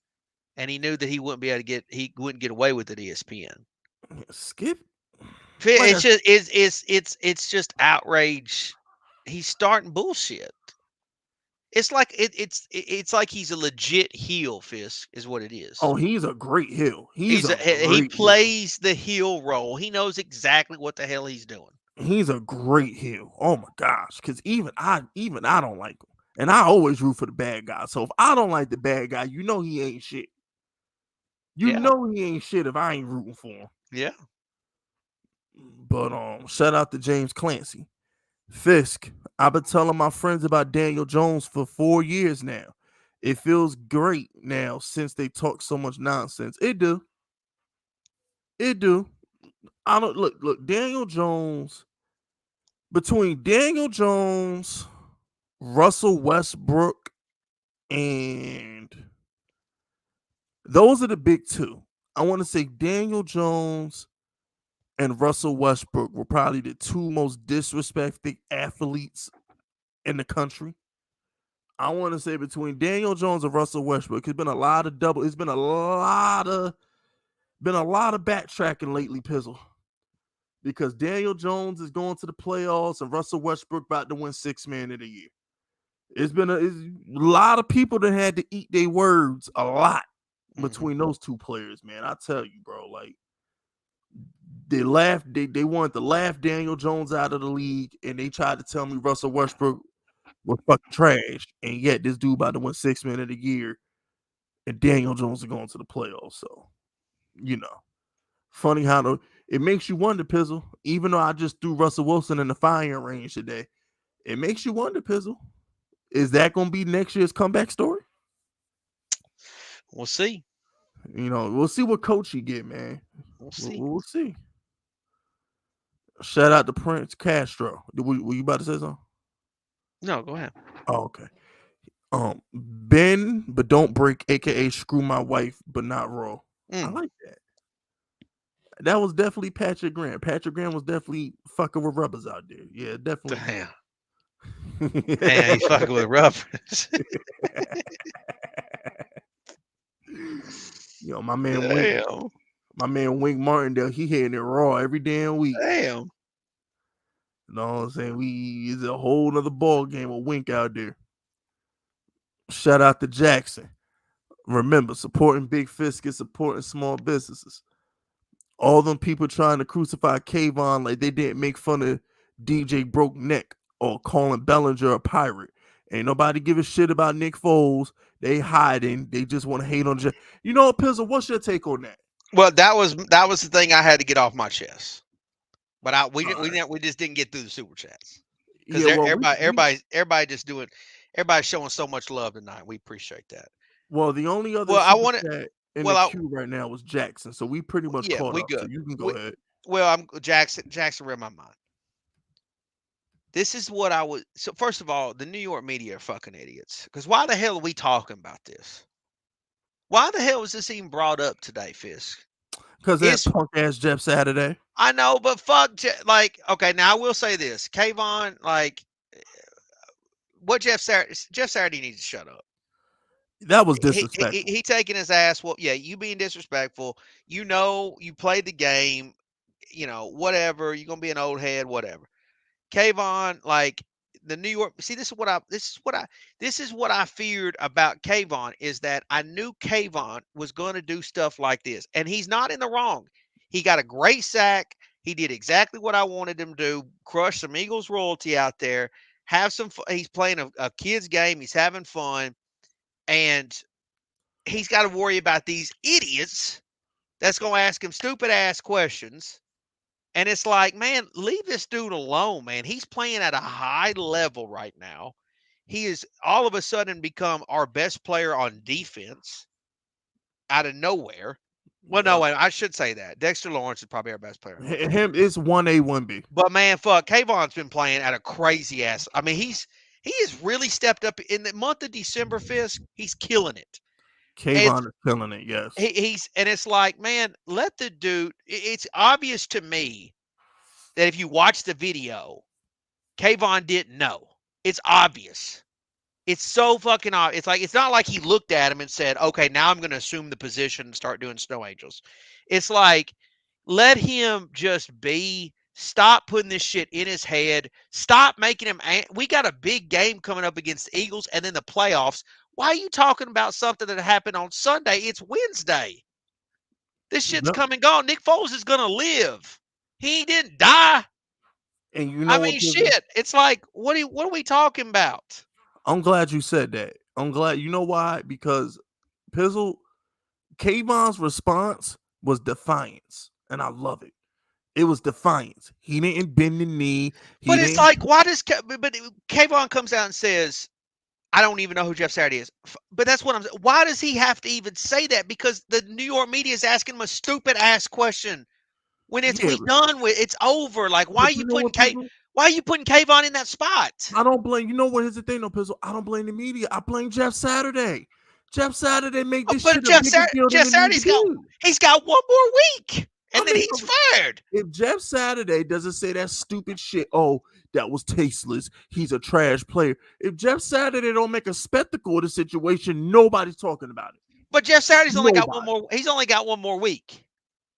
and he knew that he wouldn't get away with it at ESPN. Skip, like It's just outrage. He's starting bullshit. It's like he's a legit heel. Fisk is what it is. oh, he's a great heel. He's a He great heel. plays the heel role. He knows exactly what the hell he's doing. He's a great heel. Oh my gosh, because even I don't like him, and I always root for the bad guy. So if I don't like the bad guy, you know he ain't shit. You Yeah, know he ain't shit if I ain't rooting for him. yeah. But shout out to James Clancy. Fisk, I've been telling my friends about Daniel Jones for 4 years now. It feels great now since they talk so much nonsense. It do. It do. I don't look, Daniel Jones, between Daniel Jones, Russell Westbrook, and those are the big two. I want to say Daniel Jones and Russell Westbrook were probably the two most disrespected athletes in the country. I want to say between Daniel Jones and Russell Westbrook, it's been a lot of double. It's been a lot of backtracking lately, Pizzle. Because Daniel Jones is going to the playoffs and Russell Westbrook about to win Sixth Man of the Year. It's a lot of people that had to eat their words a lot between those two players, man. I tell you, bro, like they wanted to laugh Daniel Jones out of the league, and they tried to tell me Russell Westbrook was fucking trash, and yet this dude about to win Sixth Man of the Year, and Daniel Jones is going to the playoffs. So, you know, funny how it makes you wonder, Pizzle. Even though I just threw Russell Wilson in the firing range today, it makes you wonder, Pizzle. Is that going to be next year's comeback story? We'll see. You know, we'll see what coach he get, man. We'll see. We'll see. Shout out to Prince Castro. Were you about to say something? No, go ahead. Oh, okay. Ben, but don't break, aka screw my wife, but not raw. I like that. That was definitely Patrick Graham. Patrick Graham was definitely fucking with rubbers out there. Yeah, definitely. Damn, he's fucking with rubbers. Yo, my man Wink Martindale, he hitting it raw every damn week. Damn. You know what I'm saying? It's a whole nother ball game with Wink out there. Shout out to Jackson. Remember, supporting big fish is supporting small businesses. All them people trying to crucify Kayvon like they didn't make fun of DJ Broke Neck or calling Bellinger a pirate. Ain't nobody give a shit about Nick Foles. They hiding. They just want to hate on. You know, Pizzle. What's your take on that? Well, that was the thing I had to get off my chest. But we All didn't we right. didn't we just didn't get through the super chats because Yeah. Well, everybody just doing everybody's showing so much love tonight. We appreciate that. the only other Well, I super want to. chat in the Well, I queue right now was Jackson, so we pretty much yeah, caught we up. So good. you can go We, ahead. well, I'm Jackson read my mind. This is what I would. So first of all, the New York media are fucking idiots. Because why the hell are we talking about this? Why the hell was this even brought up today, Fisk? Because that It's punk ass Jeff Saturday. I know, but fuck, like, okay, now I will say this, Kayvon, like, what Jeff Saturday needs to shut up. That was He disrespectful. taking his ass. Well, yeah, you being disrespectful. You know, you played the game. You know, whatever. You're gonna be an old head, whatever. Kayvon, like the New York. See, this is what I feared about Kayvon is that I knew Kayvon was going to do stuff like this, and he's not in the wrong. He got a great sack. He did exactly what I wanted him to do. Crush some Eagles royalty out there. Have some. He's playing a kid's game. He's having fun, and he's got to worry about these idiots that's going to ask him stupid ass questions. And it's like, man, leave this dude alone, man. He's playing at a high level right now. He is all of a sudden become our best player on defense out of nowhere. Well, no, Yep. I should say that. Dexter Lawrence is probably our best player on defense. Him is 1A, 1B. But man, fuck, Kayvon's been playing at a crazy ass. I mean, he has really stepped up in the month of December, Fisk. He's killing it. It's Kayvon is killing it, yes. he's and it's like, man, let the dude. It's obvious to me that if you watch the video, Kayvon didn't know. It's obvious. It's so fucking obvious. It's like it's not like he looked at him and said, "Okay, now I'm going to assume the position and start doing snow angels." It's like let him just be. Stop putting this shit in his head. Stop making him. We got a big game coming up against the Eagles and then the playoffs. Why are you talking about something that happened on Sunday? It's Wednesday. This shit's Yep. come and gone. Nick Foles is going to live. He didn't die. And you I know what, mean, Pizzle? shit. It's like, what are we talking about? I'm glad you said that. I'm glad. You know why? Because Pizzle, Kayvon's response was defiance, and I love it. It was defiance. He didn't bend the knee. He But it's didn't. like, why does but Kayvon comes out and says, I don't even know who Jeff Saturday is. But that's what I'm saying. Why does he have to even say that? Because the New York media is asking him a stupid ass question. When Yeah, we done with it's over. Like, but you know what, Pizzle? why are you putting Kayvon in that spot? I don't blame. You know what? Here's the thing, though, Pizzle. I don't blame the media. I blame Jeff Saturday. Jeff Saturday made this But shit a bigger deal than Jeff it needed to Saturday's got be. he's got one more week. I And then mean, he's fired. if Jeff Saturday doesn't say that stupid shit, oh, that was tasteless. He's a trash player. If Jeff Saturday don't make a spectacle of the situation, nobody's talking about it. But Jeff Saturday's only got one Nobody. more. He's only got one more week.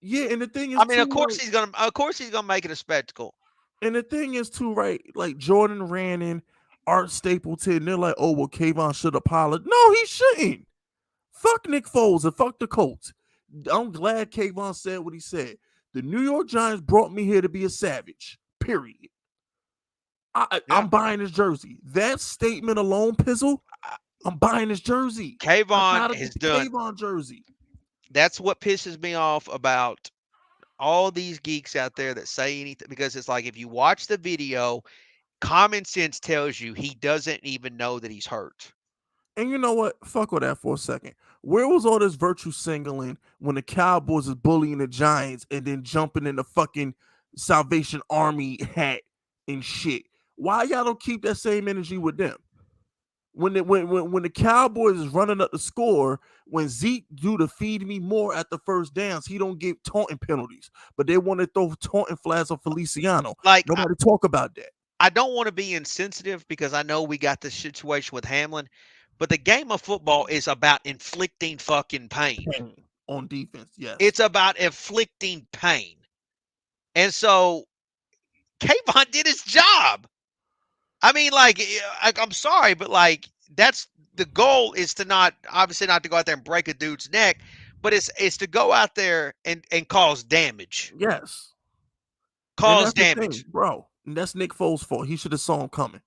Yeah, and the thing I is mean, too, like, of course he's gonna make it a spectacle. and the thing is too, right? Like Jordan Rannon, Art Stapleton, they're like, oh, well, Kayvon should apologize. No, he shouldn't. Fuck Nick Foles and fuck the Colts. I'm glad Kayvon said what he said. The New York Giants brought me here to be a savage. Period. Yeah. I'm buying his jersey. That statement alone, Pizzle, I'm buying his jersey. I Kayvon gotta get has the done. Kayvon jersey. That's what pisses me off about all these geeks out there that say anything because it's like if you watch the video, common sense tells you he doesn't even know that he's hurt. And you know what? Fuck with that for a second. Where was all this virtue signaling when the Cowboys is bullying the Giants and then jumping in the fucking Salvation Army hat and shit? Why y'all don't keep that same energy with them? When the Cowboys is running up the score, when Zeke do the feed me more at the first downs, he don't get taunting penalties. But they want to throw taunting flags on Feliciano. Like Nobody talk about that. I don't want to be insensitive because I know we got this situation with Hamlin, but the game of football is about inflicting fucking pain. Pain on defense, yes. It's about inflicting pain. And so Kayvon did his job. I mean, like, I'm sorry, but like, the goal is to not obviously not to go out there and break a dude's neck, but it's to go out there and cause damage. Yes. And Cause that's the thing, damage. bro. And that's Nick Foles' fault. He should have saw him coming.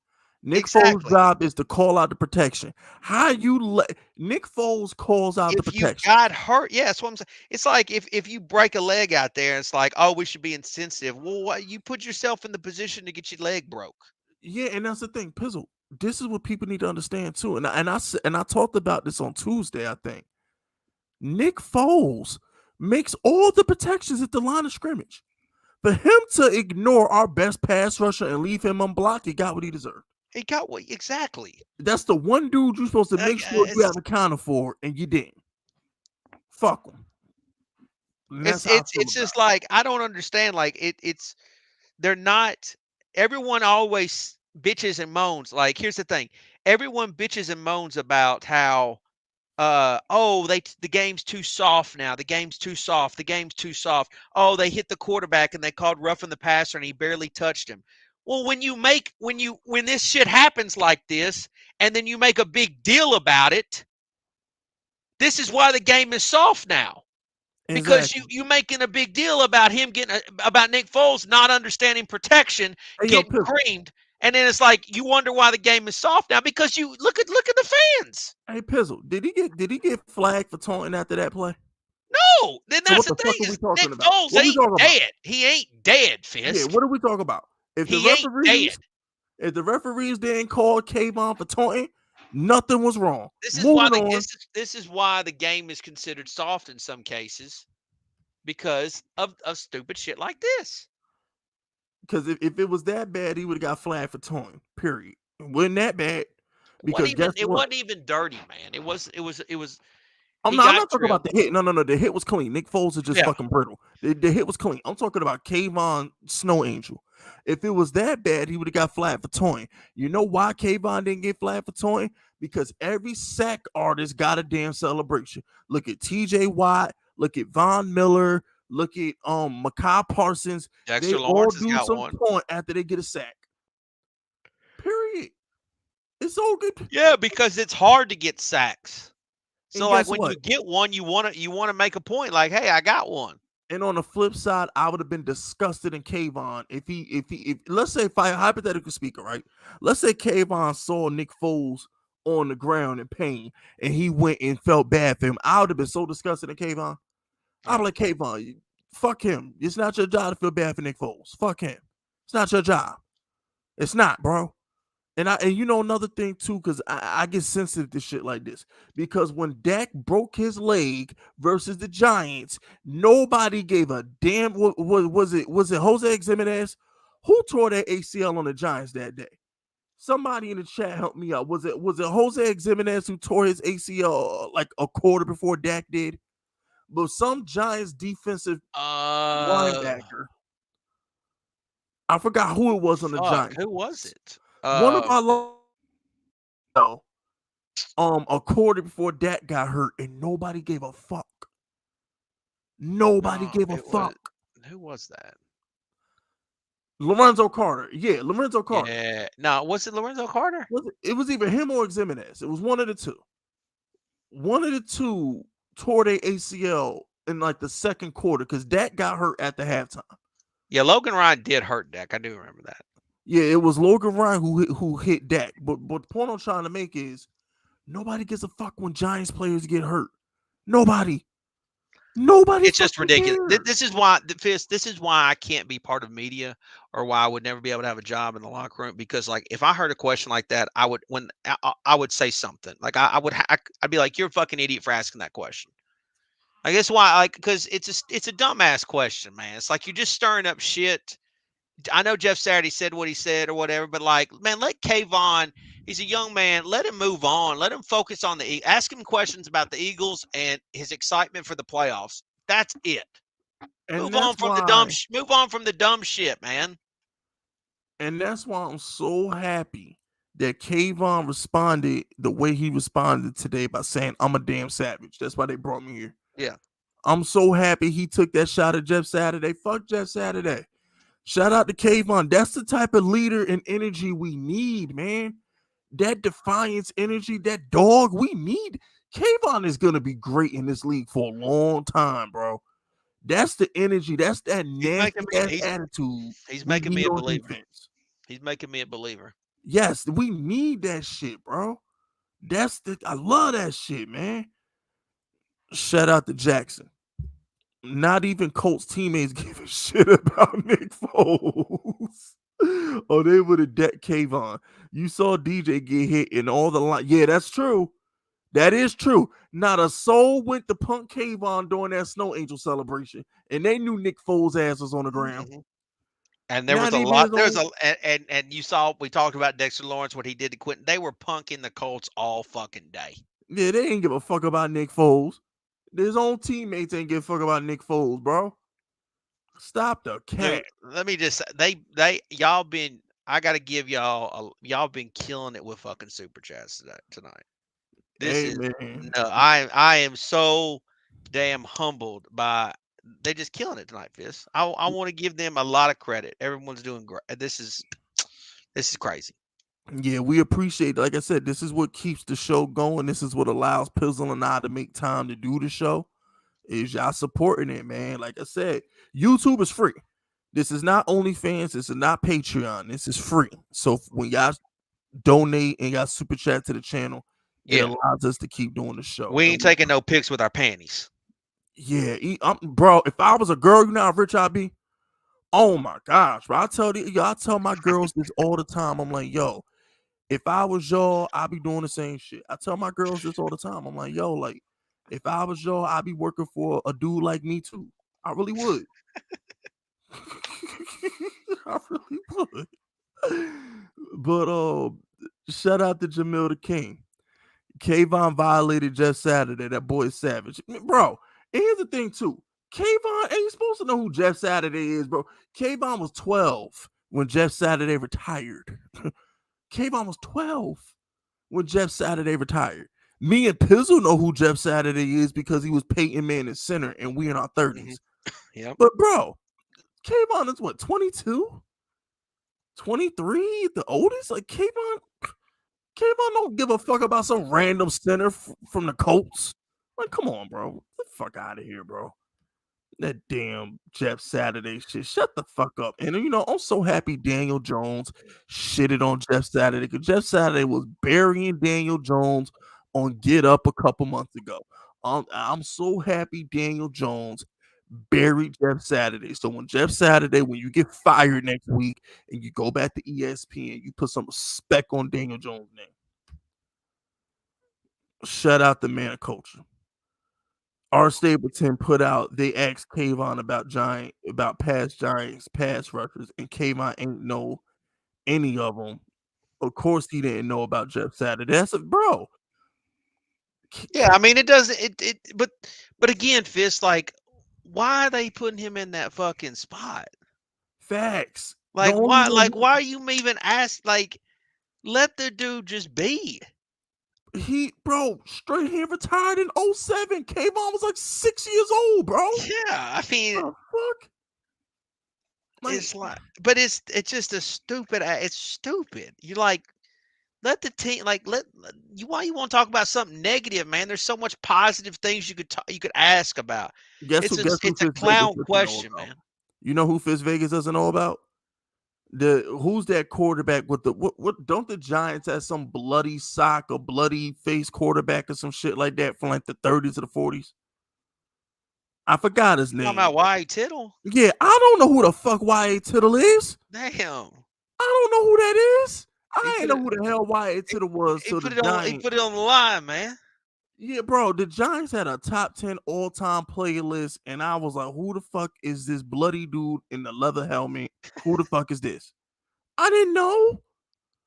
Nick Foles' Exactly. job is to call out the protection. How you let Nick Foles calls out the If you protection? got hurt, yeah, that's what I'm saying. It's like if you break a leg out there, it's like, oh, we should be insensitive. Well, what, you put yourself in the position to get your leg broke. Yeah, and that's the thing, Pizzle. This is what people need to understand too. And I talked about this on Tuesday. I think Nick Foles makes all the protections at the line of scrimmage. For him to ignore our best pass rusher and leave him unblocked, he got what he deserved. He got what exactly. That's the one dude you're supposed to make sure you have accounted for, and you didn't. Fuck him. And that's how I feel It's about just like I don't understand. Like it's they're not. Everyone always bitches and moans. Like here's the thing: everyone bitches and moans about how oh the game's too soft now. The game's too soft. The game's too soft. Oh, they hit the quarterback and they called roughing the passer and he barely touched him. Well, when this shit happens like this, and then you make a big deal about it, this is why the game is soft now. it. Because Exactly. you making a big deal about him getting about Nick Foles not understanding protection, Hey, yo, getting Pizzle. creamed, and then it's like you wonder why the game is soft now because you look at the fans. Hey, Pizzle. Did he get flagged for taunting after that play? No, then So that's what the the fuck thing are we is talking Nick about? Foles What are we ain't talking about? dead. He ain't dead, Yeah, Fisk. what are we talking about? If He ain't dead. the referees didn't call Kayvon for taunting, nothing was wrong. This is why Moving on. this is why the game is considered soft in some cases because of stupid shit like this. Because if it was that bad, he would have got flagged for taunting. Period. It wasn't that bad. Because guess It what? wasn't even dirty, man. It was I'm he not, I'm got not talking about drilled. the hit. No. The hit was clean. Nick Foles is just Yeah. fucking brittle. The hit was clean. I'm talking about Kayvon Snow Angel. If it was that bad, he would have got flagged for taunting. You know why Kayvon didn't get flagged for taunting? Because every sack artist got a damn celebration. Look at TJ Watt. Look at Von Miller. Look at Mekhi Parsons. They Dexter all Lawrence has do got some one. taunt after they get a sack. Period. It's all good. Yeah, because it's hard to get sacks. And So like guess when you what? get one, you wanna make a point like, hey, I got one. And on the flip side, I would have been disgusted in Kayvon if let's say if I hypothetical speaker, right? Let's say Kayvon saw Nick Foles on the ground in pain and he went and felt bad for him. I would have been so disgusted in Kayvon. I'd be like, Kayvon, fuck him. It's not your job to feel bad for Nick Foles. Fuck him. It's not your job. It's not, bro. And you know another thing too, because I get sensitive to shit like this. Because when Dak broke his leg versus the Giants, nobody gave a damn. Was it Jose Ximenez who tore that ACL on the Giants that day? Somebody in the chat help me out. Was it Jose Ximenez who tore his ACL like a quarter before Dak did? But some Giants defensive linebacker, I forgot who it was on the Fuck, Giants. who was it? One of our a quarter before Dak got hurt, and nobody gave a fuck. Nobody No, gave a it was fuck. who was that? Lorenzo Carter. Yeah, Lorenzo Carter. Yeah. No, was it Lorenzo Carter? It was either him or Ximenez. It was one of the two. One of the two tore their ACL in like the second quarter because Dak got hurt at the halftime. Yeah, Logan Ryan did hurt Dak. I do remember that. Yeah, it was Logan Ryan who hit Dak. But the point I'm trying to make is nobody gives a fuck when Giants players get hurt. Nobody. Nobody. It's just ridiculous. Cares. This is why this is why I can't be part of media, or why I would never be able to have a job in the locker room. Because like if I heard a question like that, I would say something. Like I'd be like, "You're a fucking idiot for asking that question." I guess why, like, because it's a dumbass question, man. It's like you're just stirring up shit. I know Jeff Saturday said what he said or whatever, but like, man, let Kayvon. He's a young man. Let him move on. Let him focus on ask him questions about the Eagles and his excitement for the playoffs. That's it. And Move on that's from the why. move on from the dumb shit, man. And that's why I'm so happy that Kayvon responded the way he responded today by saying, "I'm a damn savage." That's why they brought me here. Yeah. I'm so happy he took that shot at Jeff Saturday. Fuck Jeff Saturday. Shout out to Kayvon. That's the type of leader and energy we need, man. that defiance energy, that dog. We need Kayvon is gonna be great in this league for a long time, bro. That's the energy. That's that He's making nasty me ass attitude he's we making me need a on believer. defense. He's making me a believer. Yes, we need that shit, bro. I love that shit, man. Shout out to Jackson. Not even Colts teammates give a shit about Nick Foles. Oh, they would have decked Kayvon. You saw DJ get hit in all the line. Yeah, that's true. That is true. Not a soul went to punk Kayvon during that Snow Angel celebration, and they knew Nick Foles' ass was on the ground. Mhm. And there was Not a even lot. his There's own. a and you saw we talked about Dexter Lawrence what he did to Quentin. They were punking the Colts all fucking day. Yeah, they ain't give a fuck about Nick Foles. His own teammates ain't give a fuck about Nick Foles, bro. Stop the Dude, cat. let me just say, they y'all been I gotta give y'all been killing it with fucking super chats tonight. This Hey is man. no, I am so damn humbled by they just killing it tonight, Fist. I want to give them a lot of credit. Everyone's doing great. This is crazy. Yeah, we appreciate. Like I said, this is what keeps the show going. This is what allows Pizzle and I to make time to do the show. Is y'all supporting it, man? Like I said, YouTube is free. This is not OnlyFans. This is not Patreon. This is free. So when y'all donate and y'all super chat to the channel, it Yeah, allows us to keep doing the show. we And ain't taking no pics with our panties. yeah, bro. If I was a girl, you know how rich I'd be. Oh my gosh, bro! I tell my girls this all the time. I'm like, yo, if I was y'all, I'd be doing the same shit. I tell my girls this all the time. I'm like, yo, like, if I was y'all, I'd be working for a dude like me too. I really would. I really would. But shout out to Jamil the King. Kayvon violated Jeff Saturday. That boy is savage. Bro, and here's the thing, too. Kayvon ain't supposed to know who Jeff Saturday is, bro. Kayvon was 12 when Jeff Saturday retired. Kayvon was 12 when Jeff Saturday retired. Me and Pizzle know who Jeff Saturday is because he was Peyton Manning's center and we in our 30s. Yep. But, bro, Kayvon is what, 22? 23? The oldest? Like, Kayvon don't give a fuck about some random center from the Colts. Like, come on, bro. Get the fuck out of here, bro. That damn Jeff Saturday shit. Shut the fuck up. And I'm so happy Daniel Jones shitted on Jeff Saturday because Jeff Saturday was burying Daniel Jones on Get Up a couple months ago. I'm so happy Daniel Jones buried Jeff Saturday. So when you get fired next week and you go back to ESPN, you put some respect on Daniel Jones' name. Shut out the man of culture. R. Stapleton put out, they asked Kayvon about past Giants, pass rushers, and Kayvon ain't know any of them. Of course, he didn't know about Jeff Saturday. That's bro. Yeah, I mean it doesn't but again, Fist, like why are they putting him in that fucking spot? Facts. The only Like one why are you even ask like let the dude just be? bro, straight here retired in 07. Kayvon was like 6 years old, bro. Yeah, I mean The fuck? Like, it's like but it's just a stupid it's stupid. You like let the team like let you why you want to talk about something negative, man? There's so much positive things you could ask about. guess who It's a Fitz Vegas clown doesn't know question, about? man. You know who Fitz Vegas doesn't know about? Who's that quarterback with the what don't the Giants have some bloody sock or bloody face quarterback or some shit like that from like the 30s or the 40s? I forgot his You talking name. about why Tittle? Yeah, I don't know who the fuck YA Tittle is. Damn. I don't know who that is. He I ain't put know it who the hell YA Tittle was till the he Giants. put it on the line, man. Yeah, bro, the Giants had a top 10 all-time playlist, and I was like, who the fuck is this bloody dude in the leather helmet? Who the fuck is this? I didn't know.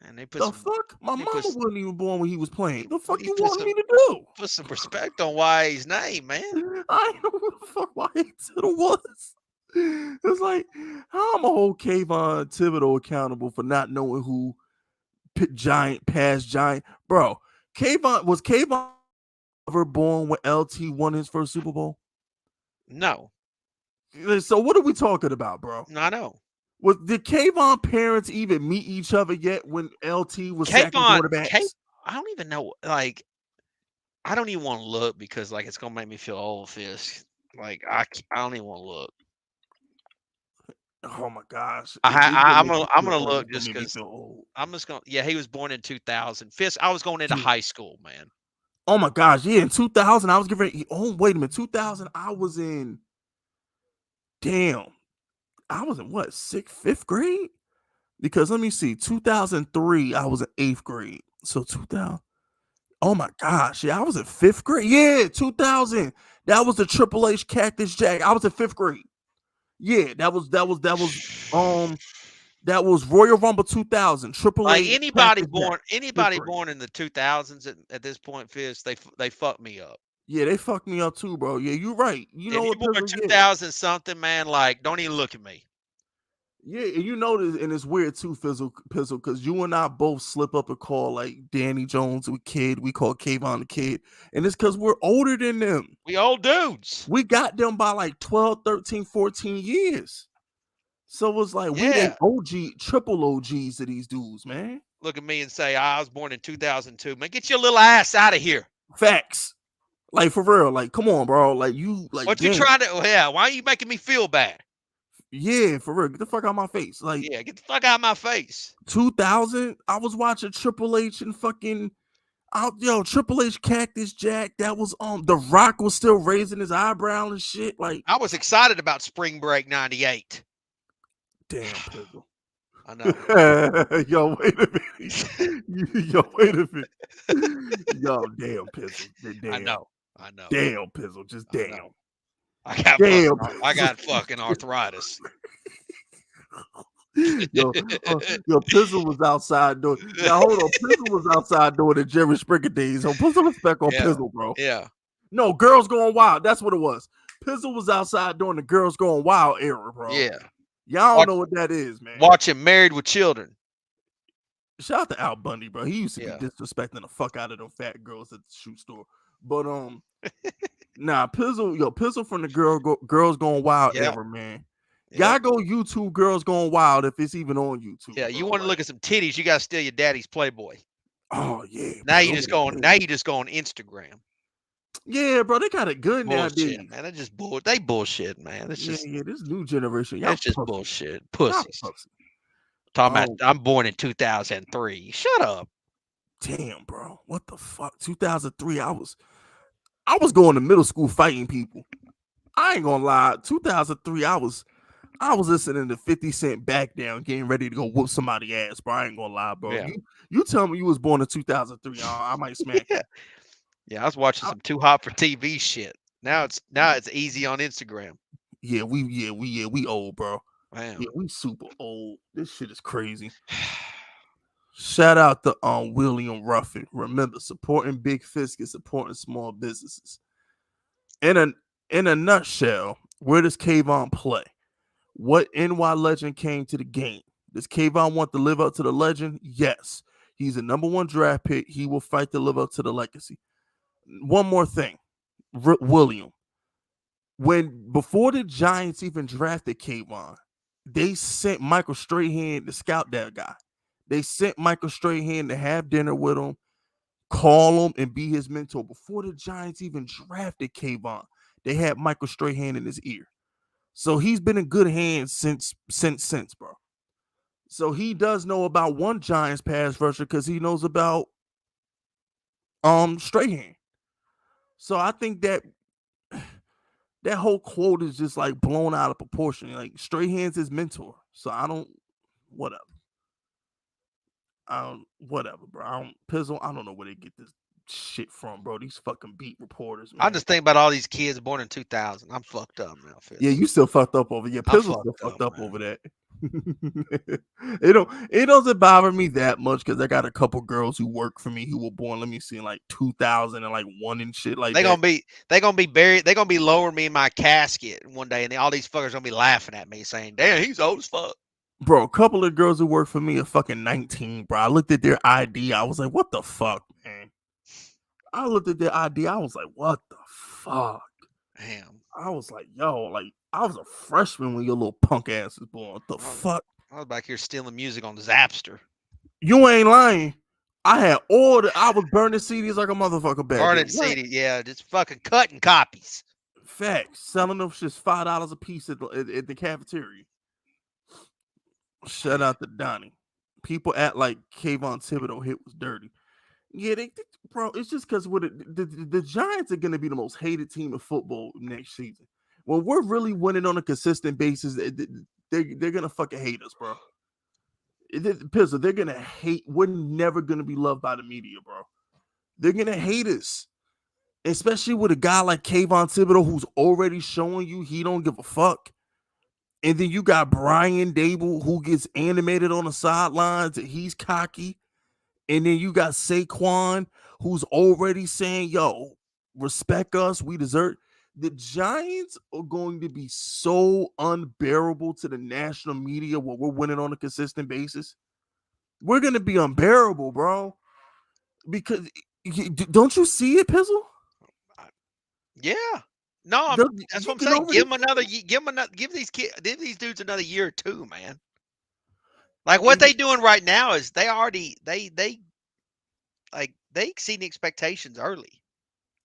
And they put The some fuck? My they mama put wasn't even born when he was playing. The fuck he you want me to put some respect on YA's name, man. do? I ain't know who the fuck YA Tittle was. It's like, how am I hold Kayvon Thibodeau accountable for not knowing who Giant past Giant? Bro, Kayvon ever born when LT won his first Super Bowl? No. So what are we talking about, bro? I know. Did Kayvon parents even meet each other yet when LT was sacking Kayvon, quarterbacks? I don't even know. Like, I don't even want to look because like it's gonna make me feel old, Fisk. Like I don't even want to look. Oh my gosh, I'm make gonna you I'm feel gonna old. look It's gonna just make me because feel old, I'm just gonna. Yeah, he was born in 2000. Fisk, I was going into dude. high school, man. Oh my gosh, yeah, in 2000, I was getting. Oh wait a minute, 2000, I was in. Damn, I was in what, sixth, fifth grade? Because let me see, 2003, I was in eighth grade. So 2000. Oh my gosh, yeah, I was in fifth grade. Yeah, 2000. That was the Triple H Cactus Jack. I was in fifth grade. Yeah, um that was Royal Rumble 2000. Triple Like H Cactus Jack. Fifth anybody grade. born in the 2000s at this point, Fisk, they fucked me up. Yeah, they fucked me up too, bro. Yeah, you right. You know If you what, born Pizzle? Yeah. 2000 something, man, like don't even look at me. Yeah, and you know this, and it's weird too, Pizzle, because you and I both slip up and call like Danny Jones a kid. We call Kayvon a kid, and it's because we're older than them. We old dudes. We got them by like 12, 13, 14 years. So it's like we they Yeah. OG, triple OGs to these dudes, man. Look at me and say, I was born in 2002. Man, get your little ass out of here. Facts. Like for real. Like, come on, bro. Like you like What you damn. trying to, yeah, why are you making me feel bad? Yeah, for real. Get the fuck out of my face. Like Yeah, get the fuck out of my face. 2000, I was watching Triple H and fucking out, yo, Triple H Cactus Jack. That was The Rock was still raising his eyebrow and shit. Like, I was excited about Spring Break 98. damn, Pizzle. I know. Yo, wait a minute. Yo, wait a minute. Yo, damn, Pizzle. I Damn. know. I know. Damn, Pizzle. Just I damn. know. Damn. I got fucking arthritis. Yo, Pizzle was outside doing. Now hold on, Pizzle was outside doing the Jerry Springer days. So put some respect on Yeah. Pizzle, bro. Yeah. No, Girls Going Wild. That's what it was. Pizzle was outside doing the Girls Going Wild era, bro. Yeah. Y'all don't know what that is, man. Watching Married with Children. Shout out to Al Bundy, bro. He used to Yeah. be disrespecting the fuck out of them fat girls at the shoe store. But nah, Pizzle from the Girls Going Wild Yeah. era, man. Yeah. Y'all go YouTube Girls Going Wild if it's even on YouTube. Yeah. bro. You want to look at some titties, you gotta steal your daddy's Playboy. Oh yeah. Now bro, you just go on Instagram. Yeah, bro, they got it good nowadays. Bullshit, man. They bullshit, man. It's just this new generation. Y'all it's just pussy. bullshit. Y'all Pussies. pussy. Talking about I'm born in 2003. Shut up. Damn, bro. What the fuck? 2003. I was going to middle school fighting people. I ain't gonna lie. 2003, I was listening to 50 Cent Back Down, getting ready to go whoop somebody's ass, bro. I ain't gonna lie, bro. Yeah. You tell me you was born in 2003, I might smack you. Yeah, I was watching some Too Hot for TV shit. Now it's easy on Instagram. Yeah, we old, bro. Damn. Yeah, we super old. This shit is crazy. Shout out to William Ruffin. Remember, supporting Big Fisk is supporting small businesses. In a nutshell, where does Kayvon play? What NY legend came to the game? Does Kayvon want to live up to the legend? Yes. He's a number one draft pick. He will fight to live up to the legacy. One more thing. William. Before the Giants even drafted Kayvon, they sent Michael Strahan to scout that guy. They sent Michael Strahan to have dinner with him, call him, and be his mentor. Before the Giants even drafted Kayvon, they had Michael Strahan in his ear. So he's been in good hands since, bro. So he does know about one Giants pass rusher because he knows about Strahan. So I think that whole quote is just like blown out of proportion. Like Strahan's his mentor. So whatever. Whatever, bro. Pizzle, I don't know where they get this shit from, bro. These fucking beat reporters, man. I just think about all these kids born in 2000. I'm fucked up now. Yeah, you still fucked up over. Yeah, Pizzle's still fucked up over that. It doesn't bother me that much because I got a couple girls who work for me who were born. Let me see, in like 2001 and shit like they that. They gonna be buried. They gonna be lowering me in my casket one day, and all these fuckers gonna be laughing at me, saying, "Damn, he's old as fuck." Bro, a couple of girls who work for me are fucking 19, bro. I looked at their ID. I was like, what the fuck, man? I looked at their ID. I was like, what the fuck? Damn. I was like, yo, like, I was a freshman when your little punk ass was born. What the fuck? I was back here stealing music on Zapster. You ain't lying. I was burning CDs like a motherfucker back then. Burning What? CD, yeah, just fucking cutting copies. Facts. Selling them shit's $5 a piece at the cafeteria. Shout out to Donnie. People act like Kayvon Thibodeau hit was dirty. Yeah, bro, it's just because the Giants are going to be the most hated team in football next season. When we're really winning on a consistent basis, they're going to fucking hate us, bro. Pizzle, they're going to hate. We're never going to be loved by the media, bro. They're going to hate us. Especially with a guy like Kayvon Thibodeau who's already showing you he don't give a fuck. And then you got Brian Dable who gets animated on the sidelines and he's cocky. And then you got Saquon who's already saying, yo, respect us. We deserve. The Giants are going to be so unbearable to the national media when we're winning on a consistent basis. We're going to be unbearable, bro. Because don't you see it, Pizzle? Yeah. No, that's what I'm saying. Give these dudes another year or two, man. Like what they doing right now is they already they exceeding expectations early.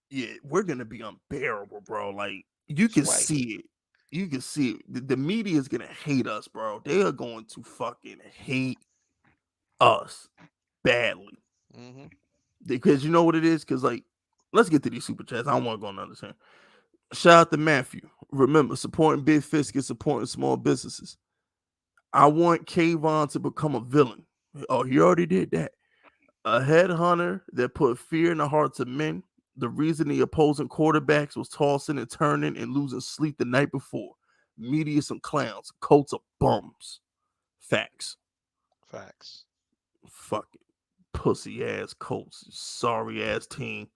Yeah, we're gonna be unbearable, bro. Like you can see it. You can see it. The media is gonna hate us, bro. They are going to fucking hate us badly. Mm-hmm. Because you know what it is? Because like, let's get to these super chats. I don't want to go on another time. Shout out to Matthew. Remember, supporting big fish is supporting small businesses. I want Kayvon to become a villain. Oh, he already did that. A headhunter that put fear in the hearts of men. The reason the opposing quarterbacks was tossing and turning and losing sleep the night before. Media some clowns. Colts are bums. Facts. Fucking pussy ass Colts. Sorry ass team.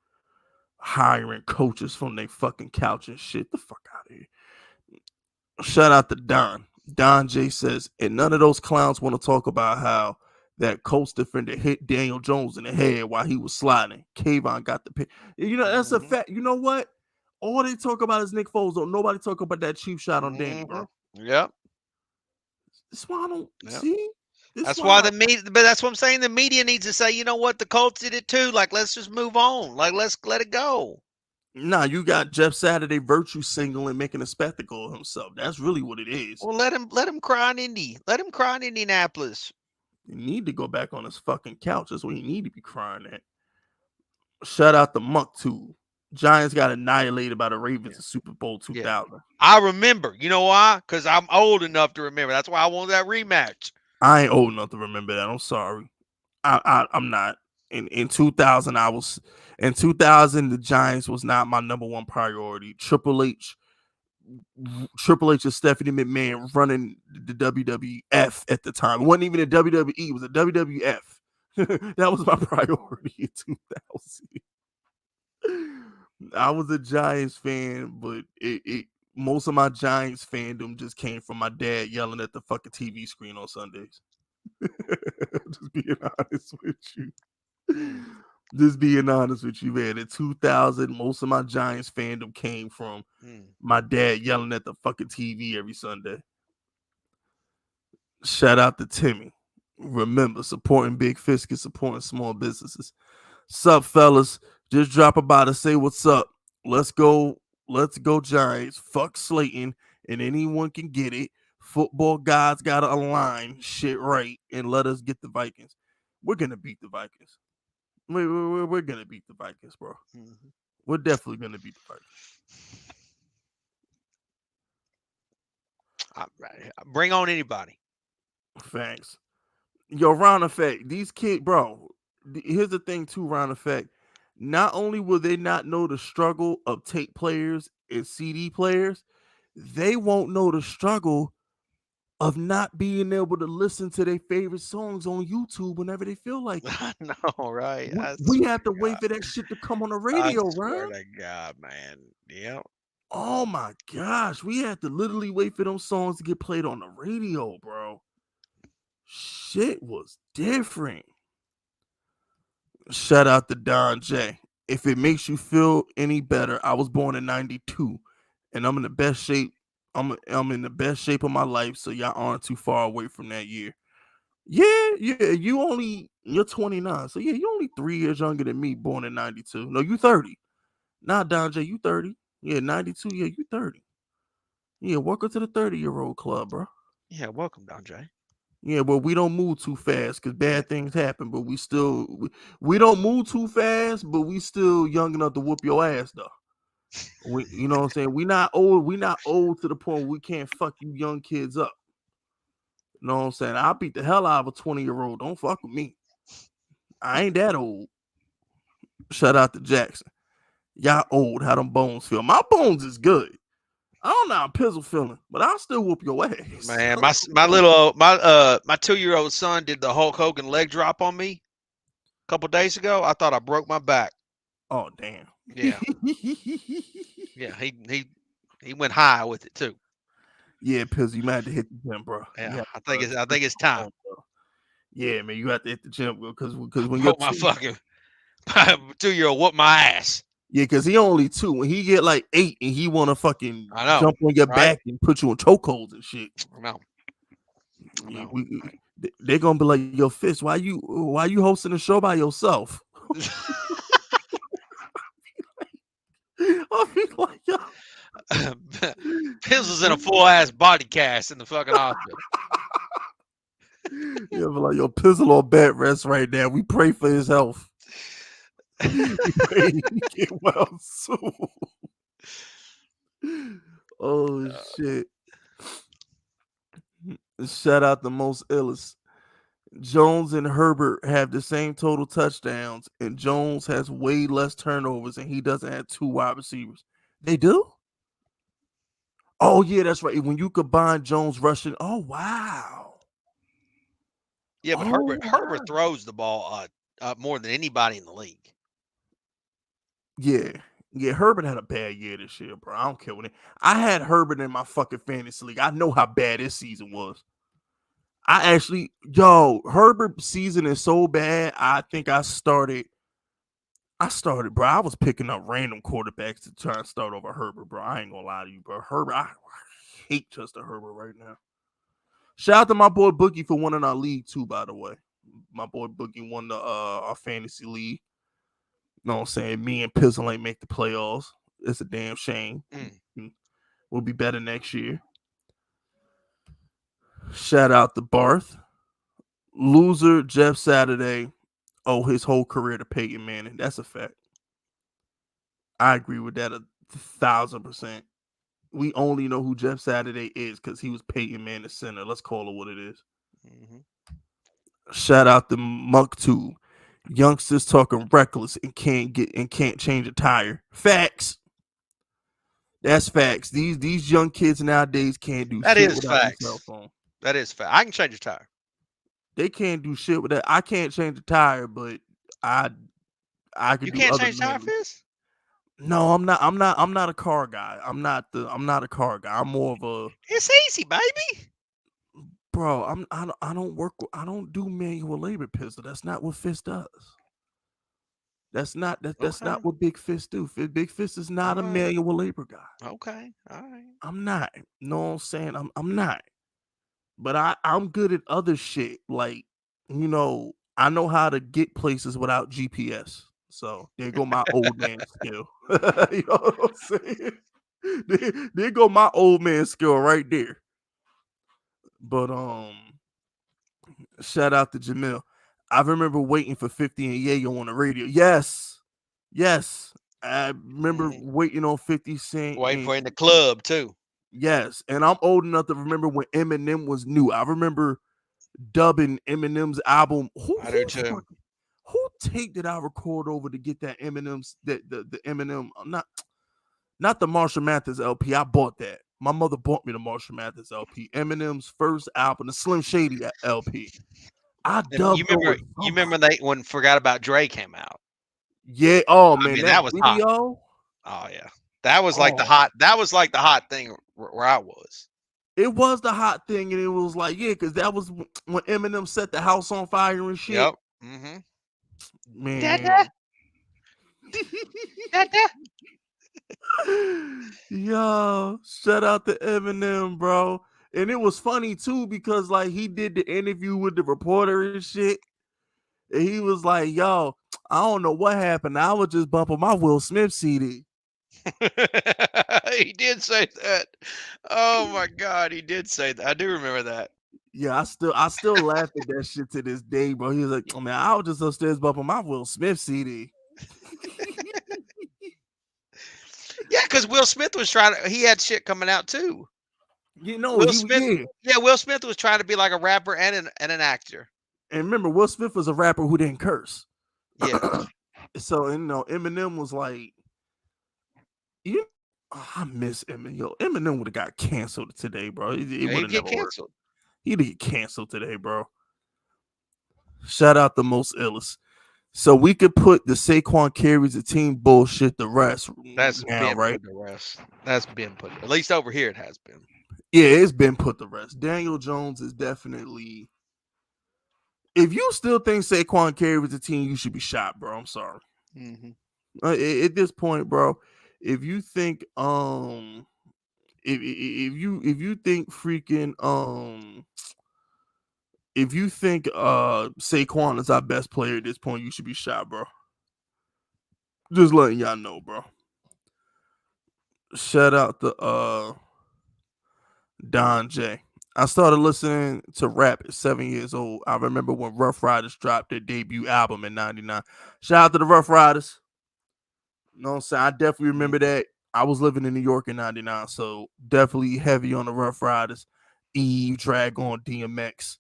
Hiring coaches from their fucking couch and shit. The fuck out of here. Shout out to Don. Don J says, and none of those clowns want to talk about how that Colts defender hit Daniel Jones in the head while he was sliding. Kayvon got the pick. You know, that's a fact. You know what? All they talk about is Nick Foles. Don't nobody talk about that cheap shot on Danny, bro. Yep. That's why I don't see. That's why the media, but that's what I'm saying. The media needs to say, you know what, the Colts did it too. Like, let's just move on. Like, let's let it go. Nah, you got Jeff Saturday virtue signaling, making a spectacle of himself. That's really what it is. Well, let him cry in Indy. Let him cry in Indianapolis. You need to go back on his fucking couch. That's what he need to be crying at. Shout out to Muck Tube. Giants got annihilated by the Ravens in Super Bowl 2000. Yeah. I remember. You know why? Because I'm old enough to remember. That's why I wanted that rematch. I ain't old enough to remember that. I'm sorry. I'm not. In 2000, in 2000, the Giants was not my number one priority. Triple H and Stephanie McMahon running the WWF at the time. It wasn't even a WWE. It was a WWF. That was my priority in 2000. I was a Giants fan, but most of my Giants fandom just came from my dad yelling at the fucking TV screen on Sundays. Just being honest with you. Just being honest with you, man. In 2000, most of my Giants fandom came from my dad yelling at the fucking TV every Sunday. Shout out to Timmy. Remember, supporting big fish is supporting small businesses. Sup, fellas? Just drop by to say what's up. Let's go Giants. Fuck Slayton, and anyone can get it. Football gods gotta align shit right and let us get the Vikings. We're gonna beat the Vikings. We're gonna beat the Vikings, bro. Mm-hmm. We're definitely gonna beat the Vikings. Bring on anybody. Thanks. Yo, Round Effect. These kids, bro. Here's the thing, too, Round Effect. Not only will they not know the struggle of tape players and CD players, they won't know the struggle of not being able to listen to their favorite songs on YouTube whenever they feel like it. I know, right? We have to wait for that shit to come on the radio, right? Swear to God, man. Yep. Oh my gosh, we had to literally wait for those songs to get played on the radio, bro. Shit was different. Shout out to Don J. If it makes you feel any better, I was born in 92 and I'm in the best shape I'm in the best shape of my life, so y'all aren't too far away from that year. Yeah, you're 29, so yeah, you're only 3 years younger than me, born in 92. No, you 30. Nah, Don J, you 30. Yeah, 92. Yeah, you 30. Yeah, welcome to the 30-year-old club, bro. Yeah, welcome, Don J. Yeah, but we don't move too fast because bad things happen. But we don't move too fast, but we still young enough to whoop your ass though. You know what I'm saying? We not old. We not old to the point where we can't fuck you young kids up. You know what I'm saying? I'll beat the hell out of a 20-year-old. Don't fuck with me. I ain't that old. Shout out to Jackson. Y'all old. How them bones feel? My bones is good. I don't know how Pizzle feeling, but I'll still whoop your ass. Man, my 2-year-old son did the Hulk Hogan leg drop on me a couple days ago. I thought I broke my back. Oh damn. Yeah, yeah. He went high with it too. Yeah, Pizzle, you might have to hit the gym, bro. Yeah, I think it's time. Yeah, man, you have to hit the gym because I when you're broke my fucking 2-year-old whooped my ass. yeah, because he only 2. When he get like 8 and he want to fucking I know, jump on your right? back and put you in chokeholds and shit. I know. Yeah, they're gonna be like, yo, Fist, why you hosting a show by yourself? I'll be like, yo. Piz was in a full ass body cast in the fucking hospital. Yeah, but like, yo, Pizzle on bed rest right now. We pray for his health. We pray he get well soon. Oh shit. Shout out the most illest. Jones and Herbert have the same total touchdowns, and Jones has way less turnovers, and he doesn't have 2 wide receivers. They do? Oh, yeah, that's right. When you combine Jones rushing, oh, wow. Yeah, but Herbert throws the ball more than anybody in the league. Yeah. Yeah, Herbert had a bad year this year, bro. I don't care what it. I had Herbert in my fucking fantasy league. I know how bad this season was. Herbert's season is so bad. I think I started, bro. I was picking up random quarterbacks to try and start over Herbert, bro. I ain't gonna lie to you, bro. Herbert, I hate Justin Herbert right now. Shout out to my boy Boogie for winning our league too, by the way. My boy Boogie won our fantasy league. You know what I'm saying? Me and Pizzle ain't make the playoffs. It's a damn shame. We'll be better next year. Shout out to Barth. Loser Jeff Saturday owe his whole career to Peyton Manning. That's a fact. I agree with that 1,000%. We only know who Jeff Saturday is because he was Peyton Manning's center. Let's call it what it is. Mm-hmm. Shout out to Muck2. Youngsters talking reckless and can't change a tire. Facts. That's facts. These young kids nowadays can't do shit without a cell phone. That is fact. I can change a tire. They can't do shit with that. I can't change a tire, but I could. You can't change tire, Fizz? No, I'm not a car guy. I'm not a car guy. I'm more of a. It's easy, baby. Bro, I don't do manual labor, Pistol. That's not what Fist does. That's not what Big Fist do. Big Fist is not a manual labor guy. Okay, all right. I'm not. You know what I'm saying? I'm not. But I'm good at other shit. Like, you know, I know how to get places without GPS. So there go my old man skill. You know what I'm saying? There go my old man skill right there. But shout out to Jamil. I remember waiting for 50 and Yayo on the radio. Yes. I remember waiting on 50 Cent. Waiting for in the club too. Yes. And I'm old enough to remember when Eminem was new. I remember dubbing Eminem's album. I do too. Who tape did I record over to get that Eminem's the Eminem not the Marshall Mathers LP? I bought that. My mother bought me the Marshall Mathers LP. Eminem's first album, the Slim Shady LP. You remember when Forgot About Dre came out? Yeah. Oh man, that was video. Hot. Oh yeah, that was like the hot. That was like the hot thing where I was. It was the hot thing, and it was like because that was when Eminem set the house on fire and shit. Yep. Mm-hmm. Man. Dada. Yo, shout out to Eminem, bro. And it was funny too because like he did the interview with the reporter and shit. And he was like, "Yo, I don't know what happened. I was just bumping my Will Smith CD." He did say that. Oh my God, he did say that. I do remember that. Yeah, I still laugh at that shit to this day, bro. He was like, "Oh man, I was just upstairs bumping my Will Smith CD." Yeah, because Will Smith was trying to. He had shit coming out too. You know, Will Smith. yeah. Yeah, Will Smith was trying to be like a rapper and an actor. And remember, Will Smith was a rapper who didn't curse. Yeah, So Eminem was like, you I miss Eminem. Yo, Eminem would have got canceled today, bro. It yeah, would he'd have get never worked. canceled. He'd get canceled today, bro. Shout out the most illest. So we could put the Saquon carries the team bullshit the rest That's now, been right? put to rest. That's been put. At least over here, it has been. Yeah, it's been put to rest. Daniel Jones is definitely. If you still think Saquon carries the team, you should be shot, bro. I'm sorry. Hmm. At this point, bro, if you think if you think freaking if you think Saquon is our best player at this point, you should be shot, bro. Just letting y'all know, bro. Shout out to Don J. I started listening to rap at 7 years old. I remember when Rough Riders dropped their debut album in '99. Shout out to the Rough Riders. You know what I'm saying? I definitely remember that. I was living in New York in '99, so definitely heavy on the Rough Riders. Eve, Drag on DMX.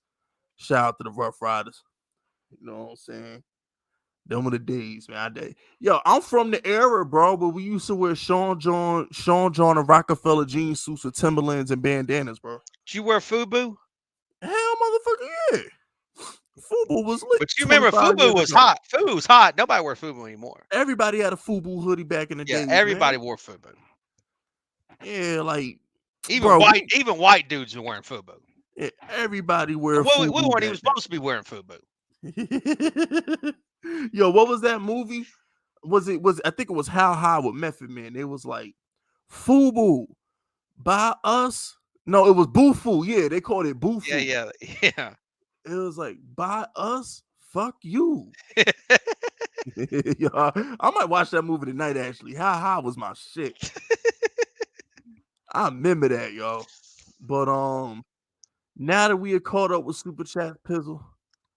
Shout out to the Rough Riders. You know what I'm saying? Them were the days, man. Yo, I'm from the era, bro, but we used to wear Sean John, and Rockefeller jean suits with Timberlands and bandanas, bro. Did you wear FUBU? Hell, motherfucker, yeah. Fubu was lit But you remember 25 FUBU years was ago. hot. FUBU was hot. Nobody wear FUBU anymore. Everybody had a Fubu hoodie back in the Yeah, days, man. everybody wore FUBU. Yeah, like, Even bro, white dudes were wearing FUBU. everybody wear And we Fubu weren't even back then. supposed to be wearing FUBU. Yo, what was that movie? Was I think it was How High with Method Man. It was like Fubu by us. No, it was Boofu. Yeah, they called it Yeah, Boofu. yeah, yeah. It was like by us, fuck you. Yo, I might watch that movie tonight. Actually, How High was my shit. I remember that, yo. But now that we are caught up with Super Chat Pizzle,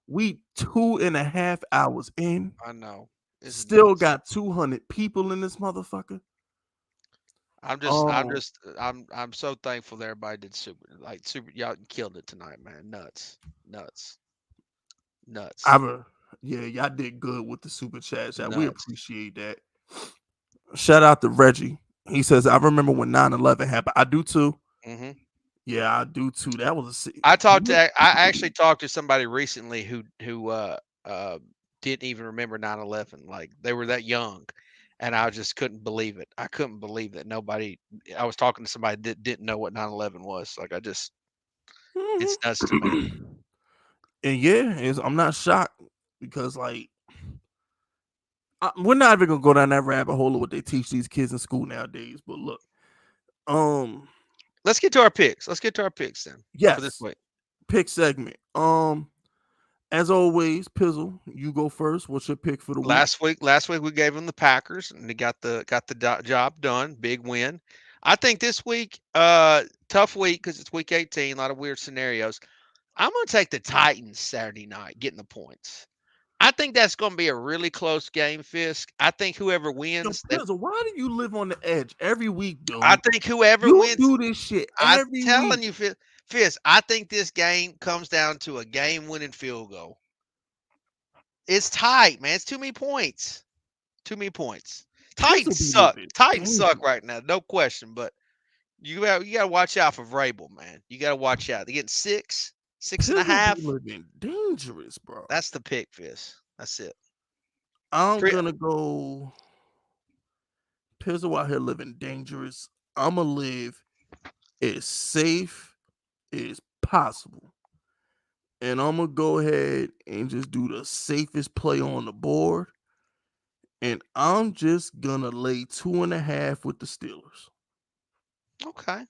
we 2.5 hours in. I know. This is Still nuts. got 200 people in this motherfucker. I'm Um, just, I'm so thankful that everybody did super. Y'all killed it tonight, man. Nuts, nuts, I nuts, re- yeah, y'all did good with the super chats. Yeah, we nuts. appreciate that. Shout out to Reggie. He says, I remember when 9/11 happened. I do too. Hmm. Yeah, I do too. That was a I actually talked to somebody recently who uh didn't even remember 9/11. Like they were that young, and I just couldn't believe it. I couldn't believe that nobody. I was talking to somebody that didn't know what 9/11 was. Like it's nuts to me. And yeah, I'm not shocked because like we're not even gonna go down that rabbit hole of what they teach these kids in school nowadays. But look, um, Let's get to our picks. Let's get to our picks then for this yes, week. pick segment. As always, Pizzle, you go first. What's your pick for the week? Last week we gave them the Packers, and they got the job done. Big win. I think this week, tough week because it's week 18. A lot of weird scenarios. I'm gonna take the Titans Saturday night, getting the points. I think that's gonna be a really close game, Fisk. I think whoever Yo, wins, Pizzle, why do you live on the edge every week, I dude? think whoever You wins, do this shit I'm every week. telling you, Fisk, I think this game comes down to a game-winning field goal. It's tight, man. It's too many points. Too many points. Pizzle Titans be suck. living Titans suck dangerous. right now, no question. But you gotta watch out for Vrabel, man. You gotta watch out. They're getting six and a Pizzle be half. living dangerous, bro. That's the pick, Fizz. That's it. I'm Pre- gonna go Pizzle out here living dangerous. I'ma live as safe as possible. And I'm gonna go ahead and just do the safest play on the board. And I'm just gonna lay 2.5 with the Steelers. Okay.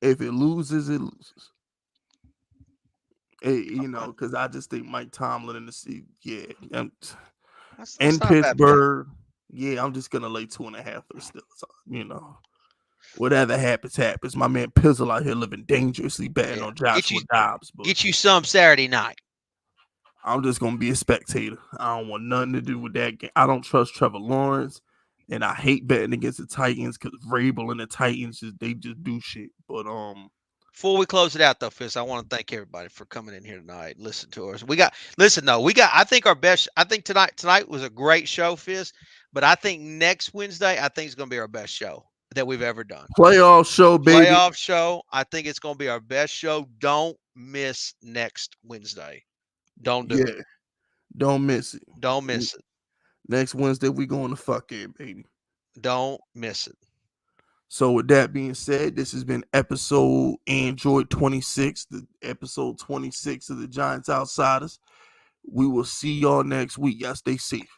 If it loses, it loses. Okay. Because I just think Mike Tomlin in the seat, That's in not a bad pick. Pittsburgh, I'm just gonna lay 2.5 for the Steelers. Whatever happens, happens. My man Pizzle out here living dangerously bad Yeah. on Joshua Dobbs, but Get you some Saturday night. I'm just gonna be a spectator. I don't want nothing to do with that game. I don't trust Trevor Lawrence, and I hate betting against the Titans because Vrabel and the Titans they just do shit. But Before we close it out, though, Fizz, I want to thank everybody for coming in here tonight. Listen to us. I think our best. I think tonight was a great show, Fizz. But I think next Wednesday, I think it's going to be our best show that we've ever done. playoff show, baby. Playoff show. I think it's going to be our best show. Don't miss next Wednesday. Don't do it. Don't miss it. Don't miss it. Next Wednesday, we going to fuck it, baby. Don't miss it. So with that being said, this has been episode Android 26, the episode 26 of the Giants Outsiders. We will see y'all next week. Y'all stay safe.